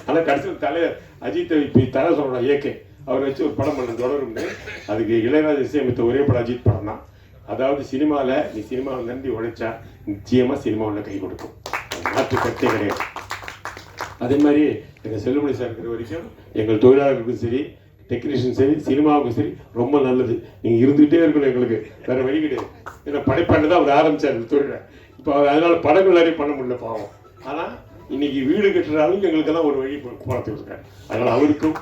ஆனால் கடைசியில் தலைவர் அஜித்தை இப்போ தலை சொல்கிறோம் ஏகே, அவர் வச்சு ஒரு படம் பண்ண தொடரும்னு. அதுக்கு இளையராஜா இசையமைத்த ஒரே படம் அஜித் படம் தான். அதாவது சினிமாவில் நீ சினிமாவை நம்பி உழைச்சா நிச்சயமாக சினிமாவில் கை கொடுக்கும், மாற்று கட்டே கிடையாது. அதே மாதிரி எங்கள் செல்லுமணி சார் இருக்கிற வரைக்கும் எங்கள் தொழிலாளர்களுக்கும் சரி, டெக்னீஷியன் சரி, சினிமாவுக்கும் சரி ரொம்ப நல்லது. நீங்கள் இருந்துகிட்டே இருக்கணும், எங்களுக்கு வேறு வழி கிடையாது. ஏன்னா படைப்பாண்டு தான் அவர் ஆரம்பித்தார் இந்த தொழிலை. இப்போ அதனால் படங்கள் நிறைய பண்ண முடியல பாவம். ஆனால் இன்னைக்கு வீடு கட்டுறாலும் எங்களுக்கெல்லாம் ஒரு வழி போகிறதுக்கு இருக்காரு. அதனால் அவருக்கும்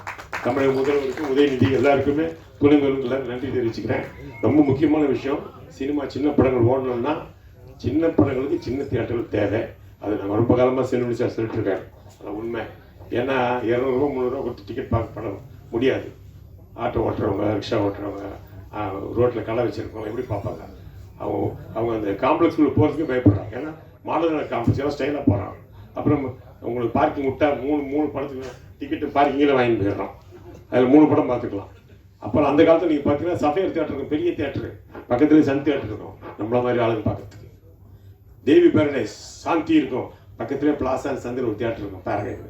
தமிழக முதல்வருக்கும் உதயநிதி எல்லாருக்குமே துணைகளுக்கு எல்லாரும் நன்றி தெரிவிச்சுக்கிறேன். ரொம்ப முக்கியமான விஷயம், சினிமா சின்ன படங்கள் ஓடணும்னா சின்ன படங்களுக்கு சின்ன தியேட்டர்கள் தேவை. அது நாங்கள் ரொம்ப காலமாக செல்லுமணி சார் சொல்லிட்டுருக்காரு. அது உண்மை. ஏன்னா 200 ரூபா 300 ரூபா கொடுத்து டிக்கெட் பார்க்க பண்ண முடியாது. ஆட்டோ ஓட்டுறவங்க, ரிக்ஷா ஓட்டுறவங்க, ரோட்டில் கடை வச்சுருக்கவங்க எப்படி பார்ப்பாங்க? அவங்க அந்த காம்ப்ளெக்ஸ்குள்ளே போகிறதுக்கு பயப்படுறாங்க. ஏன்னா மாடல் காம்ப்ளெக்ஸ் எல்லாம் ஸ்டைலாக போகிறாங்க. அப்புறம் உங்களுக்கு பார்க்கிங் விட்டால் 3 படத்துக்கு டிக்கெட்டு பார்க்கிங்கில் வாங்கி போயிடுறோம். அதில் 3 படம் பார்த்துக்கலாம். அப்புறம் அந்த காலத்தில் நீங்கள் பார்த்தீங்கன்னா சஃபேர் தியேட்டர் இருக்கும், பெரிய தியேட்டரு, பக்கத்துலேயே சன் தியேட்டர் இருக்கும் நம்மள மாதிரி ஆளுங்க பார்க்கறதுக்கு. தேவி பேரடைஸ் சாந்தி இருக்கும், பக்கத்துலேயே பிளாசா சந்திர ஒரு தியேட்டர் இருக்கும் பேரடைஸ்.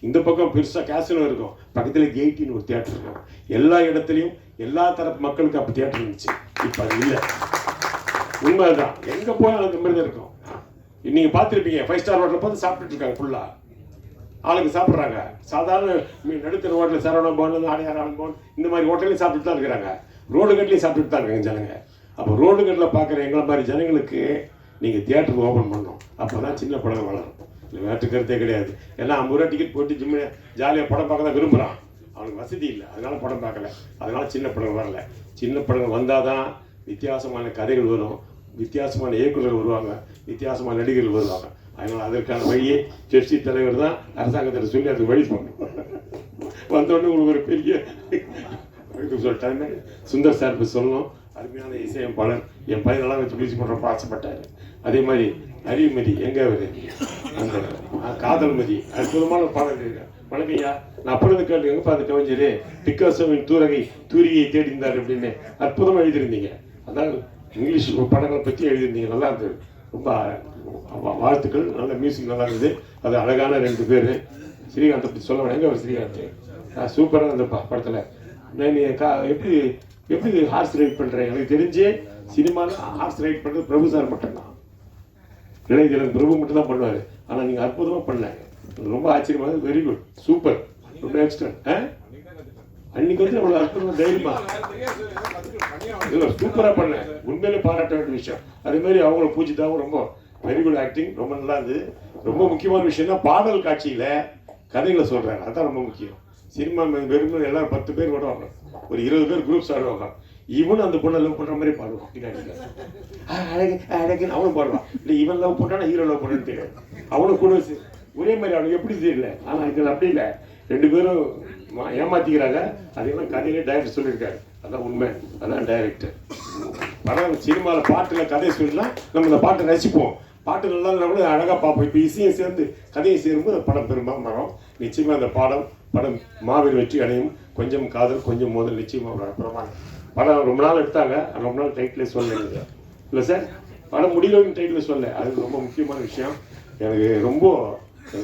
இந்த பக்கம் பெருசாக கேசினோ இருக்கும், பக்கத்தில் கேட்டின்னு ஒரு தியேட்டர் இருக்கும். எல்லா இடத்துலையும் எல்லா தரப்பு மக்களுக்கு அப்போ தியேட்டர் இருந்துச்சு. இப்போ அது இல்லை. உண்மைதான், எங்கே போயாலும் அந்த மாதிரி தான் இருக்கும். நீங்கள் பார்த்துருப்பீங்க, 5 ஸ்டார் ஹோட்டலில் பார்த்து சாப்பிட்டுட்டு இருக்காங்க ஃபுல்லாக ஆளுங்க சாப்பிட்றாங்க. சாதாரண நடுத்தர ஹோட்டலில் சரவண பவன், ஆடையார் பவன் இந்த மாதிரி ஹோட்டலையும் சாப்பிட்டுட்டு தான் இருக்கிறாங்க. ரோடு கட்டிலையும் சாப்பிட்டுட்டு தான் இருக்காங்க ஜனங்க. அப்போ ரோடு கட்டில் பார்க்குற எங்களை மாதிரி ஜனங்களுக்கு நீங்கள் தியேட்டருக்கு ஓப்பன் பண்ணணும். அப்போ தான் சின்ன படம் வளரும். இல்லை வேற்று கருத்தே கிடையாது. ஏன்னா 50 ரூபா டிக்கெட் போட்டு ஜிம்மு ஜாலியாக படம் பார்க்க தான் விரும்புகிறான். அவனுக்கு வசதி இல்லை, அதனால் படம் பார்க்கல. அதனால் சின்ன படங்கள் வரல. சின்ன படங்கள் வந்தால் தான் வித்தியாசமான கதைகள் வரும், வித்தியாசமான இயக்குநர்கள் வருவாங்க, வித்தியாசமான நடிகர்கள் வருவாங்க. அதனால் அதற்கான வழியே ஜெர்சி தலைவர் தான் அரசாங்கத்தில் சொல்லி அதுக்கு வழி பண்ணணும். வந்தோடனே உங்களுக்கு ஒரு பெரிய சொல்லிட்டாங்க. சுந்தர் சார் இப்போ சொல்லணும், அருமையான இசையமைப்பாளர், என் பையனெல்லாம் வச்சு மியூசிக் பண்ணுறப்ப ஆசைப்பட்டார். அதே மாதிரி அறிவுமதி எங்கே அவர் அந்த காதல்மதி அற்புதமான பாடல். வணக்கம்யா, நான் அப்பொழுது கேட்டு எங்கே பார்த்து கவிஞர் பிக்காசோவின் தூரிகையை தேடிந்தார் அப்படின்னு அற்புதமாக எழுதியிருந்தீங்க. அதாவது இங்கிலீஷ் படங்களை பற்றி எழுதியிருந்தீங்க, நல்லா இருந்தது. ரொம்ப வாழ்த்துக்கள். நல்ல மியூசிக் நல்லா இருந்தது. அது அழகான 2 பேர். ஸ்ரீகாந்த் பற்றி சொல்ல வேணாம், எங்கே அவர் ஸ்ரீகாந்த் சூப்பராக அந்த படத்தில். நான் எப்படி ஹார்ஸ் ரைட் பண்ணுறேன்? எனக்கு தெரிஞ்சு சினிமாவில் ஹார்ஸ் ரைட் பண்ணுறது பிரபு சார் மட்டும்தான். இளைஞர் பிரபு மட்டும் தான் பண்ணுவார். ஆனால் நீங்கள் அற்புதமாக பண்ணாங்க, ரொம்ப ஆச்சரியமாக. வெரி குட், சூப்பர், ரொம்ப எக்ஸ்ட்ரா. அன்னைக்கு வந்து அவ்வளோ அற்புதமாக தைரியமா இல்லை சூப்பராக பண்ணேன். உண்மையிலே பாராட்ட வேண்டிய விஷயம். அதேமாதிரி அவங்கள பூஜிதாவும் ரொம்ப வெரி குட் ஆக்டிங், ரொம்ப நல்லா இருந்தது. ரொம்ப முக்கியமான விஷயம்னா பாடல் காட்சியில் கதைகளை சொல்கிறாங்க, அதுதான் ரொம்ப முக்கியம். சினிமா வெறும் எல்லாரும் 10 பேர் வருவாங்க, ஒரு 20 பேர் குரூப்ஸ் ஆடுவாங்க. இவனும் அந்த பொண்ணை லவ் பண்ணுற மாதிரி பாடுவான் பின்னாடி. அழகு அழகுன்னு அவனும் பாடுவான். இல்லை இவன் லவ் பண்ணுறானா ஹீரோ லவ் பண்ணுன்னு தெரியாது. அவனும் கூட ஒரே மாதிரி அவனுக்கு எப்படி தெரியல. ஆனால் இதில் அப்படி இல்லை, 2 பேரும் ஏமாத்திக்கிறாங்க. அதெல்லாம் கதையிலே டைரக்டர் சொல்லியிருக்காரு. அதான் உண்மை, அதான் டைரக்டர். படம் சினிமாவில் பாட்டில் கதையை சொல்லலாம், நம்ம இந்த பாட்டை ரசிப்போம். பாட்டு நல்லா கூட அழகாக பார்ப்போம். இப்போ இசையும் சேர்ந்து கதையை சேரும்போது படம் பெரும்பாலும் நிச்சயமாக அந்த படம் மாபெரும் வெற்றி அடையும். கொஞ்சம் காதல் கொஞ்சம் மோதல் நிச்சயமாக ஒரு அற்புதமான படம். ரொம்ப நாள் எடுத்தாங்க, ரொம்ப நாள் டைட்டிலே சொல்லலைங்க. இல்லை சார், படம் முடியலன்னு டைட்டில் சொல்ல, அது ரொம்ப முக்கியமான விஷயம். எனக்கு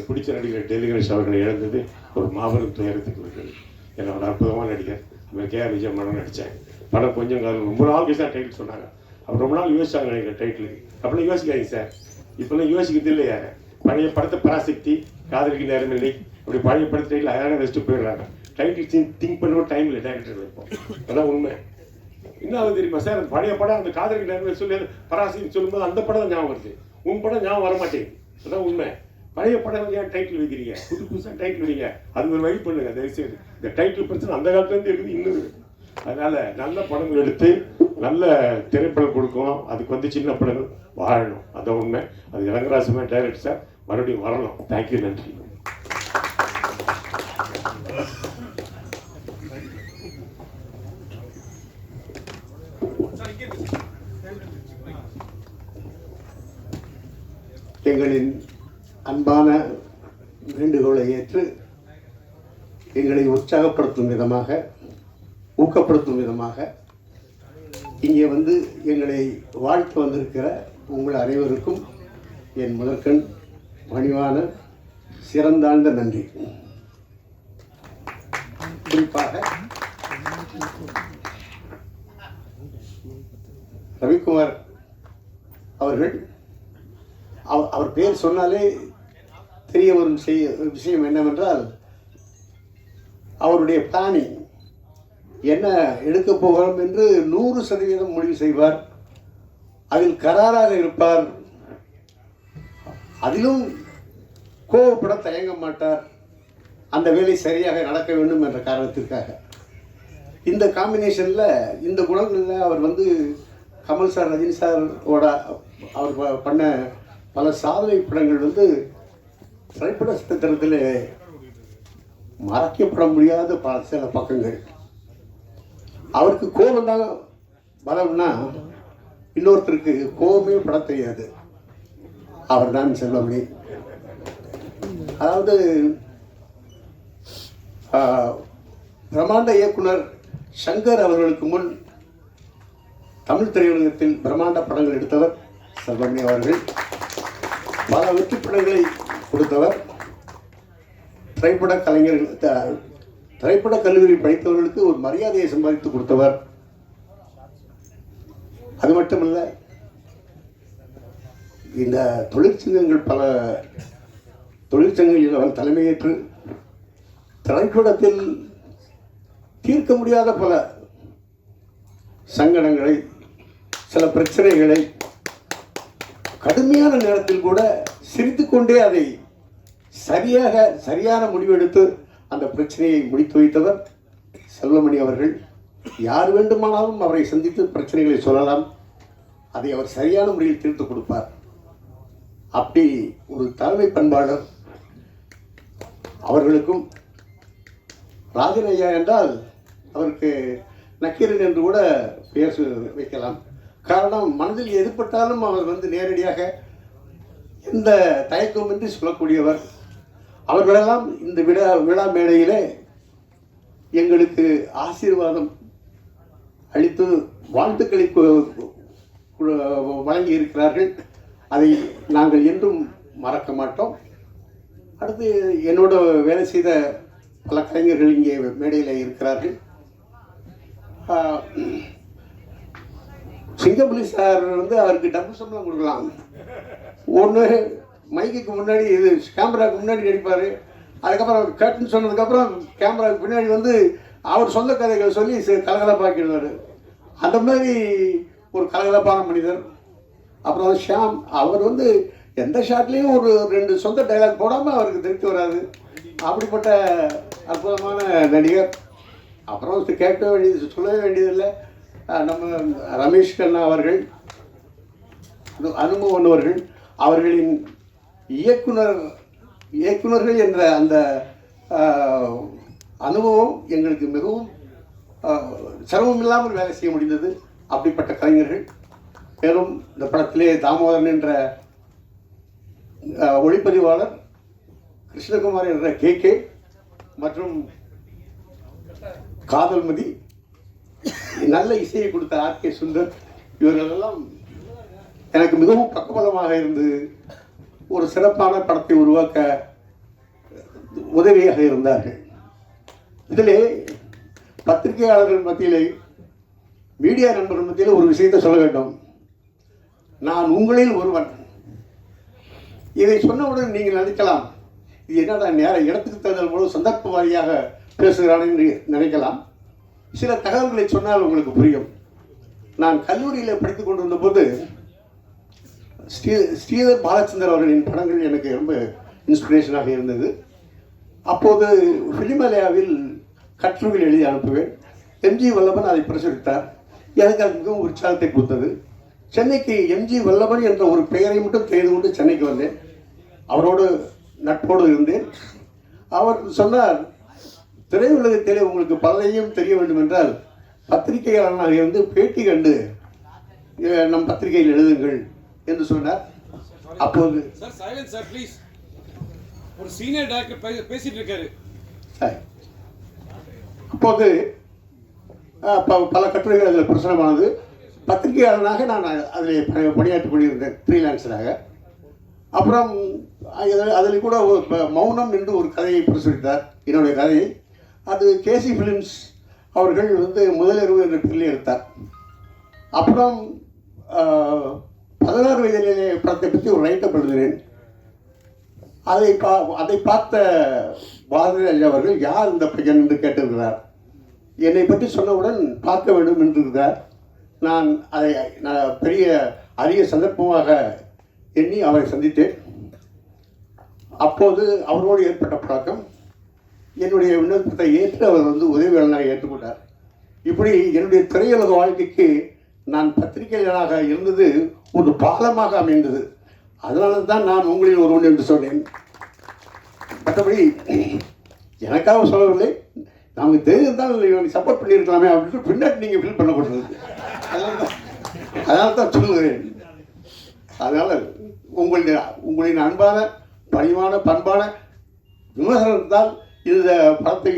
பிடிச்ச நடிகர் டெல்லி கணேஷ் அவர்களை இழந்தது ஒரு மாபெரும் துயரத்துக்கு இருக்குது. என்னோட அற்புதமான நடிகர் KR விஜய் மனம் நடித்தேன். படம் கொஞ்சம் காலம் ரொம்ப நாள் கழிச்சு தான் டைட்டில் சொன்னாங்க. அப்போ ரொம்ப நாள் யோசிச்சாங்க நினைக்கிறேன் டைட்டிலுக்கு. அப்படிலாம் யோசிக்காதீங்க சார், இப்போல்லாம் யோசிக்கிறது இல்லை. யார் பழைய படத்தை பராசக்தி, காதலிக்கு நேரமில்லை, அப்படி பழைய படத்தை டைட்டில் அழகாக வச்சுட்டு போயிடுறாங்க. டைட்டில் திங்க் பண்ண டைம் இல்லை டைரக்டர் வைப்போம். அதான் உண்மை. என்ன ஆகுது தெரியுமா சார், அந்த பழைய படம் அந்த காதலிக்கு நேரமில்லை சொல்லி பராசக்தி சொல்லும்போது அந்த படம் ஞாபகம் வருது, உன் படம் ஞாபகம் வர மாட்டேங்குது. அதான் உண்மை. பழைய படம் ஏன் டைட்டில் வைக்கிறீங்க, புதுசாக டைட்டில் வைங்க. அது ஒரு வழி பண்ணுங்க தயவுசெய்து. இந்த டைட்டில் பிரச்சனை அந்த காலத்துலேருந்து இருக்குது, இன்னும் இருக்குது. அதனால நல்ல படங்கள் எடுத்து நல்ல திரைப்படம் கொடுக்கணும். அதுக்கு சின்ன படங்கள் வாழணும், அதான் உண்மை. அது ரங்கராஜ் டைரக்டர் சார் மறுபடியும் வரணும். தேங்க்யூ, நன்றி. எங்களின் அன்பான வேண்டுகோளை ஏற்று எங்களை உற்சாகப்படுத்தும் விதமாக, ஊக்கப்படுத்தும் விதமாக இங்கே எங்களை வாழ்த்து வந்திருக்கிற உங்கள் அனைவருக்கும் என் முதற்கண் பணிவான சிறந்தாழ்ந்த நன்றி. குறிப்பாக ரவிக்குமார் அவர்கள், அவர் பேர் சொன்னாலே தெரிய வரும் விஷயம் என்னவென்றால், அவருடைய பிளானிங் என்ன எடுக்க போகிறோம் என்று 100% முடிவு செய்வார். அதில் கராராக இருப்பார். அதிலும் கோவப்பட தயங்க மாட்டார். அந்த வேலை சரியாக நடக்க வேண்டும் என்ற காரணத்திற்காக இந்த காம்பினேஷனில், இந்த குணங்களில் அவர் கமல் சார், ரஜினி சாரோட அவர் பண்ண பல சாதனை படங்கள் திரைப்பட சித்திரத்தில் மறைக்கப்பட முடியாத சில பக்கங்கள். அவருக்கு கோபம் தான் பலம்னா, இன்னொருத்தருக்கு கோபமே பட தெரியாது. அவர் தான் செல்வமணி. அதாவது பிரம்மாண்ட இயக்குனர் சங்கர் அவர்களுக்கு முன் தமிழ் திரையுலகத்தில் பிரம்மாண்ட படங்கள் எடுத்தவர் செல்வமணி அவர்கள். பல வெற்றி படங்களை கொடுத்தவர். திரைப்பட கலைஞர்கள், திரைப்பட கல்லூரி படித்தவர்களுக்கு ஒரு மரியாதையை சம்பாதித்து கொடுத்தவர். அது மட்டுமல்ல, இந்த தொழிற்சங்கங்கள், பல தொழிற்சங்கங்களில் அவர் தலைமையேற்று திரைப்படத்தில் தீர்க்க முடியாத பல சங்கடங்களை, சில பிரச்சனைகளை கடுமையான நேரத்தில் கூட சிரித்துக்கொண்டே அதை சரியான முடிவெடுத்து அந்த பிரச்சனையை முடித்து வைத்தவர் செல்வமணி அவர்கள். யார் வேண்டுமானாலும் அவரை சந்தித்து பிரச்சனைகளை சொல்லலாம், அதை அவர் சரியான முறையில் தீர்த்து கொடுப்பார். அப்படி ஒரு தலைமை பண்பாளர். அவர்களுக்கும் ராஜன் ஐயா என்றால் அவருக்கு நக்கீரன் என்று கூட பெயர் வைக்கலாம். காரணம், மனதில் எதிர்பட்டாலும் அவர் நேரடியாக எந்த தயக்கமின்றி சொல்லக்கூடியவர். அவர்களெல்லாம் இந்த விழா மேடையிலே எங்களுக்கு ஆசீர்வாதம் அளித்து வாழ்த்துக்களை வழங்கி இருக்கிறார்கள். அதை நாங்கள் என்றும் மறக்க மாட்டோம். அடுத்து என்னோட வேலை செய்த பல கலைஞர்கள் இங்கே மேடையில் இருக்கிறார்கள். சிங்கப்புலி சார் அவருக்கு டபுள் சம்பளம் கொடுக்கலாம். ஒன்று மைக்குக்கு முன்னாடி, இது கேமராவுக்கு முன்னாடி நடிப்பார். அதுக்கப்புறம் கட்டுன்னு சொன்னதுக்கப்புறம் கேமராவுக்கு பின்னாடி அவர் சொந்த கதைகளை சொல்லி கலகலப்பாக்கிடுவார். அந்த மாதிரி ஒரு கலகலப்பான மனிதர். அப்புறம் ஷியாம், அவர் எந்த ஷாட்லேயும் ஒரு 2 சொந்த டைலாக் போடாமல் அவருக்கு திருப்தி வராது. அப்படிப்பட்ட அற்புதமான நடிகர். அப்புறம் கேட்க வேண்டியது, சொல்லவே வேண்டியதில்லை. நம்ம ரமேஷ் கண்ணா அவர்கள், அனுபவன் அவர்கள், அவர்களின் இயக்குனர்கள் என்ற அந்த அனுபவம் எங்களுக்கு மிகவும் சிரமம் இல்லாமல் வேலை செய்ய முடிந்தது. அப்படிப்பட்ட கலைஞர்கள். மேலும் இந்த படத்திலே தாமோதரன் என்ற ஒளிப்பதிவாளர், கிருஷ்ணகுமார் என்ற கே மற்றும் காதல்மதி, நல்ல இசையை கொடுத்த ஆர்கே சுந்தர், இவர்களெல்லாம் எனக்கு மிகவும் பக்கபலமாக இருந்து ஒரு சிறப்பான படத்தை உருவாக்க உதவியாக இருந்தார்கள். இதிலே பத்திரிகையாளர்கள் மத்தியிலே, மீடியா நண்பர்கள் மத்தியில் ஒரு விஷயத்தை சொல்ல வேண்டும். நான் உங்களில் ஒருவன். இதை சொன்னவுடன் நீங்கள் நினைக்கலாம், இது என்னடா நேர இடத்துக்கு தகுந்த போல சந்தர்ப்ப வாரியாக பேசுகிறான் என்று நினைக்கலாம். சில தகவல்களை சொன்னால் உங்களுக்கு புரியும். நான் கல்லூரியில் படித்துக் கொண்டிருந்த போது ஸ்ரீதர் பாலச்சந்தர் அவர்களின் படங்கள் எனக்கு ரொம்ப இன்ஸ்பிரேஷனாக இருந்தது. அப்போது ஃபிலிமலேயாவில் கட்டுரைகள் எழுதி அனுப்புவேன். எம்ஜி வல்லபன் அதை பிரசுரித்தார். எனக்கு அது மிகவும் உற்சாகத்தை கொடுத்தது. சென்னைக்கு எம்ஜி வல்லபன் என்ற ஒரு பெயரை மட்டும் தெரிந்து கொண்டு சென்னைக்கு வந்தேன். அவரோடு நட்போடு இருந்தேன். அவர் சொன்னார், திரையுலகத்திலே உங்களுக்கு பலரையும் தெரிய வேண்டும் என்றால் பத்திரிகையாளனாக இருந்து பேட்டி கண்டு நம் பத்திரிகையில் எழுதுங்கள் என்று சொன்னார். அப்போது ஒரு சீனியர் டைரக்டர் பேசிட்டு இருக்காரு. அப்போது பல கட்டுரைகள் அதில் பிரசுரமானது. பத்திரிகையாளனாக நான் அதில் பணியாற்றி கொண்டிருந்தேன், ஃப்ரீலான்சராக. அப்புறம் அதில் கூட மௌனம் என்று ஒரு கதையை பிரசுரித்தார், என்னுடைய கதையை. அது கேசி ஃபிலிம்ஸ் அவர்கள் முதலிரவு என்ற பிள்ளை எடுத்தார். அப்புறம் 16 வயதிலே படத்தை பற்றி ஒரு ரைட்டப் எழுதினேன். அதை பார்த்த பாரதிராஜ் அவர்கள், யார் இந்த பையன் என்று கேட்டிருக்கிறார். என்னை பற்றி சொன்னவுடன் பார்க்க வேண்டும் என்றிருந்தார். நான் பெரிய அரிய சந்தர்ப்பமாக எண்ணி அவரை சந்தித்தேன். அப்போது அவரோடு ஏற்பட்ட பழக்கம். என்னுடைய விண்ணப்பத்தை ஏற்று அவர் உதவியாளராக ஏற்றுக்கொண்டார். இப்படி என்னுடைய திரையுலக வாழ்க்கைக்கு நான் பத்திரிகையாளராக இருந்தது ஒரு பாலமாக அமைந்தது. அதனால தான் நான் உங்களில் ஒருவன் என்று சொன்னேன். மற்றபடி எனக்காக சொல்லவில்லை, நமக்கு தெரிஞ்சிருந்தால் சப்போர்ட் பண்ணியிருக்கலாமே அப்படின்னு பின்னாடி நீங்கள் ஃபீல் பண்ணப்படுறது. அதனால தான் சொல்லுகிறேன். அதனால் உங்களின் அன்பான, பணிவான, பண்பான விமர்சனத்தால் இந்த படத்தை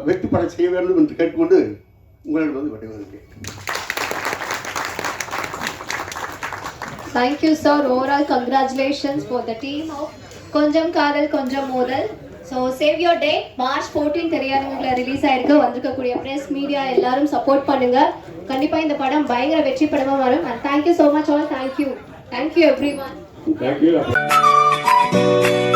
வெற்றி பெற செய்ய வேண்டும் என்று கேட்டுக்கொண்டு உங்களிடம் விடைபெறுகிறேன். Thank you, sir. Overall, congratulations for the team of Konjam Kadal Konjam Modal. So, save your day. March 14 திரையரங்குல release ஆயிருக்கு. வந்திருக்கக்கூடிய பிரஸ் மீடியா எல்லாரும் சப்போர்ட் பண்ணுங்க. கண்டிப்பா இந்த படம் பயங்கர வெற்றி படமா வரும். And thank you so much all. Thank you everyone. Thank you.